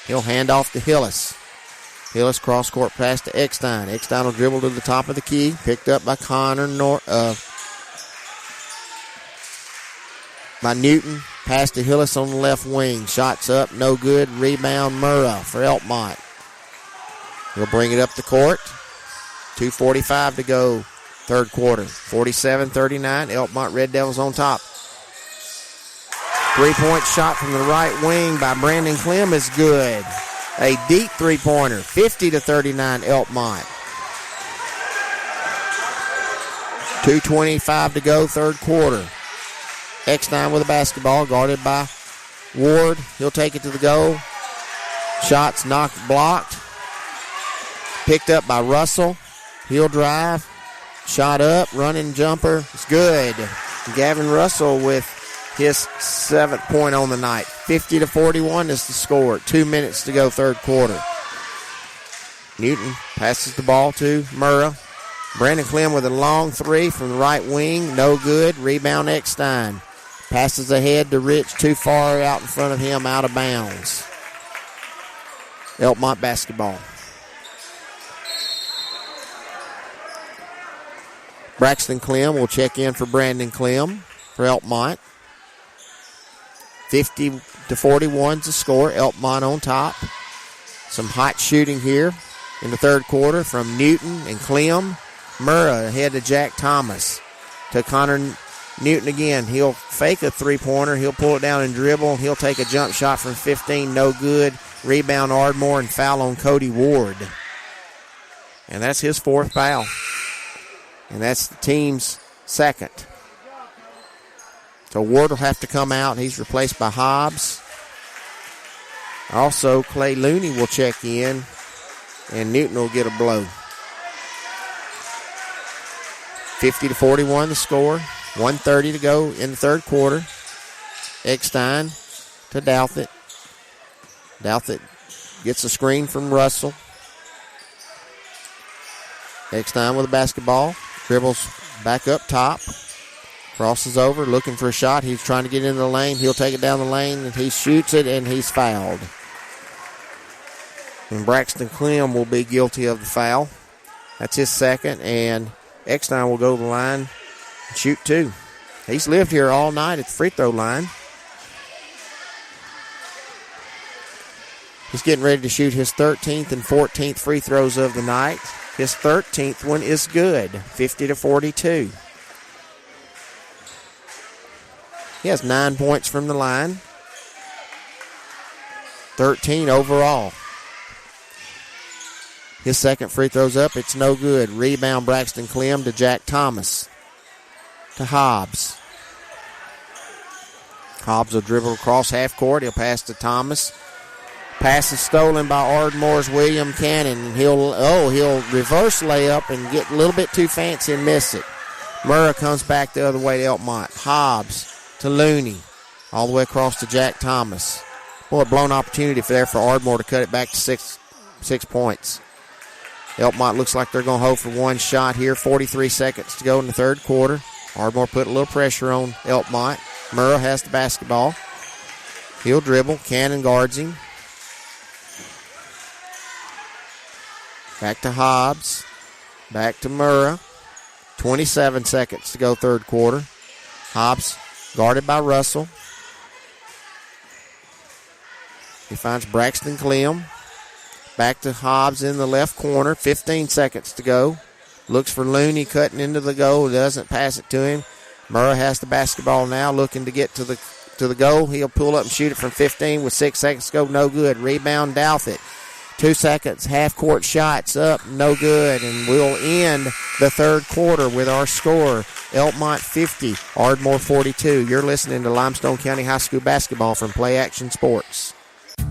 He'll hand off to Hillis. Hillis cross-court pass to Eckstein. Eckstein will dribble to the top of the key. Picked up by by Newton. Pass to Hillis on the left wing. Shots up, no good. Rebound Murrah for Elkmont. He'll bring it up the court. 2:45 to go, third quarter. 47-39. Elkmont Red Devils on top. 3-point shot from the right wing by Brandon Clem is good. A deep three-pointer. 50-39 Elkmont. 2:25 to go, third quarter. Eckstein with the basketball, guarded by Ward. He'll take it to the goal. Shots knocked, blocked. Picked up by Russell. He'll drive. Shot up, running jumper. It's good. Gavin Russell with his 7th point on the night. 50-41 is the score. 2 minutes to go, third quarter. Newton passes the ball to Murrah. Brandon Clem with a long 3 from the right wing. No good. Rebound Eckstein. Passes ahead to Rich. Too far out in front of him, out of bounds. Elkmont basketball. Braxton Clem will check in for Brandon Clem for Elkmont. 50-41 is the score. Elkmont on top. Some hot shooting here in the third quarter from Newton and Clem. Murrah ahead to Jack Thomas. To Connor Newton again. He'll fake a three-pointer. He'll pull it down and dribble. He'll take a jump shot from 15. No good. Rebound Ardmore and foul on Cody Ward. And that's his 4th foul. And that's the team's 2nd. So Ward will have to come out. He's replaced by Hobbs. Also, Clay Looney will check in. And Newton will get a blow. 50-41 the score. 1:30 to go in the third quarter. Eckstein to Douthit. Douthit gets a screen from Russell. Eckstein with a basketball. Dribbles back up top. Crosses over, looking for a shot. He's trying to get into the lane. He'll take it down the lane, and he shoots it, and he's fouled. And Braxton Clem will be guilty of the foul. That's his 2nd, and Eckstein will go to the line and shoot 2. He's lived here all night at the free throw line. He's getting ready to shoot his 13th and 14th free throws of the night. His 13th one is good, 50-42. He has 9 points from the line, 13 overall. His 2nd free throw's up. It's no good. Rebound Braxton Clem to Jack Thomas. To Hobbs. Hobbs will dribble across half court. He'll pass to Thomas. Pass is stolen by Ardmore's William Cannon. He'll reverse layup and get a little bit too fancy and miss it. Murrah comes back the other way to Elkmont. Hobbs to Looney. All the way across to Jack Thomas. Boy, a blown opportunity there for Ardmore to cut it back to 6 points. Elkmont looks like they're going to hold for one shot here. 43 seconds to go in the third quarter. Ardmore put a little pressure on Elkmont. Murrah has the basketball. He'll dribble. Cannon guards him. Back to Hobbs. Back to Murrah. 27 seconds to go third quarter. Hobbs guarded by Russell. He finds Braxton Clem. Back to Hobbs in the left corner. 15 seconds to go. Looks for Looney cutting into the goal. Doesn't pass it to him. Murrah has the basketball now, looking to get to the goal. He'll pull up and shoot it from 15 with 6 seconds to go. No good. Rebound, Douthit. 2 seconds. Half-court shots up. No good. And we'll end the third quarter with our score. Elkmont 50, Ardmore 42. You're listening to Limestone County High School basketball from Play Action Sports.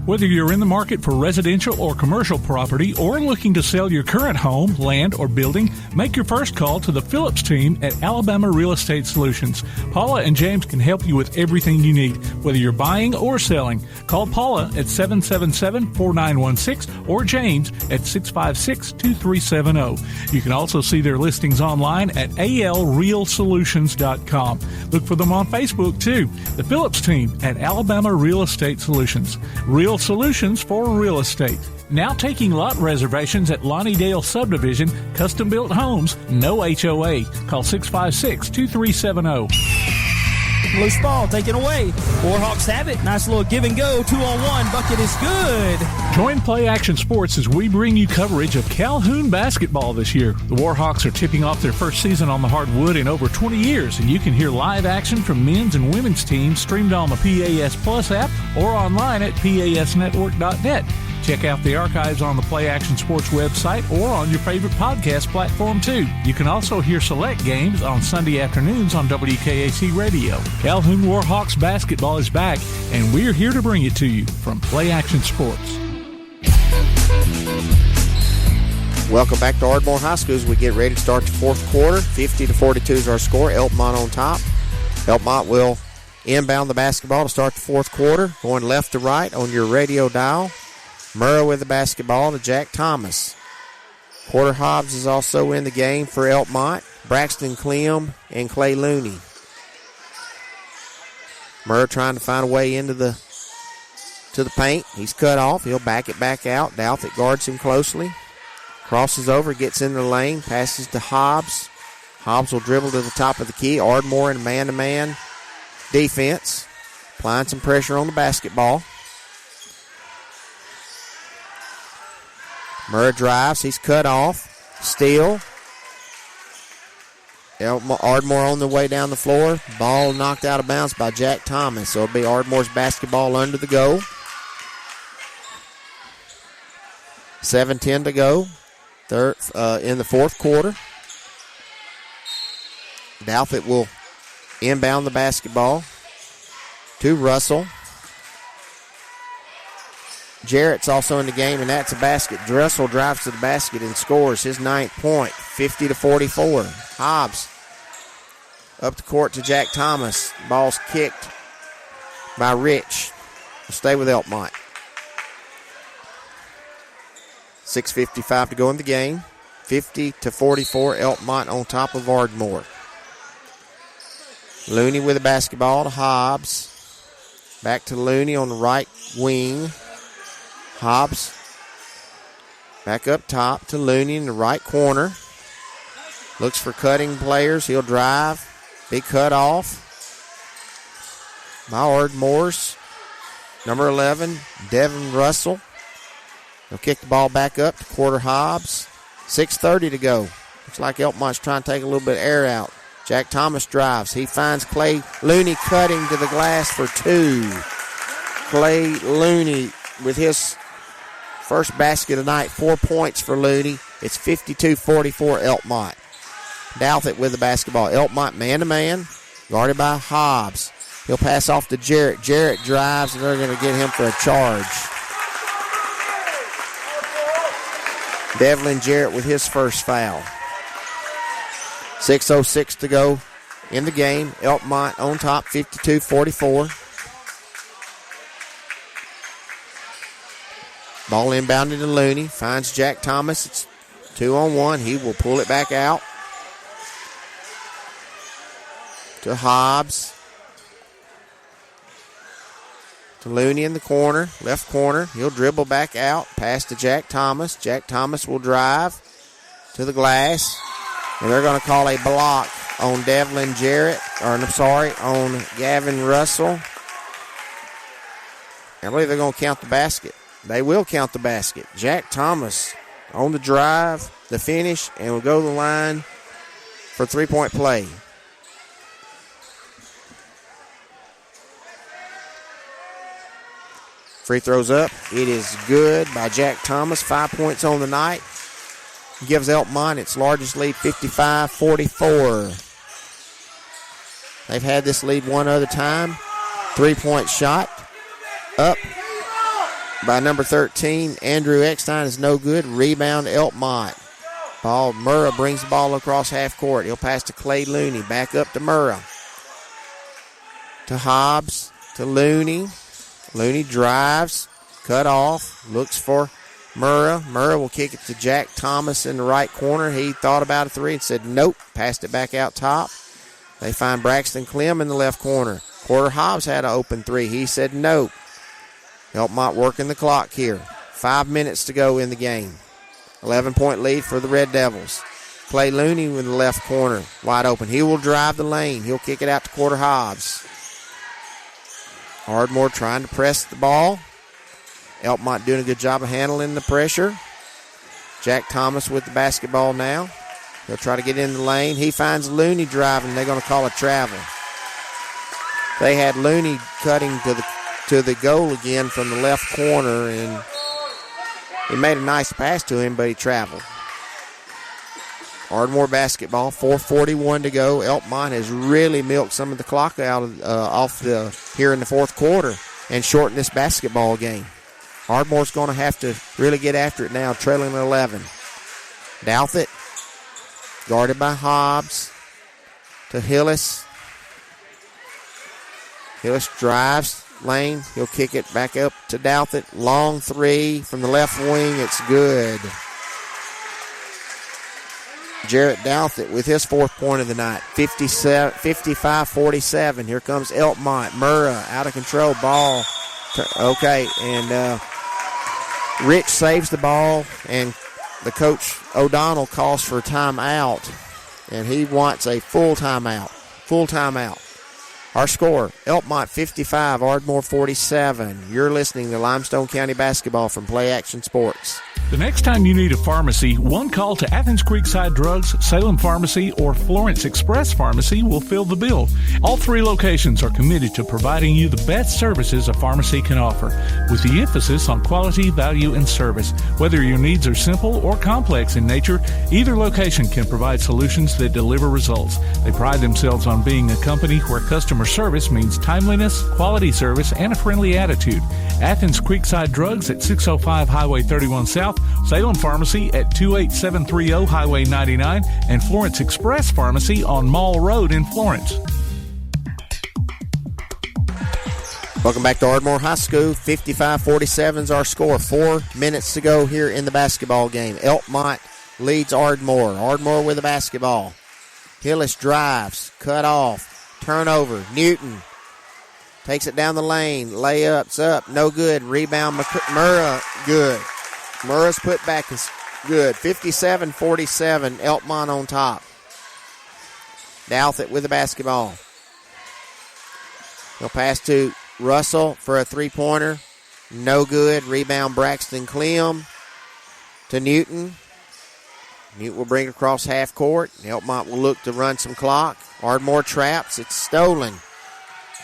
Whether you're in the market for residential or commercial property or looking to sell your current home, land, or building, make your first call to the Phillips team at Alabama Real Estate Solutions. Paula and James can help you with everything you need, whether you're buying or selling. Call Paula at 777-4916 or James at 656-2370. You can also see their listings online at alrealsolutions.com. Look for them on Facebook, too. The Phillips team at Alabama Real Estate Solutions. Real solutions for real estate. Now taking lot reservations at Lonnie Dale Subdivision, custom-built homes, no HOA. Call 656-2370. Loose ball taken away. Warhawks have it. Nice little give and go. 2-on-1. Bucket is good. Join Play Action Sports as we bring you coverage of Calhoun basketball this year. The Warhawks are tipping off their first season on the hardwood in over 20 years, and you can hear live action from men's and women's teams streamed on the PAS Plus app or online at pasnetwork.net. Check out the archives on the Play Action Sports website or on your favorite podcast platform, too. You can also hear select games on Sunday afternoons on WKAC Radio. Calhoun Warhawks basketball is back, and we're here to bring it to you from Play Action Sports. Welcome back to Ardmore High School as we get ready to start the fourth quarter. 50-42 is our score. Elkmont on top. Elkmont will inbound the basketball to start the fourth quarter. Going left to right on your radio dial. Murrah with the basketball to Jack Thomas. Porter Hobbs is also in the game for Elkmont. Braxton Clem and Clay Looney. Murrah trying to find a way into the paint. He's cut off. He'll back it back out. Douthit guards him closely. Crosses over, gets in the lane, passes to Hobbs. Hobbs will dribble to the top of the key. Ardmore in man-to-man defense. Applying some pressure on the basketball. Murrah drives. He's cut off. Steal. Ardmore on the way down the floor. Ball knocked out of bounds by Jack Thomas. So it'll be Ardmore's basketball under the goal. 7:10 to go in the fourth quarter. Douthit will inbound the basketball to Russell. Jarrett's also in the game, and that's a basket. Russell drives to the basket and scores his 9th point, 50-44. Hobbs up the court to Jack Thomas. Ball's kicked by Rich. We'll stay with Elkmont. 6:55 to go in the game. 50-44, Elkmont on top of Ardmore. Looney with the basketball to Hobbs. Back to Looney on the right wing. Hobbs back up top to Looney in the right corner. Looks for cutting players. He'll drive. Big cut off by Ardmore's number 11, Devin Russell. He'll kick the ball back up to Porter Hobbs. 6:30 to go. Looks like Elkmont's trying to take a little bit of air out. Jack Thomas drives. He finds Clay Looney cutting to the glass for 2. Clay Looney with his first basket of the night, 4 points for Looney. It's 52-44 Elkmont. Douthit with the basketball. Elkmont man-to-man, guarded by Hobbs. He'll pass off to Jarrett. Jarrett drives, and they're going to get him for a charge. Devlin Jarrett with his first foul. 6:06 to go in the game. Elkmont on top, 52-44. Ball inbounded to Looney. Finds Jack Thomas. It's 2-on-1. He will pull it back out to Hobbs. To Looney in the corner, left corner. He'll dribble back out. Pass to Jack Thomas. Jack Thomas will drive to the glass. And they're going to call a block on Devlin Jarrett. On Gavin Russell. I believe they're going to count the basket. They will count the basket. Jack Thomas on the drive, the finish, and will go to the line for 3-point play. Free throws up. It is good by Jack Thomas. 5 points on the night. He gives Elkmont its largest lead, 55-44. They've had this lead one other time. 3-point shot up by number 13. Andrew Eckstein is no good. Rebound Elkmont. Murrah brings the ball across half court. He'll pass to Clay Looney. Back up to Murrah. To Hobbs. To Looney. Looney drives. Cut off. Looks for Murrah. Murrah will kick it to Jack Thomas in the right corner. He thought about a three and said nope. Passed it back out top. They find Braxton Clem in the left corner. Porter Hobbs had an open three. He said nope. Elkmont working the clock here. 5 minutes to go in the game. 11-point lead for the Red Devils. Clay Looney in the left corner. Wide open. He will drive the lane. He'll kick it out to Porter Hobbs. Ardmore trying to press the ball. Elkmont doing a good job of handling the pressure. Jack Thomas with the basketball now. He'll try to get in the lane. He finds Looney driving. They're going to call a travel. They had Looney cutting to the goal again from the left corner, and he made a nice pass to him, but he traveled. Ardmore basketball, 4:41 to go. Elkmont has really milked some of the clock out here in the fourth quarter and shortened this basketball game. Ardmore's going to have to really get after it now, trailing 11. Douthit, guarded by Hobbs, to Hillis. Hillis drives lane. He'll kick it back up to Douthit. Long three from the left wing. It's good. Jarrett Douthit with his 4th point of the night. 55-47. Here comes Elkmont. Murrah out of control. Ball. Okay, and Rich saves the ball, and the coach O'Donnell calls for a timeout, and he wants a full timeout. Full timeout. Our score, Elkmont 55, Ardmore 47. You're listening to Limestone County Basketball from Play Action Sports. The next time you need a pharmacy, one call to Athens Creekside Drugs, Salem Pharmacy, or Florence Express Pharmacy will fill the bill. All 3 locations are committed to providing you the best services a pharmacy can offer, with the emphasis on quality, value, and service. Whether your needs are simple or complex in nature, either location can provide solutions that deliver results. They pride themselves on being a company where customer service means timeliness, quality service, and a friendly attitude. Athens Creekside Drugs at 605 Highway 31 South, Salem Pharmacy at 28730 Highway 99, and Florence Express Pharmacy on Mall Road in Florence. Welcome back to Ardmore High School. 55-47 is our score. 4 minutes to go here in the basketball game. Elkmont leads Ardmore. Ardmore with the basketball. Hillis drives, cut off, turnover. Newton takes it down the lane. Layups up, no good. Rebound, Murrah, good. Murrah's put back is good. 57-47, Elkmont on top. Douthit with the basketball. He'll pass to Russell for a three-pointer. No good. Rebound, Braxton Clem to Newton. Newton will bring it across half court. Elkmont will look to run some clock. Ardmore traps. It's stolen.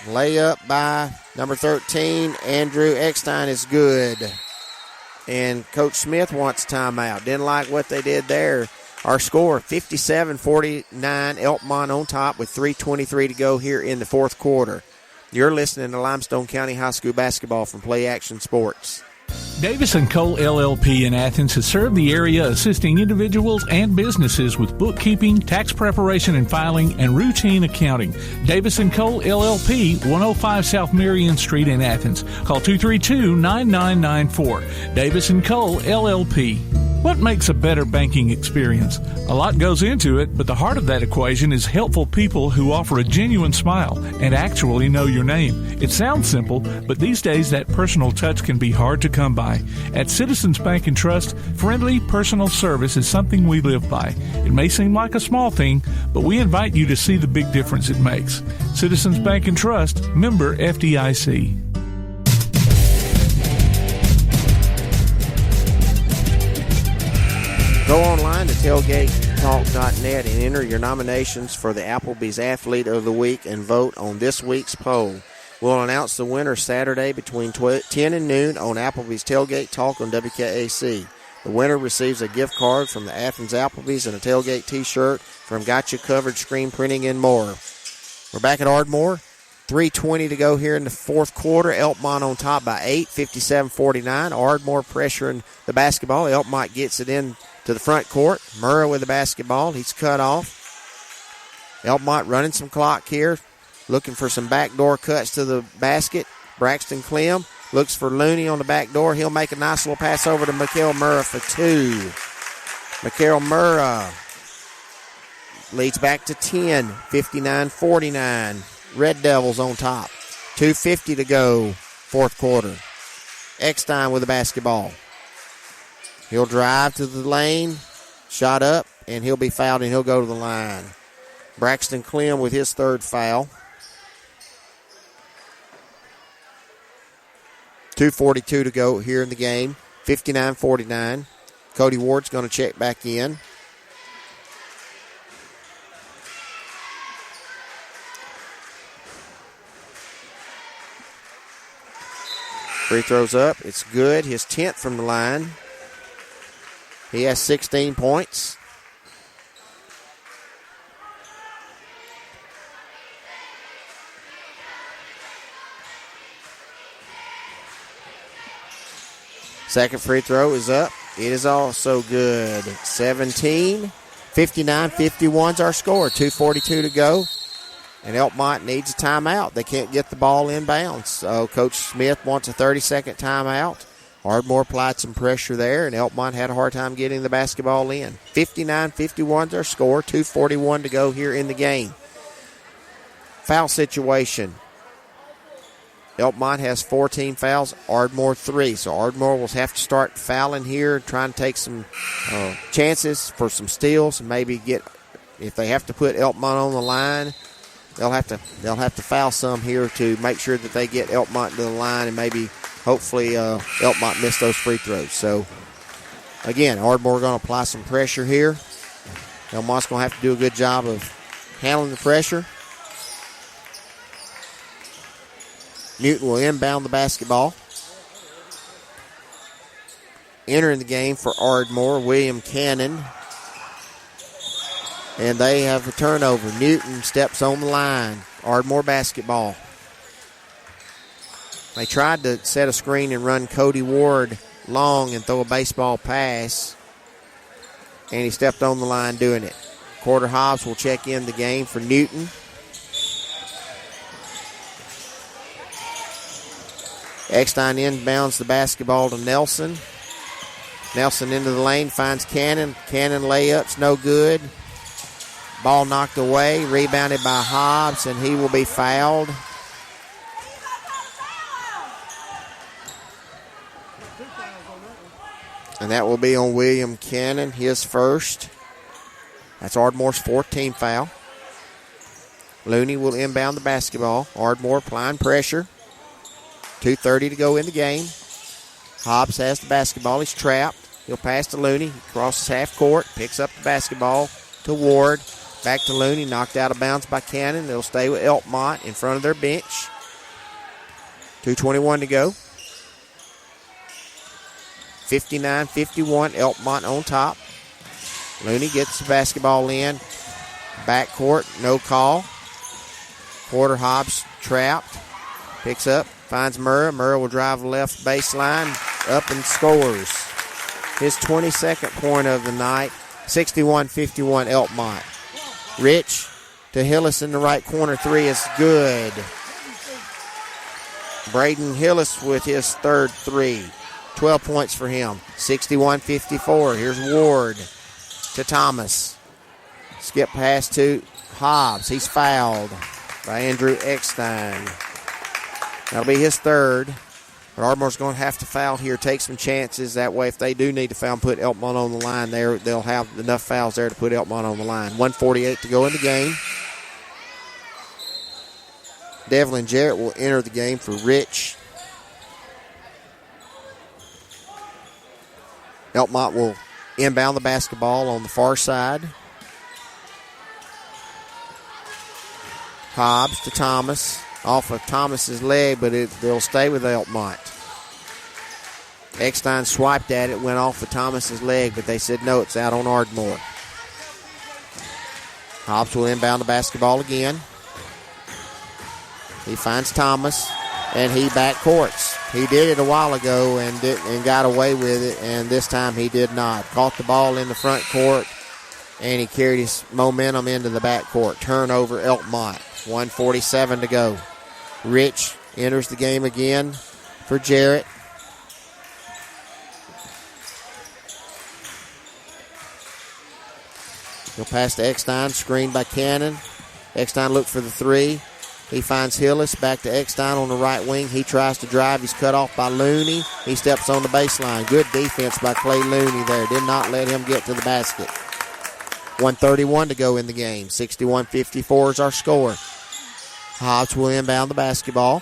Layup by number 13, Andrew Eckstein, is good. And Coach Smith wants timeout. Didn't like what they did there. Our score, 57-49, Elkmont on top with 3:23 to go here in the fourth quarter. You're listening to Limestone County High School basketball from Play Action Sports. Davis & Cole LLP in Athens has served the area assisting individuals and businesses with bookkeeping, tax preparation and filing, and routine accounting. Davis & Cole LLP, 105 South Marion Street in Athens. Call 232-9994. Davis & Cole LLP. What makes a better banking experience? A lot goes into it, but the heart of that equation is helpful people who offer a genuine smile and actually know your name. It sounds simple, but these days that personal touch can be hard to come by. At Citizens Bank & Trust, friendly personal service is something we live by. It may seem like a small thing, but we invite you to see the big difference it makes. Citizens Bank & Trust, member FDIC. Go online to tailgatetalk.net and enter your nominations for the Applebee's Athlete of the Week and vote on this week's poll. We'll announce the winner Saturday between 10 and noon on Applebee's Tailgate Talk on WKAC. The winner receives a gift card from the Athens Applebee's and a tailgate T-shirt from Got You Covered Screen Printing and more. We're back at Ardmore. 3:20 to go here in the fourth quarter. Elkmont on top by 8, 57-49. Ardmore pressuring the basketball. Elkmont gets it in to the front court. Murrah with the basketball. He's cut off. Elkmont running some clock here, looking for some backdoor cuts to the basket. Braxton Clem looks for Looney on the back door. He'll make a nice little pass over to Mikael Murrah for 2. Mikael Murrah leads back to 10, 59-49. Red Devils on top. 2:50 to go, fourth quarter. Eckstein with the basketball. He'll drive to the lane, shot up, and he'll be fouled, and he'll go to the line. Braxton Clem with his third foul. 2:42 to go here in the game. 59-49. Cody Ward's going to check back in. Free throws up. It's good. His 10th from the line. He has 16 points. Second free throw is up. It is also good. 17. 59-51's our score. 2:42 to go. And Elkmont needs a timeout. They can't get the ball inbounds. So Coach Smith wants a 30-second timeout. Ardmore applied some pressure there, and Elkmont had a hard time getting the basketball in. 59-51's our score. 2:41 to go here in the game. Foul situation. Elkmont has 14 fouls, Ardmore 3. So Ardmore will have to start fouling here, trying to take some chances for some steals, and maybe get, if they have to put Elkmont on the line, they'll have to foul some here to make sure that they get Elkmont to the line, and maybe hopefully Elkmont miss those free throws. So again, Ardmore going to apply some pressure here. Elkmont's going to have to do a good job of handling the pressure. Newton will inbound the basketball. Entering the game for Ardmore, William Cannon. And they have a turnover. Newton steps on the line. Ardmore basketball. They tried to set a screen and run Cody Ward long and throw a baseball pass. And he stepped on the line doing it. Porter Hobbs will check in the game for Newton. Eckstein inbounds the basketball to Nelson. Nelson into the lane, finds Cannon. Cannon layups, no good. Ball knocked away, rebounded by Hobbs, and he will be fouled. And that will be on William Cannon, his first. That's Ardmore's 14th foul. Looney will inbound the basketball. Ardmore applying pressure. 2:30 to go in the game. Hobbs has the basketball. He's trapped. He'll pass to Looney. He crosses half court, picks up the basketball to Ward. Back to Looney, knocked out of bounds by Cannon. They'll stay with Elkmont in front of their bench. 2:21 to go. 59-51, Elkmont on top. Looney gets the basketball in. Backcourt, no call. Porter Hobbs trapped. Picks up. Finds Murrah. Murrah will drive left baseline, up and scores. His 22nd point of the night. 61-51 Elkmont. Rich to Hillis in the right corner. 3 is good. Braden Hillis with his third 3. 12 points for him. 61-54. Here's Ward to Thomas. Skip pass to Hobbs. He's fouled by Andrew Eckstein. That'll be his third. But Ardmore's going to have to foul here, take some chances. That way, if they do need to foul and put Elkmont on the line, they'll have enough fouls there to put Elkmont on the line. 1:48 to go in the game. Devlin Jarrett will enter the game for Rich. Elkmont will inbound the basketball on the far side. Hobbs to Thomas. Off of Thomas's leg, but they'll stay with Elkmont. Eckstein swiped at it, went off of Thomas's leg, but they said no, it's out on Ardmore. Hobbs will inbound the basketball again. He finds Thomas, and he backcourts. He did it a while ago and got away with it, and this time he did not. Caught the ball in the front court, and he carried his momentum into the backcourt. Turnover, Elkmont. 1:47 to go. Rich enters the game again for Jarrett. He'll pass to Eckstein, screened by Cannon. Eckstein looked for the three. He finds Hillis, back to Eckstein on the right wing. He tries to drive. He's cut off by Looney. He steps on the baseline. Good defense by Clay Looney there. Did not let him get to the basket. 1:31 to go in the game. 61-54 is our score. Hobbs will inbound the basketball.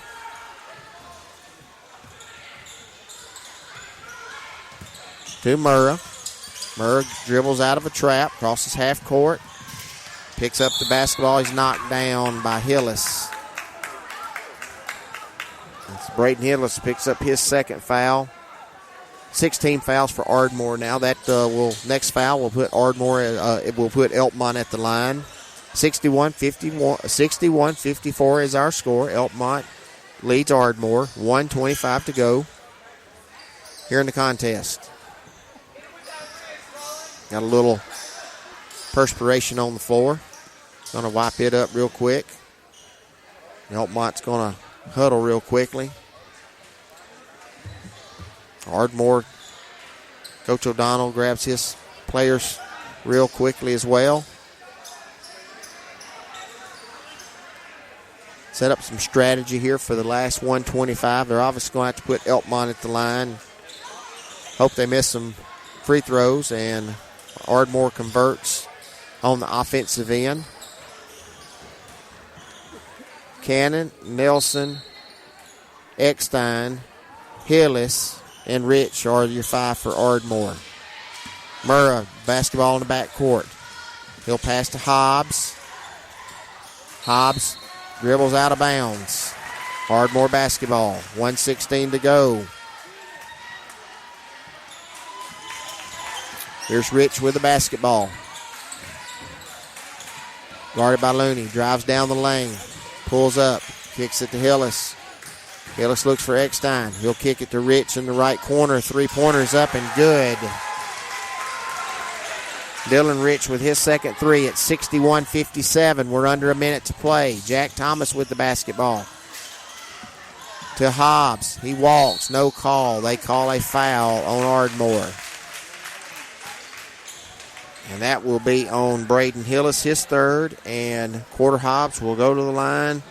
To Murrah. Murrah dribbles out of a trap, crosses half court, picks up the basketball. He's knocked down by Hillis. It's Braden Hillis picks up his second foul. 16 fouls for Ardmore now. That next foul will put Ardmore. It will put Elkmont at the line. 61-54 is our score. Elkmont leads Ardmore. 1:25 to go here in the contest. Got a little perspiration on the floor. Going to wipe it up real quick. Elkmont's going to huddle real quickly. Ardmore, Coach O'Donnell grabs his players real quickly as well. Set up some strategy here for the last 1:25. They're obviously going to have to put Elkmont at the line. Hope they miss some free throws, and Ardmore converts on the offensive end. Cannon, Nelson, Eckstein, Hillis, and Rich are your five for Ardmore. Murrah, basketball in the backcourt. He'll pass to Hobbs. Hobbs dribbles out of bounds. Ardmore basketball. 1:16 to go. Here's Rich with the basketball. Guarded by Looney. Drives down the lane. Pulls up. Kicks it to Hillis. Hillis looks for Eckstein. He'll kick it to Rich in the right corner. Three-pointer's up and good. Dylan Rich with his second three at 61-57. We're under a minute to play. Jack Thomas with the basketball. To Hobbs. He walks. No call. They call a foul on Ardmore. And that will be on Braden Hillis, his third. And Quarter Hobbs will go to the line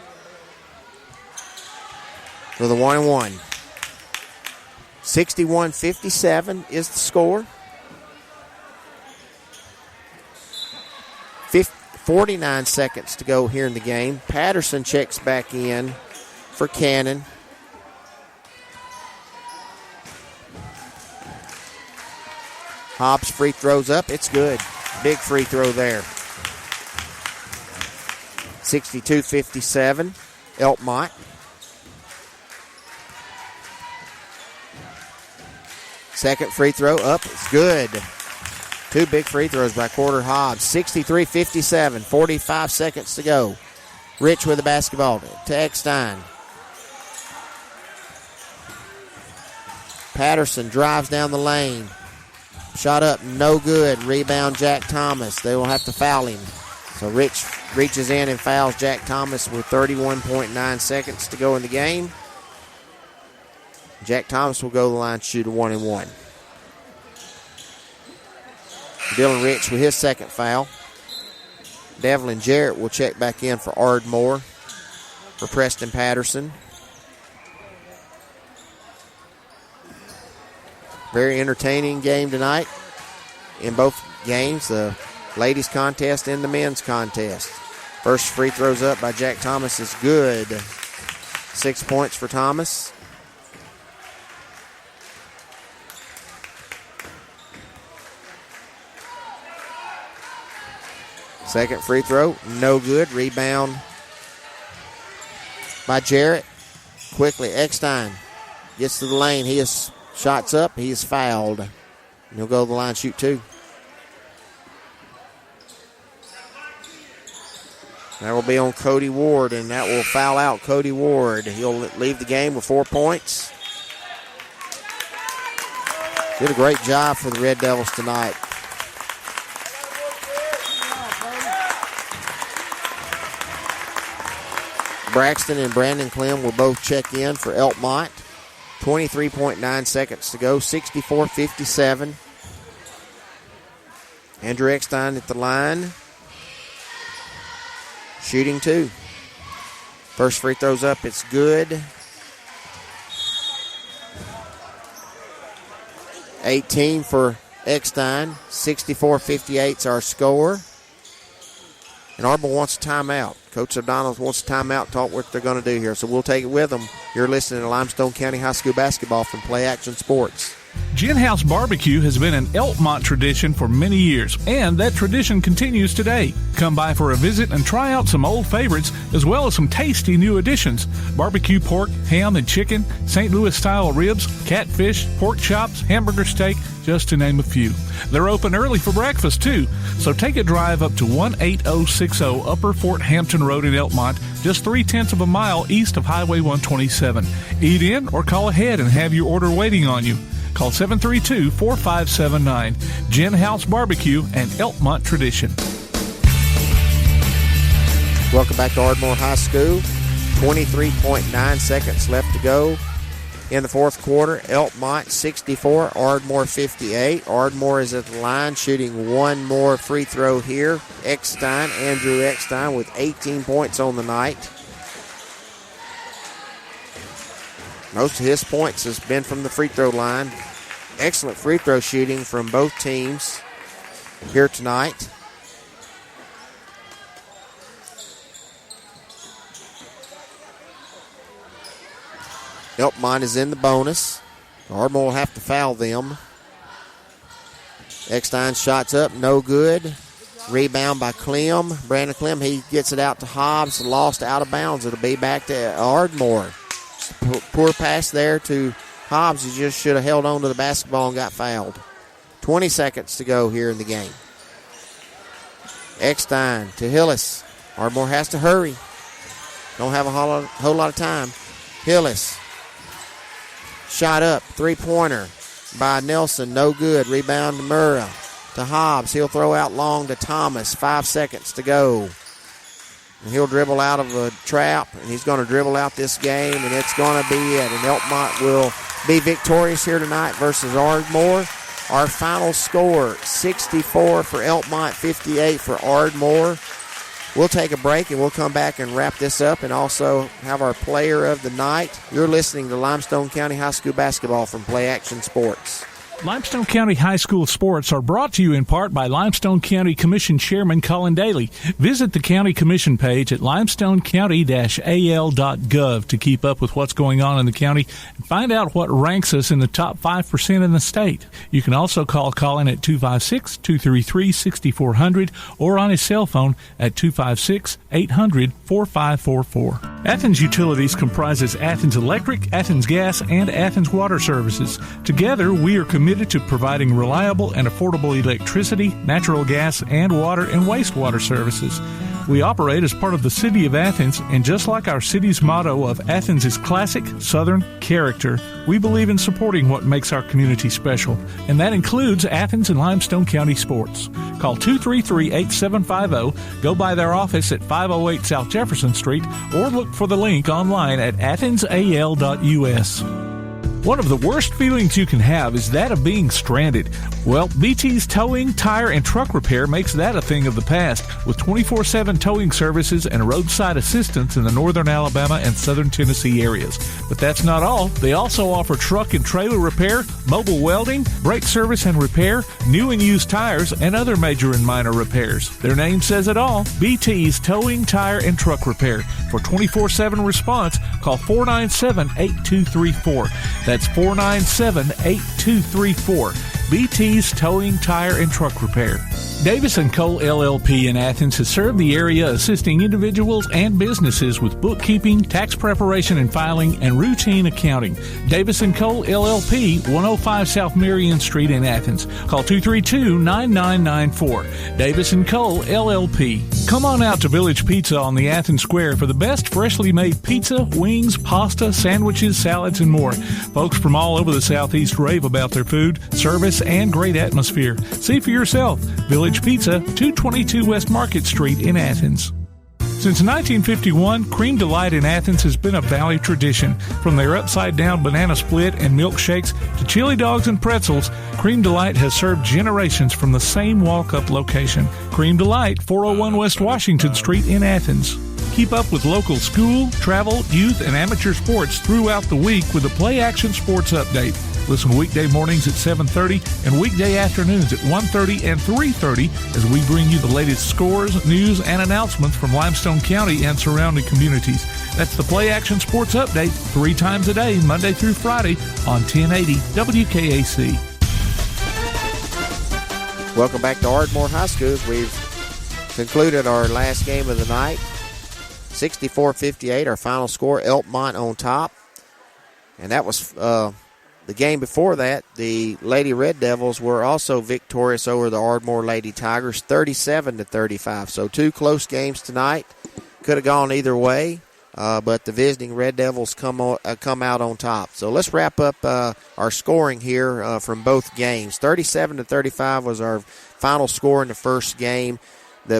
for the 1-and-1. 61-57 is the score. 49 seconds to go here in the game. Patterson checks back in for Cannon. Hobbs free throws up. It's good. Big free throw there. 62-57. Elkmont. Second free throw up. It's good. Two big free throws by Quarter Hobbs. 63-57. 45 seconds to go. Rich with the basketball to Eckstein. Patterson drives down the lane. Shot up, no good. Rebound, Jack Thomas. They will have to foul him. So Rich reaches in and fouls Jack Thomas with 31.9 seconds to go in the game. Jack Thomas will go to the line to shoot a 1-and-1. Dylan Rich with his second foul. Devlin Jarrett will check back in for Ardmore for Preston Patterson. Very entertaining game tonight in both games, the ladies contest and the men's contest. First free throws up by Jack Thomas is good. 6 points for Thomas. Second free throw, no good. Rebound by Jarrett. Quickly, Eckstein gets to the lane. He is shots up. He is fouled. And he'll go to the line, shoot 2. That will be on Cody Ward, and that will foul out Cody Ward. He'll leave the game with 4 points. Did a great job for the Red Devils tonight. Braxton and Brandon Clem will both check in for Elkmont. 23.9 seconds to go, 64-57. Andrew Eckstein at the line. Shooting 2. First free throw's up, it's good. 18 for Eckstein. 64-58's our score. And Ardmore wants a timeout. Coach O'Donnell wants a timeout, talk what they're going to do here. So we'll take it with them. You're listening to Limestone County High School basketball from Play Action Sports. Gin House Barbecue has been an Elkmont tradition for many years, and that tradition continues today. Come by for a visit and try out some old favorites as well as some tasty new additions. Barbecue pork, ham and chicken, St. Louis-style ribs, catfish, pork chops, hamburger steak, just to name a few. They're open early for breakfast, too, so take a drive up to 18060 Upper Fort Hampton Road in Elkmont, just 0.3 of a mile east of Highway 127. Eat in or call ahead and have your order waiting on you. Call 732-4579. Gin House Barbecue and Elkmont tradition. Welcome back to Ardmore High School. 23.9 seconds left to go in the fourth quarter. Elkmont 64, Ardmore 58. Ardmore is at the line shooting one more free throw here. Andrew Eckstein with 18 points on the night. Most of his points has been from the free throw line. Excellent free throw shooting from both teams here tonight. Elkmont is in the bonus. Ardmore will have to foul them. Eckstein shots up, no good. Rebound by Clem. Brandon Clem, he gets it out to Hobbs, lost out of bounds. It'll be back to Ardmore. Poor pass there to Hobbs. He just should have held on to the basketball and got fouled. 20 seconds to go here in the game. Eckstein to Hillis. Ardmore has to hurry. Don't have a whole lot of time. Hillis. Shot up. Three-pointer by Nelson. No good. Rebound to Murrah. To Hobbs. He'll throw out long to Thomas. 5 seconds to go. And he'll dribble out of a trap, and he's going to dribble out this game, and it's going to be it. And Elkmont will be victorious here tonight versus Ardmore. Our final score, 64 for Elkmont, 58 for Ardmore. We'll take a break, and we'll come back and wrap this up and also have our player of the night. You're listening to Limestone County High School basketball from Play Action Sports. Limestone County High School sports are brought to you in part by Limestone County Commission Chairman Colin Daly. Visit the County Commission page at limestonecounty-al.gov to keep up with what's going on in the county and find out what ranks us in the top 5% in the state. You can also call Colin at 256-233-6400 or on his cell phone at 256-800-4544. Athens Utilities comprises Athens Electric, Athens Gas, and Athens Water Services. Together, we are committed to providing reliable and affordable electricity, natural gas, and water and wastewater services. We operate as part of the City of Athens, and just like our city's motto of Athens is classic Southern character, we believe in supporting what makes our community special, and that includes Athens and Limestone County sports. Call 233-8750, go by their office at 508 South Jefferson Street, or look for the link online at athensal.us. One of the worst feelings you can have is that of being stranded. Well, BT's Towing, Tire, and Truck Repair makes that a thing of the past, with 24/7 towing services and roadside assistance in the northern Alabama and southern Tennessee areas. But that's not all. They also offer truck and trailer repair, mobile welding, brake service and repair, new and used tires, and other major and minor repairs. Their name says it all. BT's Towing, Tire, and Truck Repair. For 24/7 response, call 497-8234. That's 497-8234. BT's Towing, Tire, and Truck Repair. Davis & Cole LLP in Athens has served the area assisting individuals and businesses with bookkeeping, tax preparation and filing, and routine accounting. Davis & Cole LLP, 105 South Marion Street in Athens. Call 232-9994. Davis & Cole LLP. Come on out to Village Pizza on the Athens Square for the best freshly made pizza, wings, pasta, sandwiches, salads, and more. Folks from all over the Southeast rave about their food, service, and great atmosphere. See for yourself. Village Pizza, 222 West Market Street in Athens. Since 1951, Cream Delight in Athens has been a Valley tradition. From their upside-down banana split and milkshakes to chili dogs and pretzels, Cream Delight has served generations from the same walk-up location. Cream Delight, 401 West Washington Street in Athens. Keep up with local school, travel, youth, and amateur sports throughout the week with a Play Action Sports Update. Listen weekday mornings at 7:30 and weekday afternoons at 1:30 and 3:30 as we bring you the latest scores, news, and announcements from Limestone County and surrounding communities. That's the Play Action Sports Update 3 times a day, Monday through Friday on 1080 WKAC. Welcome back to Ardmore High School. We've concluded our last game of the night. 64-58, our final score, Elkmont on top. And that was the game before that. The Lady Red Devils were also victorious over the Ardmore Lady Tigers, 37-35. So 2 close games tonight. Could have gone either way, but the visiting Red Devils come out on top. So let's wrap up our scoring here from both games. 37-35 was our final score in the first game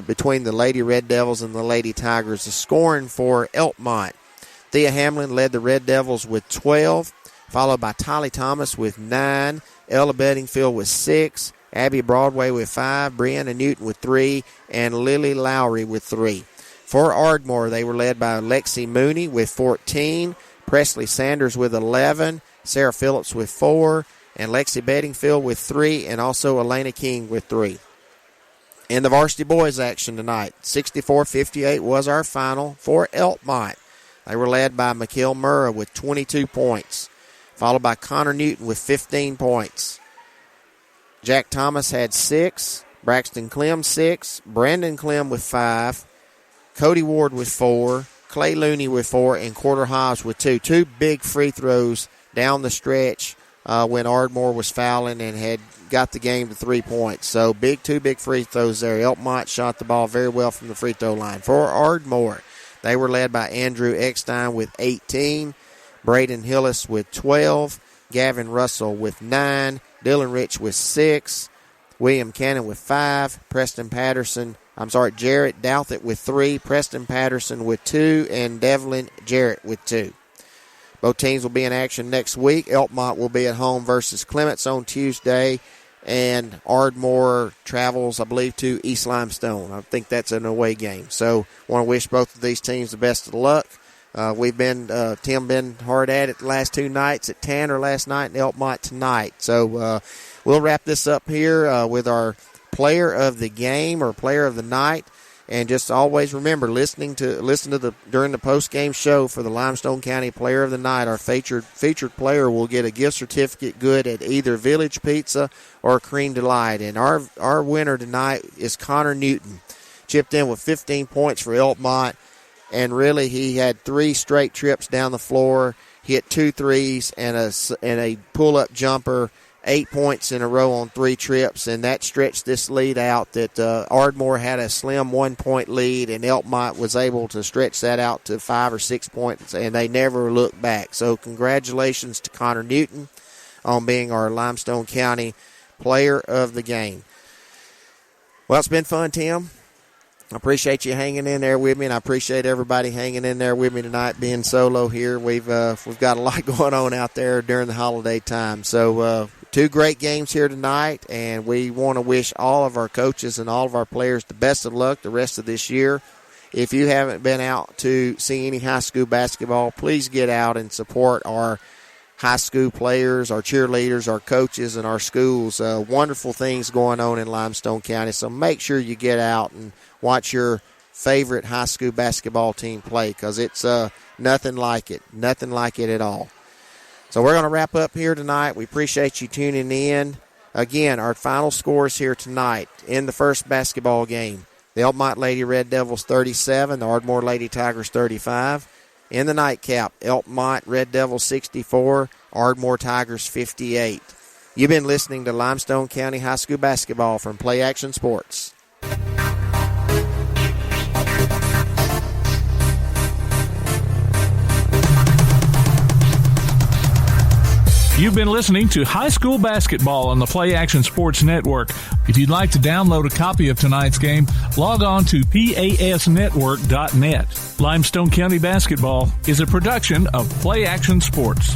between the Lady Red Devils and the Lady Tigers. The scoring for Elkmont: Thea Hamlin led the Red Devils with 12, followed by Tylee Thomas with 9, Ella Bedingfield with 6, Abby Broadway with 5, Brianna Newton with 3, and Lily Lowry with 3. For Ardmore, they were led by Lexi Mooney with 14, Presley Sanders with 11, Sarah Phillips with 4, and Lexi Bedingfield with 3, and also Elena King with 3. In the varsity boys action tonight, 64-58 was our final for Elkmont. They were led by Mikhail Murrah with 22 points, followed by Connor Newton with 15 points. Jack Thomas had 6, Braxton Clem 6, Brandon Clem with 5, Cody Ward with 4, Clay Looney with 4, and Porter Hobbs with 2. 2 big free throws down the stretch when Ardmore was fouling and had got the game to 3 points. So 2 big free throws there. Elkmont shot the ball very well from the free throw line. For Ardmore, they were led by Andrew Eckstein with 18, Braden Hillis with 12, Gavin Russell with 9, Dylan Rich with 6, William Cannon with 5, Jarrett Douthit with 3, Preston Patterson with 2, and Devlin Jarrett with 2. Both teams will be in action next week. Elkmont will be at home versus Clements on Tuesday, and Ardmore travels, I believe, to East Limestone. I think that's an away game. So want to wish both of these teams the best of luck. Tim been hard at it the last 2 nights at Tanner last night and Elkmont tonight. So we'll wrap this up here with our player of the game or player of the night. And just always remember, listen to during the post-game show for the Limestone County Player of the Night, our featured player will get a gift certificate good at either Village Pizza or Cream Delight. And our winner tonight is Connor Newton. Chipped in with 15 points for Elkmont, and really he had 3 straight trips down the floor, hit 2 threes and a pull-up jumper, 8 points in a row on 3 trips, and that stretched this lead out that Ardmore had a slim 1-point lead, and Elkmont was able to stretch that out to 5 or 6 points, and they never looked back. So congratulations to Connor Newton on being our Limestone County Player of the Game. Well, it's been fun, Tim. I appreciate you hanging in there with me, and I appreciate everybody hanging in there with me tonight, being solo here. We've got a lot going on out there during the holiday time. So 2 great games here tonight, and we want to wish all of our coaches and all of our players the best of luck the rest of this year. If you haven't been out to see any high school basketball, please get out and support our high school players, our cheerleaders, our coaches, and our schools. Wonderful things going on in Limestone County, so make sure you get out and watch your favorite high school basketball team play, because it's nothing like it at all. So we're going to wrap up here tonight. We appreciate you tuning in. Again, our final scores here tonight in the first basketball game. The Elkmont Lady Red Devils 37, the Ardmore Lady Tigers 35. In the nightcap, Elkmont Red Devils 64, Ardmore Tigers 58. You've been listening to Limestone County High School basketball from Play Action Sports. You've been listening to high school basketball on the Play Action Sports Network. If you'd like to download a copy of tonight's game, log on to pasnetwork.net. Limestone County Basketball is a production of Play Action Sports.